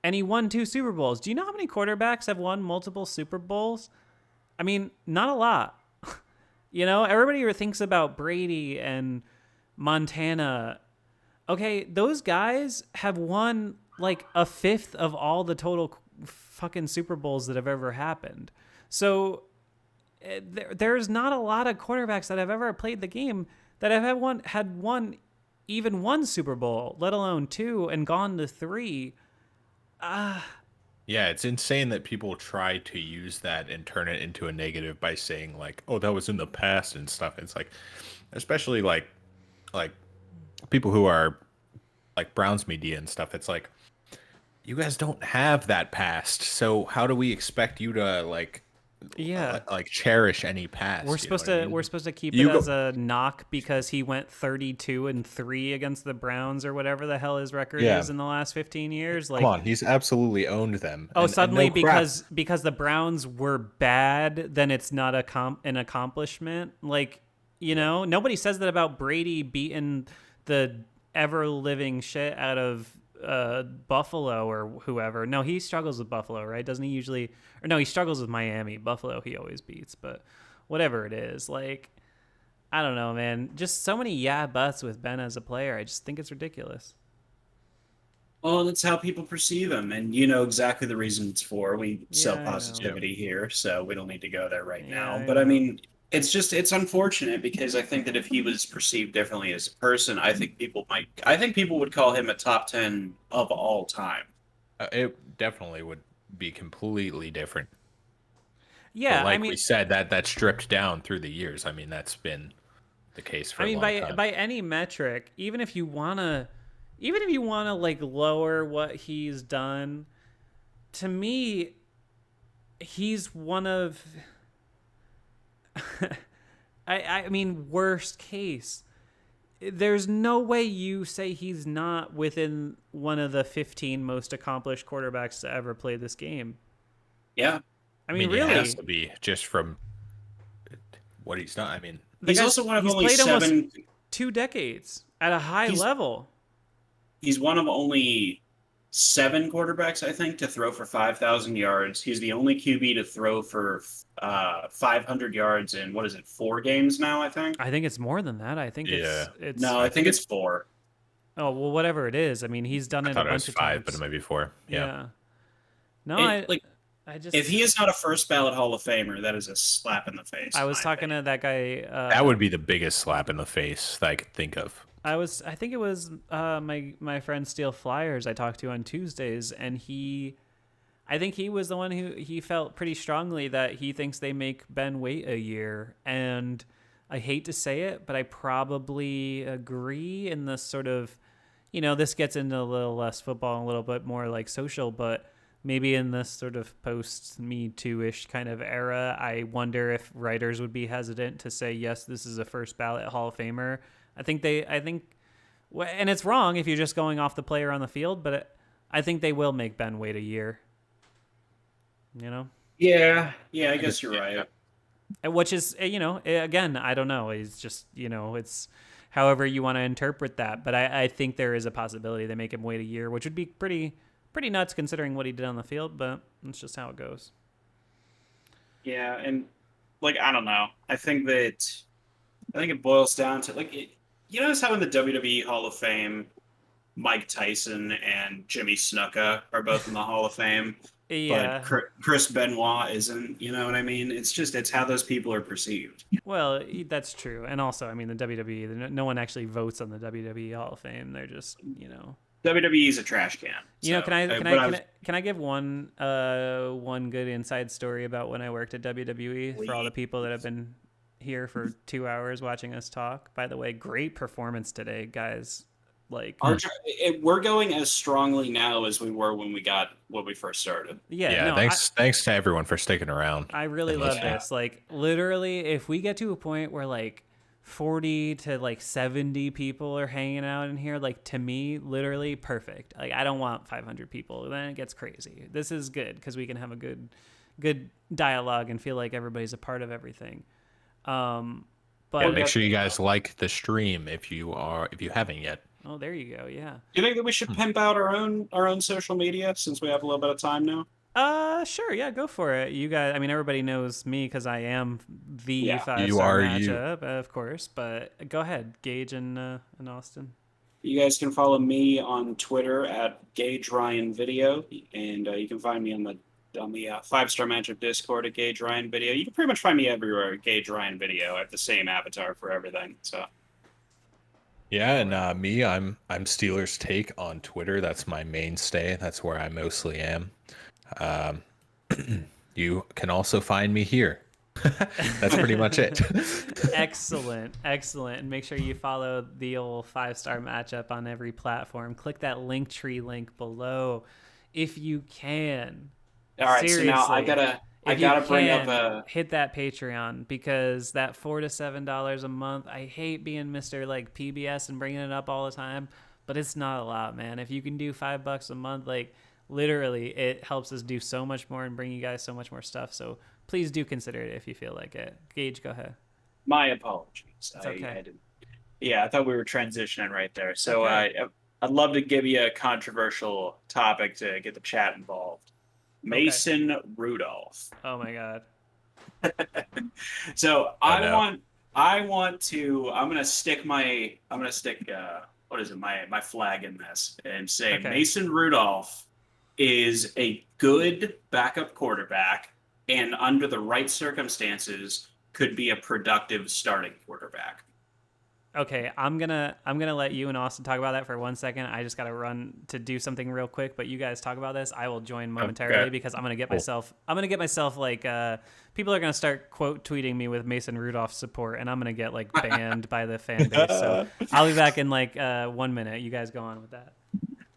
And he won 2 Super Bowls. Do you know how many quarterbacks have won multiple Super Bowls? I mean, not a lot. Everybody thinks about Brady and Montana. Okay, those guys have won like a fifth of all the total fucking Super Bowls that have ever happened. So there's not a lot of quarterbacks that have ever played the game that have won even 1 Super Bowl, let alone 2, and gone to 3. Yeah, it's insane that people try to use that and turn it into a negative by saying like, "Oh, that was in the past" and stuff. It's like, especially like people who are like Browns media and stuff. It's like, you guys don't have that past, so how do we expect you to like cherish any past? We're supposed to keep it as a knock because he went 32-3 against the Browns or whatever the hell his record is in the last 15 years. Like, come on, he's absolutely owned them. Oh, suddenly and no because the Browns were bad, then it's not an accomplishment. Like, nobody says that about Brady beating the ever living shit out of Buffalo or whoever. No, he struggles with Buffalo, right? Doesn't he usually? Or no, he struggles with Miami. Buffalo he always beats, but whatever it is, like, I don't know, man. Just so many buts with Ben as a player. I just think it's ridiculous. Well, that's how people perceive him, and you know exactly the reason it's for. We sell positivity here, so we don't need to go there right now. But I mean, it's unfortunate because I think that if he was perceived differently as a person, I think people would call him a top 10 of all time. It definitely would be completely different. Yeah, but like we said, that stripped down through the years. I mean, that's been the case for a long time. By any metric, even if you wanna like lower what he's done, to me, he's one of I mean, worst case, there's no way you say he's not within one of the 15 most accomplished quarterbacks to ever play this game. Yeah. I mean It really. has to be just from what he's done. I mean, he's also one of only played 7... almost 2 decades at a high level. He's one of only 7 quarterbacks, I think, to throw for 5,000 yards. He's the only QB to throw for 500 yards in, 4 games now, I think? I think it's more than that. I think it's... No, I think it's 4. Oh, well, whatever it is. I mean, he's done it a bunch of 5, times. but it might be 4. Yeah. No, I just... If he is not a first ballot Hall of Famer, that is a slap in the face. I was talking to that guy... that would be the biggest slap in the face that I could think of. I think it was my friend Steel Flyers I talked to on Tuesdays, and I think he was the one who he felt pretty strongly that he thinks they make Ben wait a year. And I hate to say it, but I probably agree in this sort of, this gets into a little less football and a little bit more like social, but maybe in this sort of post Me Too-ish kind of era, I wonder if writers would be hesitant to say, yes, this is a first ballot Hall of Famer. I think, and it's wrong if you're just going off the player on the field, but I think they will make Ben wait a year. Yeah, I guess you're right. Which is, again, I don't know. It's just, it's however you want to interpret that. But I think there is a possibility they make him wait a year, which would be pretty nuts considering what he did on the field. But that's just how it goes. Yeah, and I don't know. I think it boils down to you notice how in the WWE Hall of Fame, Mike Tyson and Jimmy Snuka are both in the Hall of Fame. Yeah. but Chris Benoit isn't. You know what I mean? It's how those people are perceived. Well, that's true. And also, I mean, the WWE, no one actually votes on the WWE Hall of Fame. They're just, WWE is a trash can. Can I give one good inside story about when I worked at WWE for all the people that have been here for 2 hours watching us talk? By the way, great performance today, guys. We're going as strongly now as we were when we first started. Thanks to everyone for sticking around. I really love this. Like, literally, if we get to a point where 40 to 70 people are hanging out in here, to me, literally perfect. I don't want 500 people. Then it gets crazy. This is good because we can have a good dialogue and feel like everybody's a part of everything. But make sure you guys like the stream if you haven't yet. Oh, there you go. Yeah. Do you think that we should pimp out our own social media since we have a little bit of time now? Sure. Yeah, go for it. You guys, I mean, everybody knows me because I am the 5-star matchup, of course. But go ahead, Gage and Austin. You guys can follow me on Twitter at Gage Ryan Video, and you can find me on the 5-star matchup Discord at Gage Ryan Video. You can pretty much find me everywhere at Gage Ryan Video. I have the same avatar for everything. So. Yeah, and me, I'm Steelers Take on Twitter. That's my mainstay. That's where I mostly am. You can also find me here. That's pretty much it. Excellent. And make sure you follow the old 5-star matchup on every platform. Click that Linktree link below if you can. All right, seriously. So now I gotta bring up hit that Patreon, because that $4 to $7 a month. I hate being Mr. PBS and bringing it up all the time, but it's not a lot, man. If you can do $5 a month, literally, it helps us do so much more and bring you guys so much more stuff. So please do consider it if you feel like it. Gage, go ahead. My apologies. It's okay. I thought we were transitioning right there. So I'd love to give you a controversial topic to get the chat involved. Mason Rudolph. Oh my God. So I'm gonna stick my flag in this and say Mason Rudolph is a good backup quarterback, and under the right circumstances could be a productive starting quarterback. Okay, I'm gonna let you and Austin talk about that for 1 second. I just gotta run to do something real quick, but you guys talk about this. I will join momentarily because I'm gonna get myself people are gonna start quote tweeting me with Mason Rudolph support, and I'm gonna get banned by the fan base. So I'll be back in 1 minute. You guys go on with that.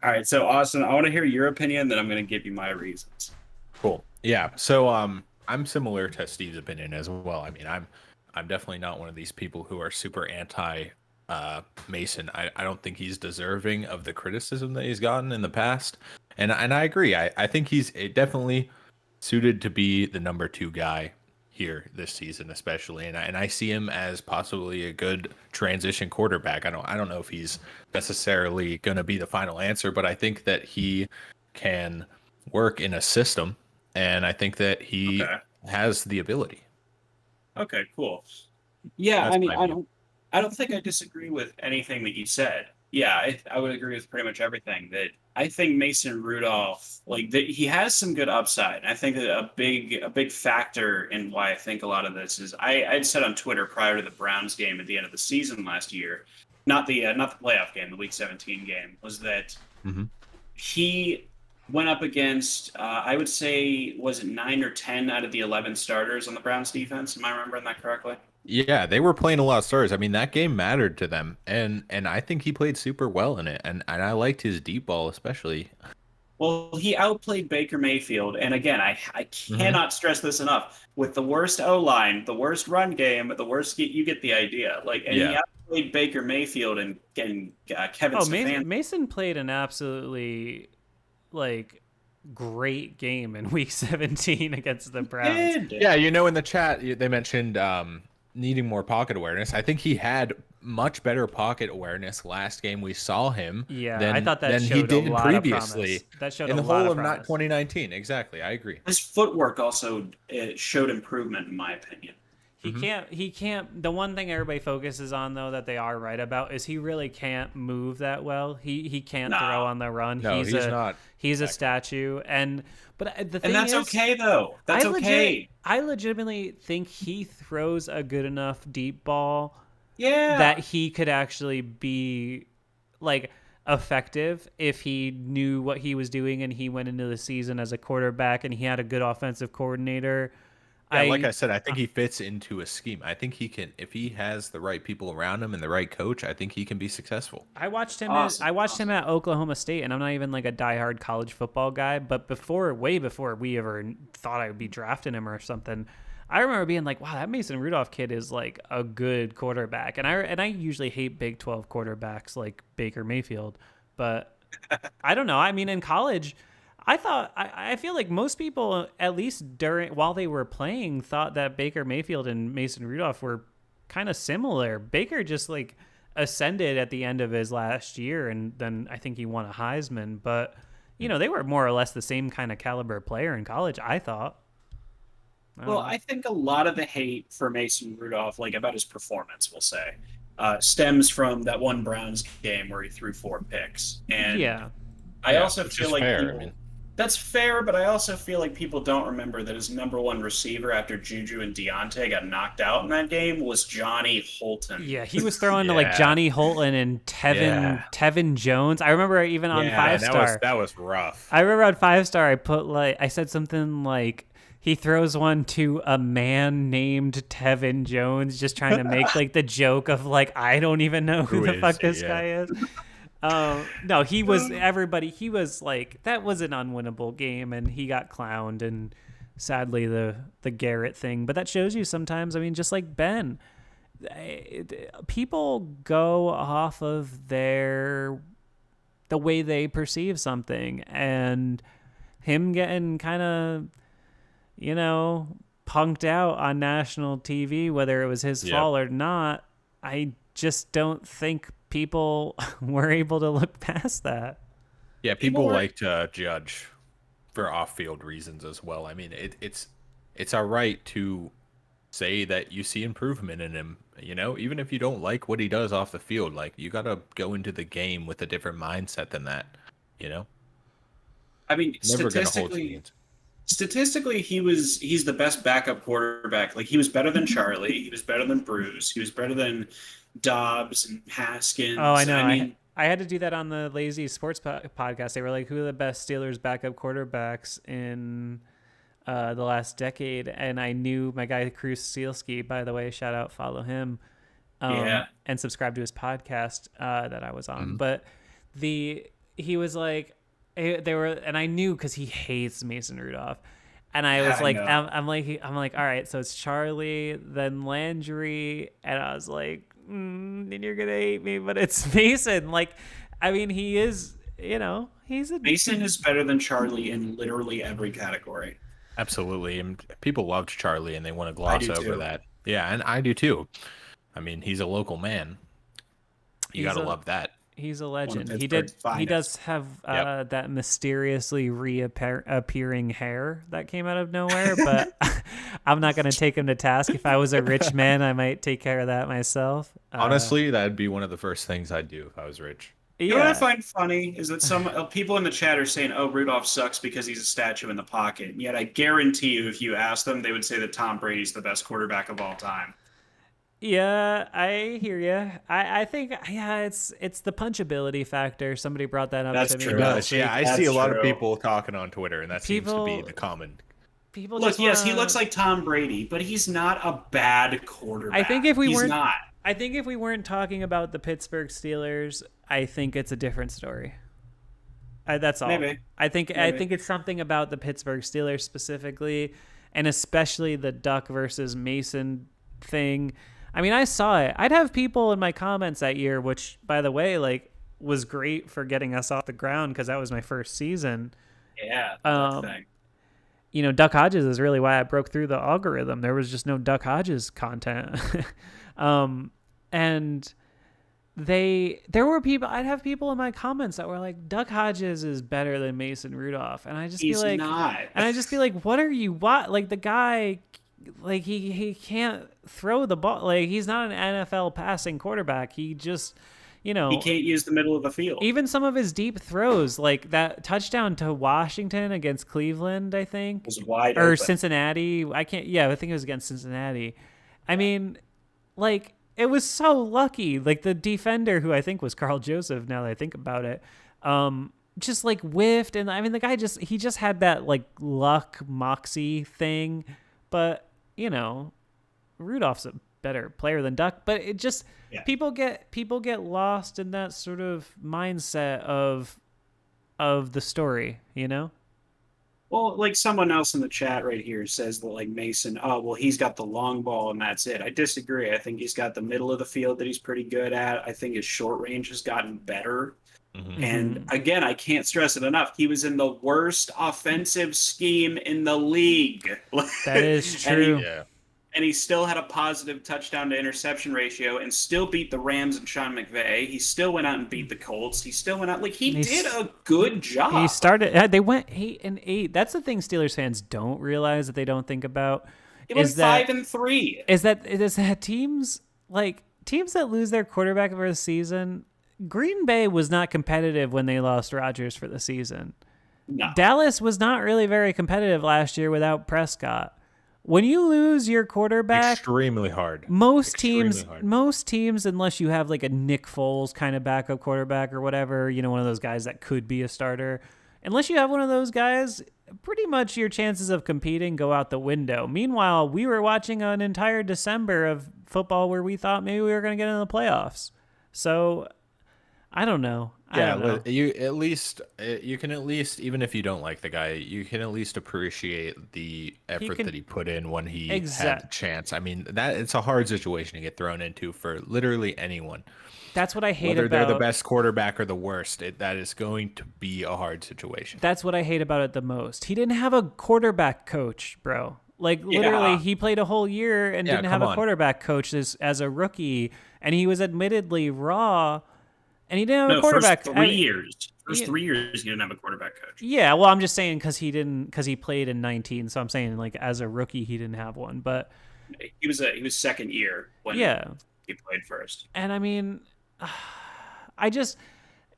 All right, so Austin, I want to hear your opinion, then I'm gonna give you my reasons. Cool. Yeah. So I'm similar to Steve's opinion as well. I mean, I'm definitely not one of these people who are super anti Mason. I don't think he's deserving of the criticism that he's gotten in the past. And I agree. I think he's definitely suited to be the number 2 guy here this season, especially. And I see him as possibly a good transition quarterback. I don't know if he's necessarily going to be the final answer, but I think that he can work in a system, and I think that he has the ability. Okay, cool. Yeah, I mean, I don't think I disagree with anything that you said. Yeah, I would agree with pretty much everything. That I think Mason Rudolph, he has some good upside. I think that a big factor in why I think a lot of this is I'd said on Twitter prior to the Browns game at the end of the season last year, not the playoff game, the Week 17 game, was that he went up against, I would say, was it 9 or 10 out of the 11 starters on the Browns defense? Am I remembering that correctly? Yeah, they were playing a lot of starters. I mean, that game mattered to them, and I think he played super well in it, and I liked his deep ball especially. Well, he outplayed Baker Mayfield, and again, I cannot stress this enough. With the worst O-line, the worst run game, the worst, you get the idea. He outplayed Baker Mayfield and Kevin Stefanski. Mason played an absolutely great game in Week 17 against the Browns. Yeah, in the chat they mentioned needing more pocket awareness. I think he had much better pocket awareness last game we saw him. Yeah, I thought that showed he did a lot previously. Of promise. That showed in the a lot whole of of 2019. Exactly, I agree. His footwork also showed improvement, in my opinion. He can't. The one thing everybody focuses on, though, that they are right about is he really can't move that well. He can't throw on the run. No, he's not. He's a statue, but the thing And that's is, okay though. That's okay. I legitimately think he throws a good enough deep ball Yeah. that he could actually be like effective if he knew what he was doing and he went into the season as a quarterback and he had a good offensive coordinator. Yeah, like I said, I think he fits into a scheme. I think he can, if he has the right people around him and the right coach, I think he can be successful. I watched him. Awesome. I watched him at Oklahoma State, and I'm not even like a diehard college football guy. But way before we ever thought I would be drafting him or something, I remember being like, "Wow, that Mason Rudolph kid is like a good quarterback." And I usually hate Big 12 quarterbacks like Baker Mayfield, but I don't know. I mean, in college, I feel like most people, at least while they were playing, thought that Baker Mayfield and Mason Rudolph were kind of similar. Baker just like ascended at the end of his last year, and then I think he won a Heisman. But they were more or less the same kind of caliber player in college, I thought. Well, I think a lot of the hate for Mason Rudolph, like about his performance, we'll say, stems from that one Browns game where he threw 4 picks. And yeah, I also feel like fair. people, that's fair, but I also feel like people don't remember that his number one receiver after Juju and Deontay got knocked out in that game was Johnny Holton. yeah, he was throwing to like Johnny Holton and Tevin Jones. I remember even on 5-star. That was rough. I remember on 5-star, I said something like, he throws one to a man named Tevin Jones, just trying to make like the joke of like, I don't even know who the fuck this guy is. No, he was everybody. He was like, that was an unwinnable game, and he got clowned, and sadly the Garrett thing. But that shows you sometimes. I mean, just like Ben, people go off of the way they perceive something, and him getting kind of, punked out on national TV, whether it was his fault or not, I just don't think people were able to look past that. Yeah, people like to judge for off-field reasons as well. I mean, it's our right to say that you see improvement in him, even if you don't like what he does off the field. Like, you got to go into the game with a different mindset than that, I mean, Never gonna hold you. statistically, he's the best backup quarterback. Like, he was better than Charlie. He was better than Bruce. He was better than Dobbs and Haskins. Oh, I know. I mean, I had to do that on the Lazy Sports podcast. They were like, who are the best Steelers backup quarterbacks in the last decade? And I knew my guy, Cruz Sealski, by the way, shout out, follow him. And subscribe to his podcast that I was on. But he was like, and I knew because he hates Mason Rudolph. And I was like, I'm like, all right, so it's Charlie, then Landry, and I was like, then you're gonna hate me, but it's Mason. Like, I mean, he is, Mason is better than Charlie in literally every category. Absolutely. And people loved Charlie, and they want to gloss over that. Yeah, and I do too. I mean, he's a local man. You got to love that. He's a legend. He finest. does have that mysteriously reappearing hair that came out of nowhere, but I'm not going to take him to task. If I was a rich man, I might take care of that myself. Honestly, that'd be one of the first things I'd do if I was rich. You know what I find funny is that some people in the chat are saying, oh, Rudolph sucks because he's a statue in the pocket. And yet I guarantee you, if you ask them, they would say that Tom Brady's the best quarterback of all time. Yeah, I hear you. I think, it's the punchability factor. Somebody brought that up That's to me. true. I see a lot of true. people talking on Twitter, and that seems to be the common. People Look, just yes, he wanna- looks like Tom Brady, but he's not a bad quarterback. I think if we he's weren't, not. I think if we weren't talking about the Pittsburgh Steelers, I think it's a different story. That's all. Maybe. I think it's something about the Pittsburgh Steelers specifically, and especially the Duck versus Mason thing. I mean, I saw it. I'd have people in my comments that year, which, by the way, like, was great for getting us off the ground because that was my first season. Yeah. That's the thing. Duck Hodges is really why I broke through the algorithm. There was just no Duck Hodges content. And there were people, I'd have people in my comments that were like, Duck Hodges is better than Mason Rudolph. And I just He's be like, not. and I just be like, what are you, what? Like, the guy like he can't throw the ball. Like he's not an NFL passing quarterback. He just, He can't use the middle of the field. even some of his deep throws, like that touchdown to Washington against Cleveland, I think, Was wide or open. Cincinnati. I think it was against Cincinnati. I mean, like it was so lucky. Like the defender, who I think was Carl Joseph, now that I think about it, just like whiffed, and I mean the guy just had that like luck moxie thing, but Rudolph's a better player than Duck, but it just people get lost in that sort of mindset of the story, Well, like someone else in the chat right here says that like Mason, oh well, he's got the long ball and that's it. I disagree. I think he's got the middle of the field that he's pretty good at. I think his short range has gotten better. And again, I can't stress it enough. He was in the worst offensive scheme in the league. That is true. And he still had a positive touchdown to interception ratio and still beat the Rams and Sean McVay. He still went out and beat the Colts. He still went out he did a good job. He started. They went 8-8. That's the thing Steelers fans don't realize, that they don't think about. He went 5-3. Is that teams that lose their quarterback for the season? Green Bay was not competitive when they lost Rodgers for the season. No. Dallas was not really very competitive last year without Prescott. When you lose your quarterback, extremely hard. Most teams, unless you have like a Nick Foles kind of backup quarterback or whatever, one of those guys that could be a starter, unless you have one of those guys, pretty much your chances of competing go out the window. Meanwhile, we were watching an entire December of football where we thought maybe we were going to get into the playoffs. So I don't know. You can at least, even if you don't like the guy, you can at least appreciate the effort that he put in when he had the chance. I mean, it's a hard situation to get thrown into for literally anyone. That's what I hate Whether about. They're the best quarterback or the worst, that is going to be a hard situation. That's what I hate about it the most. He didn't have a quarterback coach, bro. Like literally, he played a whole year and didn't have a quarterback coach as a rookie, and he was admittedly raw. And he didn't have a quarterback. First 3 years. First 3 years, he didn't have a quarterback coach. Yeah, well, I'm just saying because he played in 19. So I'm saying like as a rookie, he didn't have one. But he was second year when he played first. And I mean,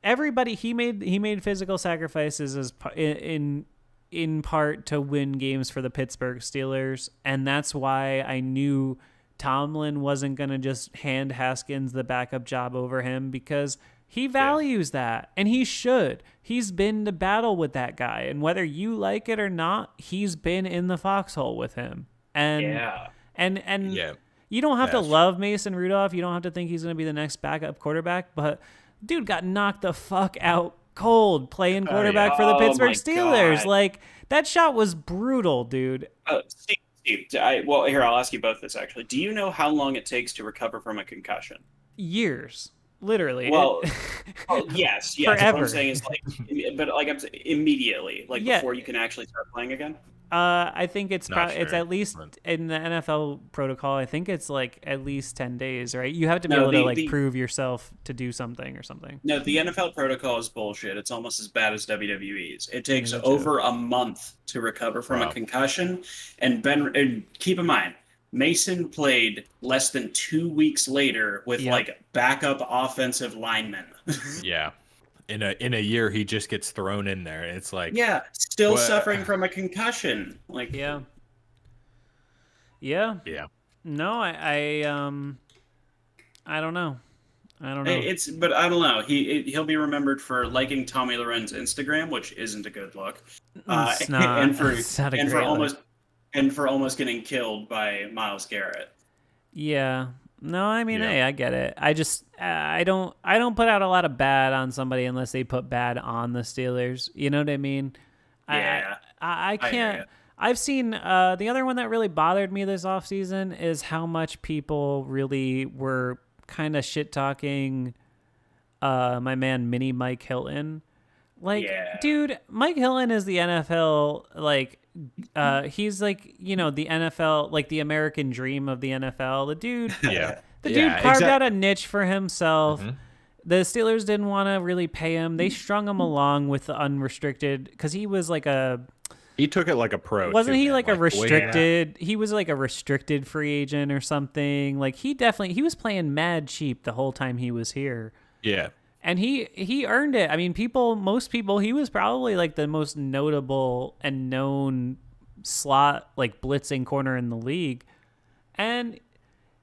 everybody he made physical sacrifices in part to win games for the Pittsburgh Steelers, and that's why I knew Tomlin wasn't going to just hand Haskins the backup job over him, because he values that, and he should. He's been to battle with that guy, and whether you like it or not, he's been in the foxhole with him. And you don't have to love Mason Rudolph. You don't have to think he's going to be the next backup quarterback, but dude got knocked the fuck out cold playing quarterback for the Pittsburgh Steelers. God. Like, that shot was brutal, dude. Steve, here, I'll ask you both this, actually. Do you know how long it takes to recover from a concussion? Years. Literally. Well, yes. Forever. What I'm saying is, I'm saying immediately, before you can actually start playing again? I think it's it's at least in the NFL protocol. I think it's like at least 10 days, right? You have to be able to prove yourself to do something or something. No, the NFL protocol is bullshit. It's almost as bad as WWE's. It takes over a month to recover from a concussion. And keep in mind, Mason played less than 2 weeks later with backup offensive linemen. Yeah. In a year, he just gets thrown in there. It's like, still suffering from a concussion. Yeah. No, I don't know. But I don't know. He'll be remembered for liking Tommy Loren's Instagram, which isn't a good look. It's not. And for almost getting killed by Myles Garrett. Yeah. No, I mean, hey, I get it. I just I don't put out a lot of bad on somebody unless they put bad on the Steelers. You know what I mean? Yeah. I can't. I've seen the other one that really bothered me this offseason is how much people really were kind of shit talking my man Mini Mike Hilton. Dude, Mike Hilton is the NFL, he's the NFL, the American dream of the NFL. The dude, carved out a niche for himself. Mm-hmm. The Steelers didn't want to really pay him. They strung him along with the unrestricted, because he was He took it like a pro. Wasn't too, he man. like a the way he- restricted? He was like a restricted free agent or something. Like he was playing mad cheap the whole time he was here. Yeah. And he earned it. I mean, most people, he was probably like the most notable and known slot like blitzing corner in the league. And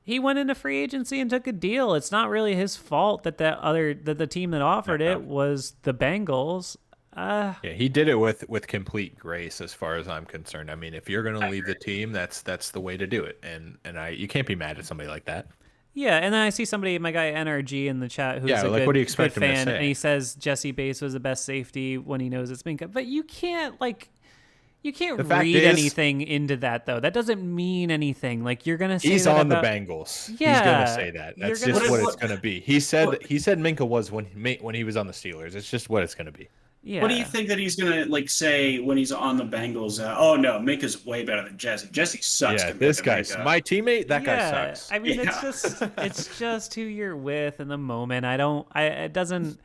he went into free agency and took a deal. It's not really his fault that the team that offered it was the Bengals. Yeah, he did it with complete grace, as far as I'm concerned. I mean, if you're going to leave the team, that's the way to do it, and you can't be mad at somebody like that. Yeah, and then I see somebody, my guy NRG in the chat, who's a like, good, what do you good expect him to fan, say? and he says Jesse Bates was the best safety when he knows it's been cut. But you can't The fact read is- anything into that though. That doesn't mean anything. Like you're gonna say He's that on about, the Bengals. Yeah, He's gonna say that. you're That's gonna just say- what it's gonna be. He said Minka was when he was on the Steelers. It's just what it's gonna be. Yeah. What do you think that he's gonna like say when he's on the Bengals? Oh no, Minka's way better than Jesse. Jesse sucks. Yeah, compared this to guy's Minka. my teammate. That Yeah, guy sucks. I mean, Yeah. it's just who you're with in the moment. And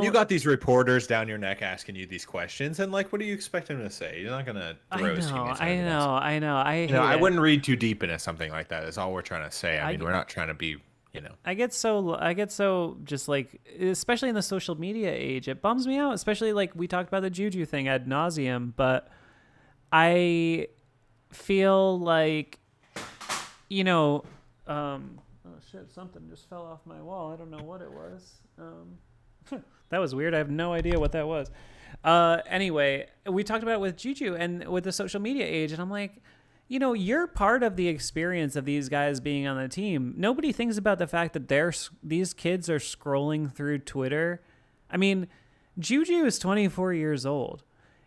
you got these reporters down your neck asking you these questions, and like, what do you expect him to say? You're not gonna roast him. I know. I hate I it. wouldn't read too deep into something like that. Is all we're trying to say. I I mean, get- we're not trying to be, I get so just like, especially in the social media age, it bums me out. Especially like we talked about the Juju thing ad nauseum, but I feel like, oh shit, something just fell off my wall. I don't know what it was. That was weird. I have no idea what that was. Anyway, we talked about it with Juju and with the social media age, and I'm like, you're part of the experience of these guys being on the team. Nobody thinks about the fact that these kids are scrolling through Twitter. I mean, Juju is 24 years old.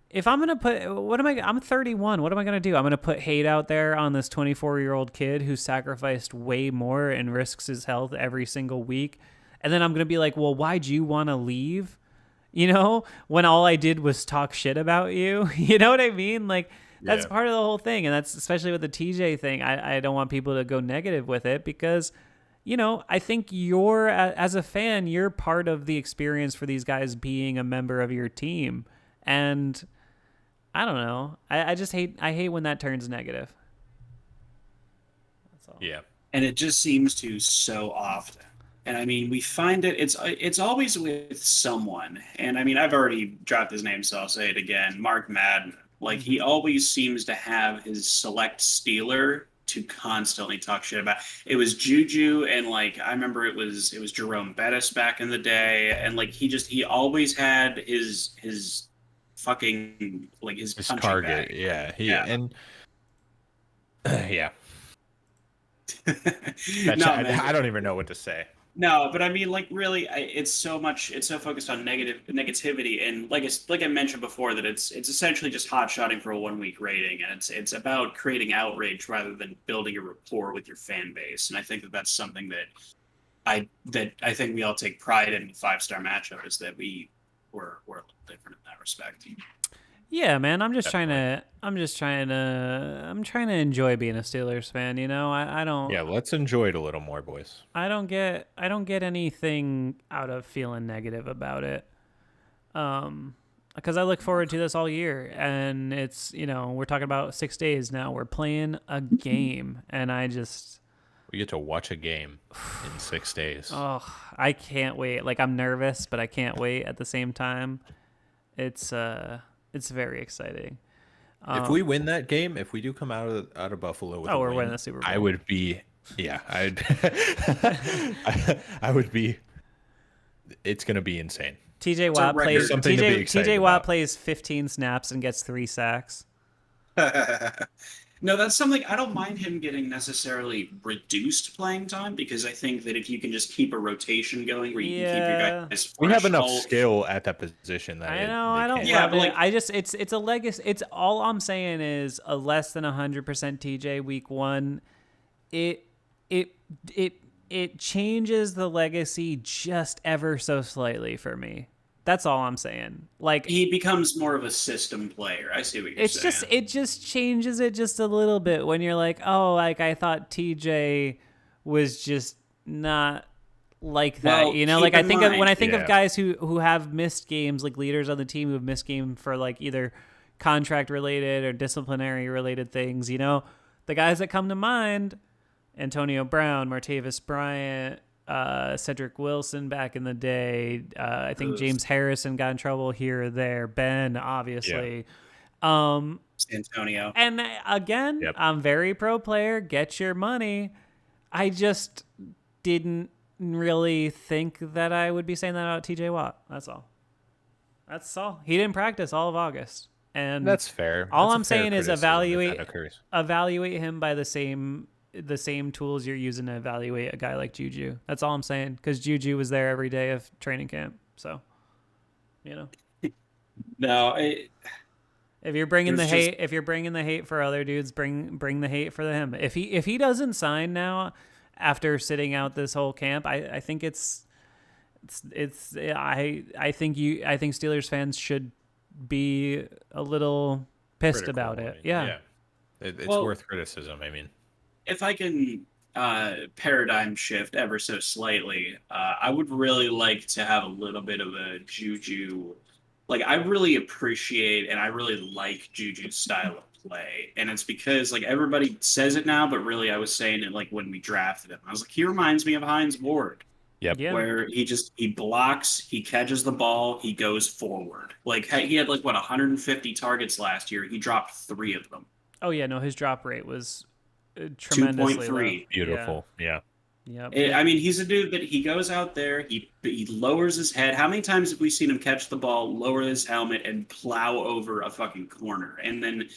If I'm going to I'm 31. What am I going to do? I'm going to put hate out there on this 24-year-old kid who sacrificed way more and risks his health every single week. And then I'm going to be like, well, why'd you want to leave? When all I did was talk shit about you. You know what I mean? Like, that's part of the whole thing. And that's especially with the TJ thing. I don't want people to go negative with it because, I think as a fan, you're part of the experience for these guys being a member of your team. And I don't know. I hate when that turns negative. That's all. Yeah. And it just seems to so often. And I mean, we find it's always with someone. And I mean, I've already dropped his name, so I'll say it again. Mark Madden. Like, he always seems to have his select Steeler to constantly talk shit about. It was Juju, and like I remember it was Jerome Bettis back in the day, and like he always had his fucking like his punching target. bag. Yeah. And yeah. Man. I don't even know what to say. No, but I mean, like, really, it's so focused on negativity, and like I mentioned before, that it's essentially just hot-shotting for a 1-week rating, and it's about creating outrage rather than building a rapport with your fan base, and I think that's something that I think we all take pride in. The 5-star matchup is that we're a little different in that respect. Yeah, man. I'm trying to enjoy being a Steelers fan. I don't. Yeah, let's enjoy it a little more, boys. I don't get anything out of feeling negative about it. Because I look forward to this all year, and it's we're talking about 6 days now. We're playing a game, and We get to watch a game in 6 days. oh, I can't wait. Like, I'm nervous, but I can't wait at the same time. It's very exciting. If we win that game, if we do come out of Buffalo with we're win, winning the Super Bowl. I would be, I would be. It's gonna be insane. TJ Watt record. plays. Something to be excited TJ Watt about. plays 15 snaps and gets 3 sacks. No, that's something I don't mind him getting necessarily reduced playing time, because I think that if you can just keep a rotation going where you can keep your guys fresh, We have enough all- skill at that position that I know. I don't can't. Yeah, love but, it. like- I just it's a legacy. It's all I'm saying is a less than 100% TJ week 1. It changes the legacy just ever so slightly for me. That's all I'm saying. Like, he becomes more of a system player. I see what you're it's saying. it just changes it just a little bit when you're like, oh, like I thought TJ was just not like that. Well, Like keep I in think mind- of when I think of Yeah. guys who have missed games, like leaders on the team who have missed game for like either contract related or disciplinary related things. You know, the guys that come to mind: Antonio Brown, Martavis Bryant, Cedric Wilson back in the day. I think James Harrison got in trouble here or there. Ben, obviously. Antonio. And again, I'm very pro player. Get your money. I just didn't really think that I would be saying that about TJ Watt. That's all. That's all. He didn't practice all of August. And That's fair. All That's I'm a fair saying is criticism if that occurs. evaluate him by the same tools you're using to evaluate a guy like Juju. That's all I'm saying, because Juju was there every day of training camp. So, you know. No, If you're bringing the There's hate, if you're bringing the hate for other dudes, bring the hate for him. If he doesn't sign now, after sitting out this whole camp, I think I think Steelers fans should be a little pissed Critical, about I it. mean, Yeah. It's Well, worth criticism. I mean, if I can paradigm shift ever so slightly, I would really like to have a little bit of a Juju. Like, I really appreciate and I really like Juju's style of play. And it's because, like, everybody says it now, but really I was saying it, like, when we drafted him. I was like, he reminds me of Hines Ward. Yep. Yeah. Where he blocks, he catches the ball, he goes forward. Like, he had, like, 150 targets last year. He dropped 3 of them. Oh yeah, no, his drop rate was tremendously 2.3. low. Beautiful. Yeah. Yep. I mean, he's a dude that he goes out there, he lowers his head. How many times have we seen him catch the ball, lower his helmet, and plow over a fucking corner? And then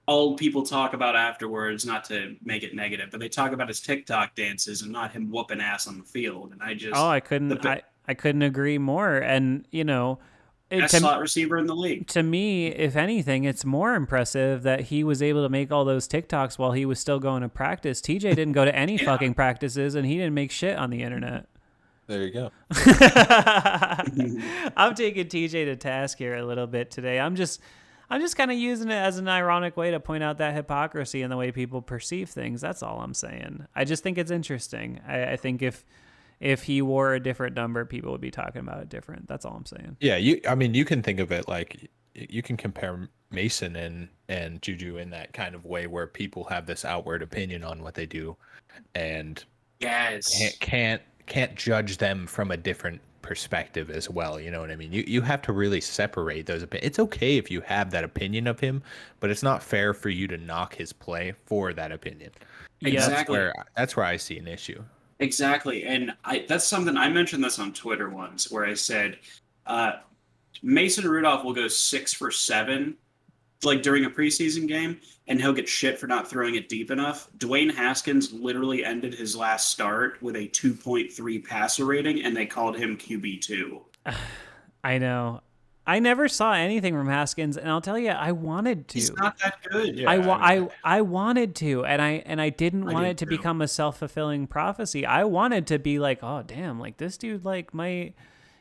all people talk about afterwards, not to make it negative, but they talk about his TikTok dances and not him whooping ass on the field. And I just I couldn't agree more. And you know, best slot receiver in the league. To me, if anything, it's more impressive that he was able to make all those TikToks while he was still going to practice. TJ didn't go to any fucking practices, and he didn't make shit on the internet. There you go. I'm taking TJ to task here a little bit today. I'm just kind of using it as an ironic way to point out that hypocrisy in the way people perceive things. That's all I'm saying. I just think it's interesting. I think if he wore a different number, people would be talking about it different. That's all I'm saying. Yeah, I mean, you can think of it like you can compare Mason and Juju in that kind of way where people have this outward opinion on what they do, and can't judge them from a different perspective as well. You know what I mean? You have to really separate those opinions. It's okay if you have that opinion of him, but it's not fair for you to knock his play for that opinion. Exactly. That's where I see an issue. Exactly. And that's something I mentioned this on Twitter once, where I said Mason Rudolph will go 6 for 7 like during a preseason game, and he'll get shit for not throwing it deep enough. Dwayne Haskins literally ended his last start with a 2.3 passer rating, and they called him QB2. I know. I never saw anything from Haskins, and I'll tell you, I wanted to. He's not that good. Yeah, I wanted to, and I didn't want it to become a self-fulfilling prophecy. I wanted to be like, oh damn, like this dude like might,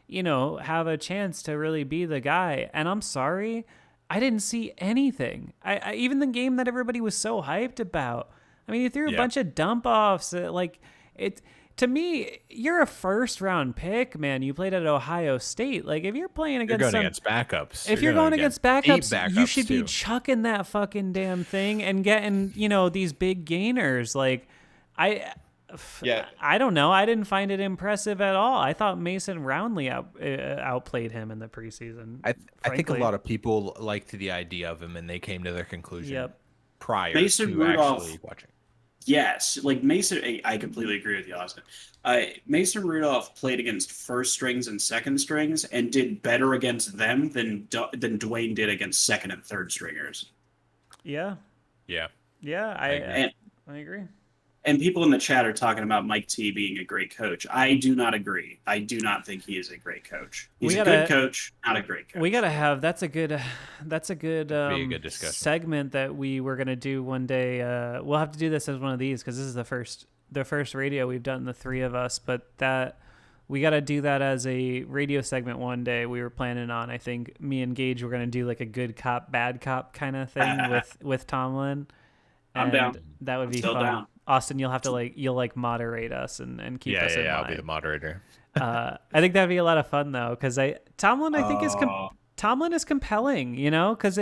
you know, have a chance to really be the guy. And I'm sorry, I didn't see anything. I even the game that everybody was so hyped about. I mean, he threw a bunch of dump offs. Like it. To me, you're a first-round pick, man. You played at Ohio State. Like, if you're playing against against backups. If you're going against backups, you should too. be chucking that fucking damn thing and getting, you know, these big gainers. Like, I don't know. I didn't find it impressive at all. I thought Mason roundly outplayed him in the preseason. I think a lot of people liked the idea of him, and they came to their conclusion prior Mason to Rudolph, actually watching. Yes, like Mason, I completely agree with you, Austin. Mason Rudolph played against first strings and second strings and did better against them than Dwayne did against second and third stringers. Yeah. Yeah. Yeah, I agree. And people in the chat are talking about Mike T being a great coach. I do not agree. I do not think he is a great coach. He's a good coach, not a great coach. We gotta have that's a good be a good discussion segment that we were gonna do one day. We'll have to do this as one of these because this is the first radio we've done, the three of us. But that we gotta do that as a radio segment one day. We were planning on. I think me and Gage were gonna do like a good cop, bad cop kind of thing with Tomlin. I'm down. That would be Still fun. down. Austin, you'll have to you'll moderate us and keep us in line. I'll be the moderator. I think that'd be a lot of fun though, because Tomlin Tomlin is compelling, you know, because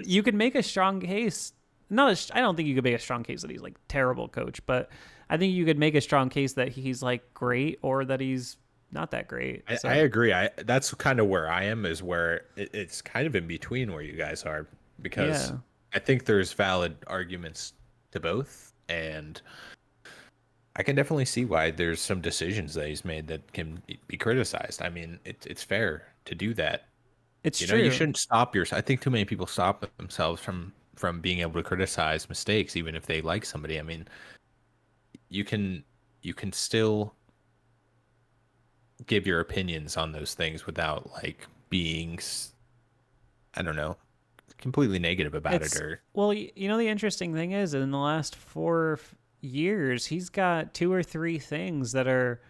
you could make a strong case. I don't think you could make a strong case that he's like terrible coach, but I think you could make a strong case that he's like great or that he's not that great. I agree. That's kind of where I am, is where it's kind of in between where you guys are, because I think there's valid arguments to both, and I can definitely see why there's some decisions that he's made that can be criticized. I mean, it's fair to do that. It's true. You shouldn't stop I think too many people stop themselves from being able to criticize mistakes, even if they like somebody. I mean, you can still give your opinions on those things without like being, I don't know, completely negative about it. Or well, you know, the interesting thing is, in the last 4 years, he's got 2 or 3 things that are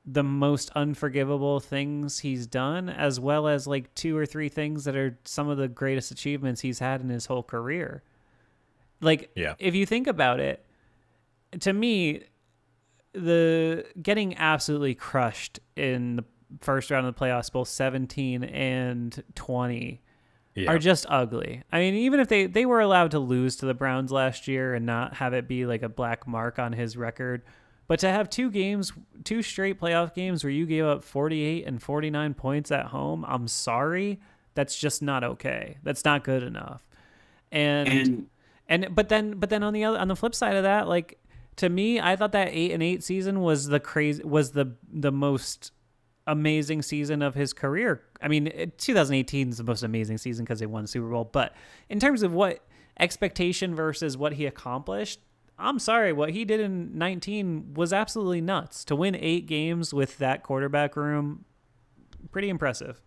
the most unforgivable things he's done, as well as like 2 or 3 things that are some of the greatest achievements he's had in his whole career. Like, if you think about it, to me, the getting absolutely crushed in the first round of the playoffs, both 17 and 20, are just ugly. I mean, even if they were allowed to lose to the Browns last year and not have it be like a black mark on his record, but to have 2 straight playoff games where you gave up 48 and 49 points at home, I'm sorry, that's just not okay. That's not good enough. But then on the flip side of that, like, to me, I thought that 8-8 season was the most amazing season of his career. I mean, 2018 is the most amazing season because they won the Super Bowl. But in terms of what expectation versus what he accomplished, I'm sorry, what he did in 19 was absolutely nuts. To win 8 games with that quarterback room, pretty impressive.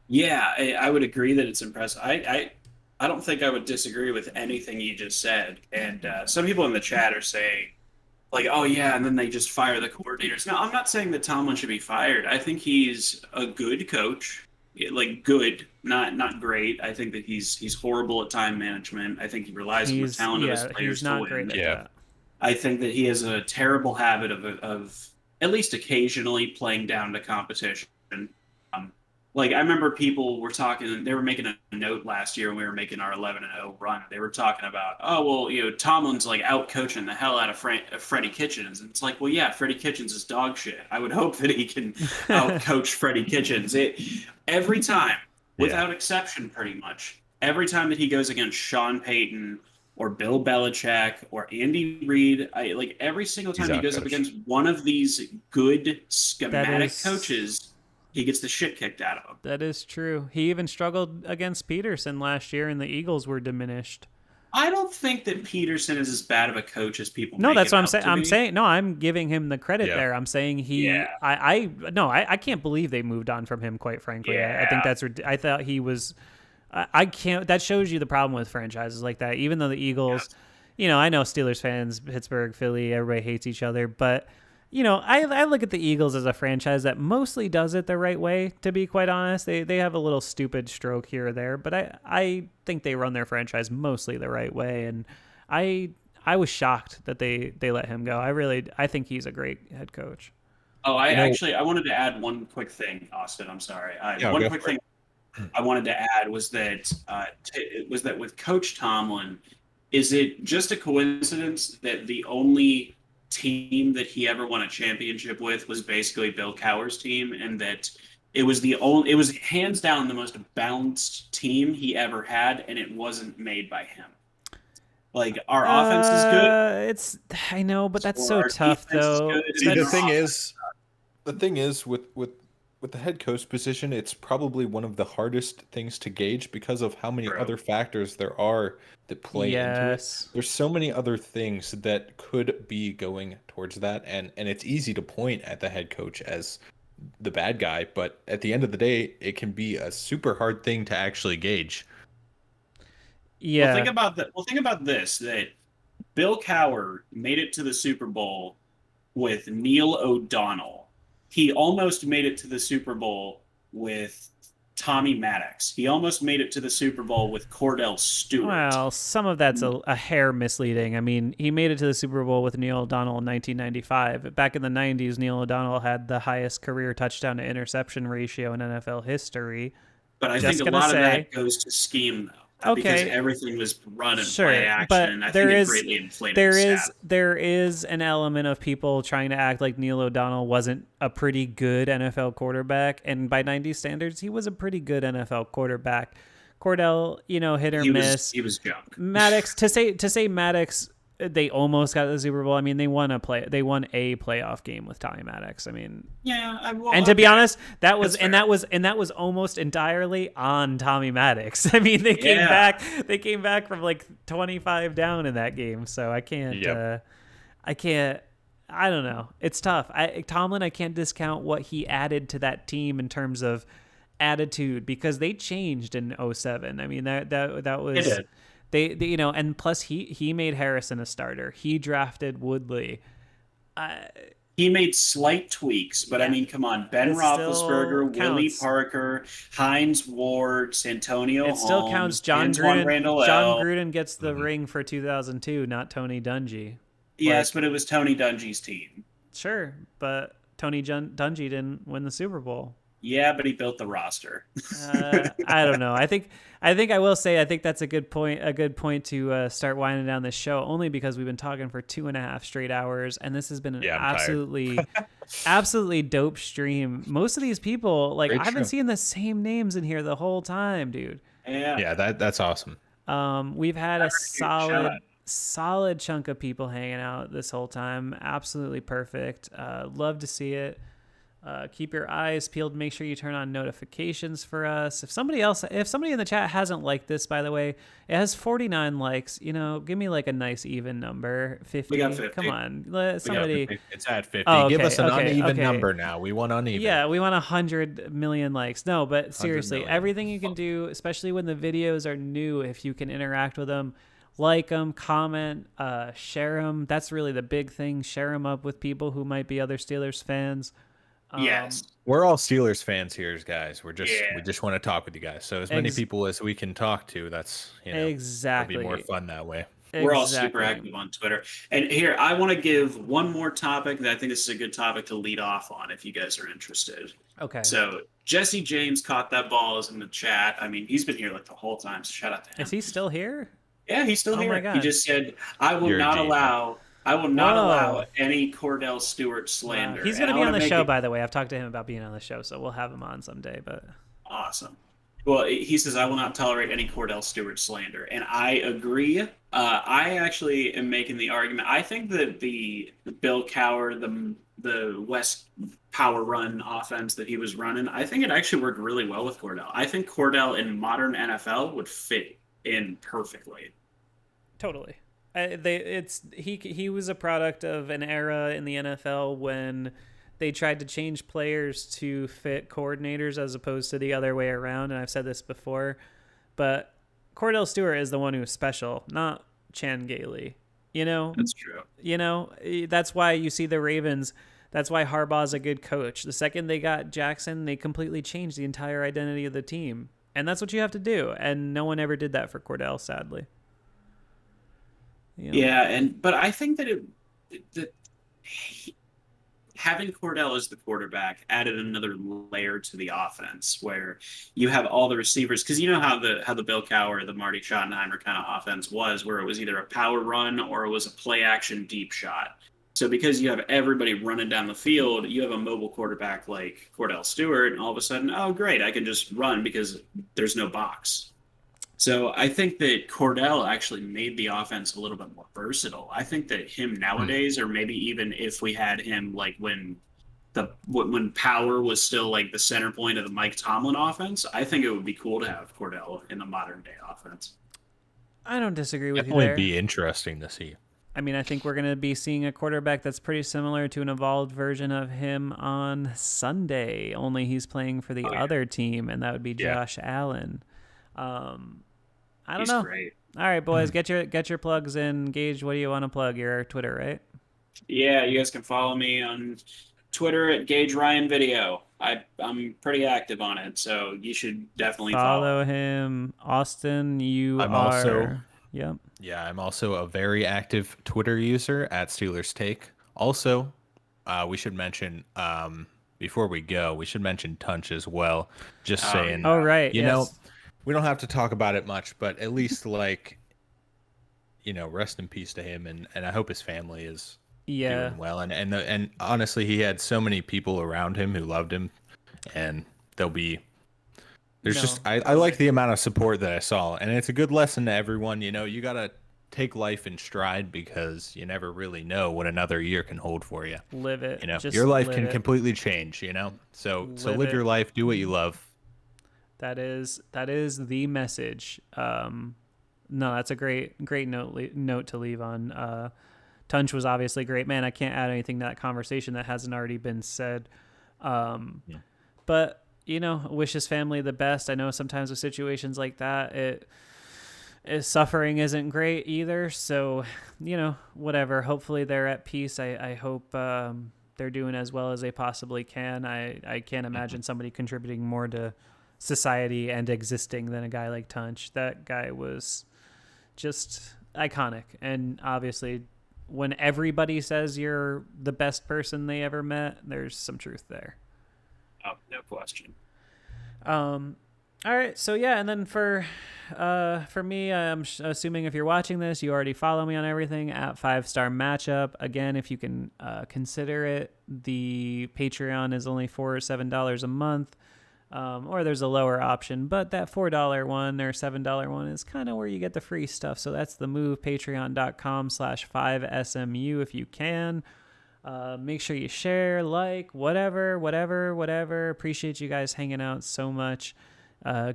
Yeah, I would agree that it's impressive. I don't think I would disagree with anything you just said. And some people in the chat are saying, like, oh yeah, and then they just fire the coordinators. No, I'm not saying that Tomlin should be fired. I think he's a good coach, like good, not great. I think that he's horrible at time management. I think he relies on the talent of his players to win. I think that he has a terrible habit of at least occasionally playing down to competition. Like, I remember people were talking, they were making a note last year when we were making our 11-0 run. They were talking about, oh, well, you know, Tomlin's like out coaching the hell out of Freddie Kitchens. And it's like, well, yeah, Freddie Kitchens is dog shit. I would hope that he can out coach Freddie Kitchens. Every time, without exception, pretty much, every time that he goes against Sean Payton or Bill Belichick or Andy Reid, like every single time he goes up against one of these good schematic coaches, he gets the shit kicked out of him. That is true. He even struggled against Peterson last year, and the Eagles were diminished. I don't think that Peterson is as bad of a coach as people. No, that's what I'm saying. No, I'm giving him the credit there. I'm saying I can't believe they moved on from him. Quite frankly, I think that's. I thought he was. I can't. That shows you the problem with franchises like that. Even though the Eagles, you know, I know Steelers fans, Pittsburgh, Philly, everybody hates each other, but. You know, I look at the Eagles as a franchise that mostly does it the right way, to be quite honest. They have a little stupid stroke here or there, but I think they run their franchise mostly the right way. And I was shocked that they let him go. I think he's a great head coach. Oh, I wanted to add one quick thing, Austin. I'm sorry. One quick thing I wanted to add was that with Coach Tomlin, is it just a coincidence that the only team that he ever won a championship with was basically Bill Cowher's team, and that it was hands down the most balanced team he ever had, and it wasn't made by him? Like, our offense is good. I know, but that's so tough though. See, the thing is with the head coach position, it's probably one of the hardest things to gauge because of how many other factors there are that play into it. There's so many other things that could be going towards that, and it's easy to point at the head coach as the bad guy, but at the end of the day, it can be a super hard thing to actually gauge. Yeah. Well, think about this, that Bill Cowher made it to the Super Bowl with Neil O'Donnell. He almost made it to the Super Bowl with Tommy Maddox. He almost made it to the Super Bowl with Cordell Stewart. Well, some of that's a hair misleading. I mean, he made it to the Super Bowl with Neil O'Donnell in 1995. Back in the 90s, Neil O'Donnell had the highest career touchdown to interception ratio in NFL history. but I Just think a gonna lot of say- that goes to scheme though. Because Okay. everything was run and Sure, play action, but and I there think is- it greatly inflated the stat. there is an element of people trying to act like Neil O'Donnell wasn't a pretty good NFL quarterback, and by 90 standards, he was a pretty good NFL quarterback. Cordell, hit or miss. He was junk. Maddox, to say Maddox, they almost got the Super Bowl. I mean, they won a playoff game with Tommy Maddox. I mean, Yeah, and to be honest, that was That's that was almost entirely on Tommy Maddox. I mean, they came back from like 25 down in that game. So I can't I don't know. It's tough. Tomlin, I can't discount what he added to that team in terms of attitude, because they changed in 07. I mean, that was It did. they and plus he made Harrison a starter. He drafted Woodley. He made slight tweaks, but I mean, come on, Ben It still Roethlisberger, Willie counts. Parker, Hines Ward, Santonio It still Holmes, counts. John Antoine Randall John L. Gruden gets the ring for 2002, not Tony Dungy. Yes, but it was Tony Dungy's team. Sure, but Tony Dungy didn't win the Super Bowl. Yeah, but he built the roster. I don't know. I think I will say I think that's a good point. A good point to start winding down this show, only because we've been talking for 2.5 straight hours, and this has been an I'm absolutely dope stream. Most of these people, like, Very I've been true. seeing the same names in here the whole time, dude. Yeah. Yeah, that's awesome. We've had a Shout out. solid chunk of people hanging out this whole time. Absolutely perfect. Love to see it. Keep your eyes peeled. Make sure you turn on notifications for us. If somebody in the chat hasn't liked this, by the way, it has 49 likes. Give me like a nice even number. 50. We got 50. Come on, let somebody. It's at 50. Oh, Give okay, us an okay, uneven okay. number now. We want uneven. Yeah, we want 100 million likes. No, but seriously, million. everything you can do, especially when the videos are new, if you can interact with them, like them, comment, share them. That's really the big thing. Share them up with people who might be other Steelers fans. Yes. We're all Steelers fans here, guys. We Yeah. just want to talk with you guys. So as many people as we can talk to, that's Exactly. it'll be more fun that way. We're all super Exactly. active on Twitter. And here, I want to give one more topic that I think this is a good topic to lead off on if you guys are interested. Okay. So Jesse James caught that ball is in the chat. I mean, he's been here like the whole time, so shout out to him. Is he still here? Yeah, he's still Oh here. my He God. just said, I will You're a not genius. allow any Cordell Stewart slander. He's And going to I be on wanna the make show, it by the way. I've talked to him about being on the show, so we'll have him on someday. But awesome. Well, he says, I will not tolerate any Cordell Stewart slander. And I agree. I actually am making the argument. I think that the Bill Cowher, the West power run offense that he was running, I think it actually worked really well with Cordell. I think Cordell in modern NFL would fit in perfectly. totally. He was a product of an era in the NFL when they tried to change players to fit coordinators as opposed to the other way around. And I've said this before, but Cordell Stewart is the one who's special, not Chan Gailey. That's true. That's why you see the Ravens. That's why Harbaugh's a good coach. The second they got Jackson, they completely changed the entire identity of the team. And that's what you have to do. And no one ever did that for Cordell, sadly. Yeah, but I think that having Cordell as the quarterback added another layer to the offense, where you have all the receivers, because you know how the Bill Cowher, the Marty Schottenheimer kind of offense was, where it was either a power run or it was a play action deep shot. So because you have everybody running down the field, you have a mobile quarterback like Cordell Stewart, and all of a sudden, oh great, I can just run because there's no box. So I think that Cordell actually made the offense a little bit more versatile. I think that him nowadays, or maybe even if we had him like when Power was still like the center point of the Mike Tomlin offense, I think it would be cool to have Cordell in the modern day offense. I don't disagree with you Definitely there. be interesting to see. I mean, I think we're going to be seeing a quarterback that's pretty similar to an evolved version of him on Sunday, only he's playing for the other team, and that would be Josh Allen. I don't He's know. great. All right, boys, get your plugs in. Gage, what do you want to plug? Your Twitter, right? Yeah, you guys can follow me on Twitter at Gage Ryan Video. I'm pretty active on it, so you should definitely follow. him. Austin, I'm also- Yep. Yeah, I'm also a very active Twitter user at Steelers Take. Also, we should mention, before we go, we should mention Tunch as well. Just saying, Oh, right. you yes. know, we don't have to talk about it much, but at least like, rest in peace to him, and I hope his family is doing well. And honestly, he had so many people around him who loved him, and I like the amount of support that I saw, and it's a good lesson to everyone. You gotta take life in stride because you never really know what another year can hold for you. Live it. Just Your life live can it. completely change. So live your life, do what you love. That is the message. No, that's a great note to leave on. Tunch was obviously a great man. I can't add anything to that conversation that hasn't already been said. But wish his family the best. I know sometimes with situations like that, suffering isn't great either. So whatever. Hopefully they're at peace. I hope they're doing as well as they possibly can. I can't imagine somebody contributing more to society and existing than a guy like Tunch. That guy was just iconic, and obviously when everybody says you're the best person they ever met, there's some truth there. Oh, no question. All right, so yeah, and then for me, I'm assuming if you're watching this, you already follow me on everything at 5-Star Matchup. Again, if you can consider it, the Patreon is only $4 or $7 a month. Or there's a lower option, but that $4 one or $7 one is kind of where you get the free stuff. So that's the move, patreon.com/5SMU if you can. Make sure you share, like, whatever. Appreciate you guys hanging out so much.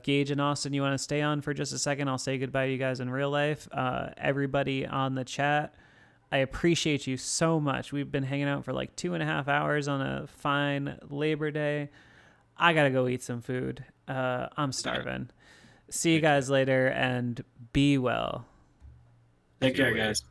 Gage and Austin, you want to stay on for just a second? I'll say goodbye to you guys in real life. Everybody on the chat, I appreciate you so much. We've been hanging out for like 2.5 hours on a fine Labor Day. I gotta go eat some food. I'm starving. See you guys later, and be well. Take care, guys.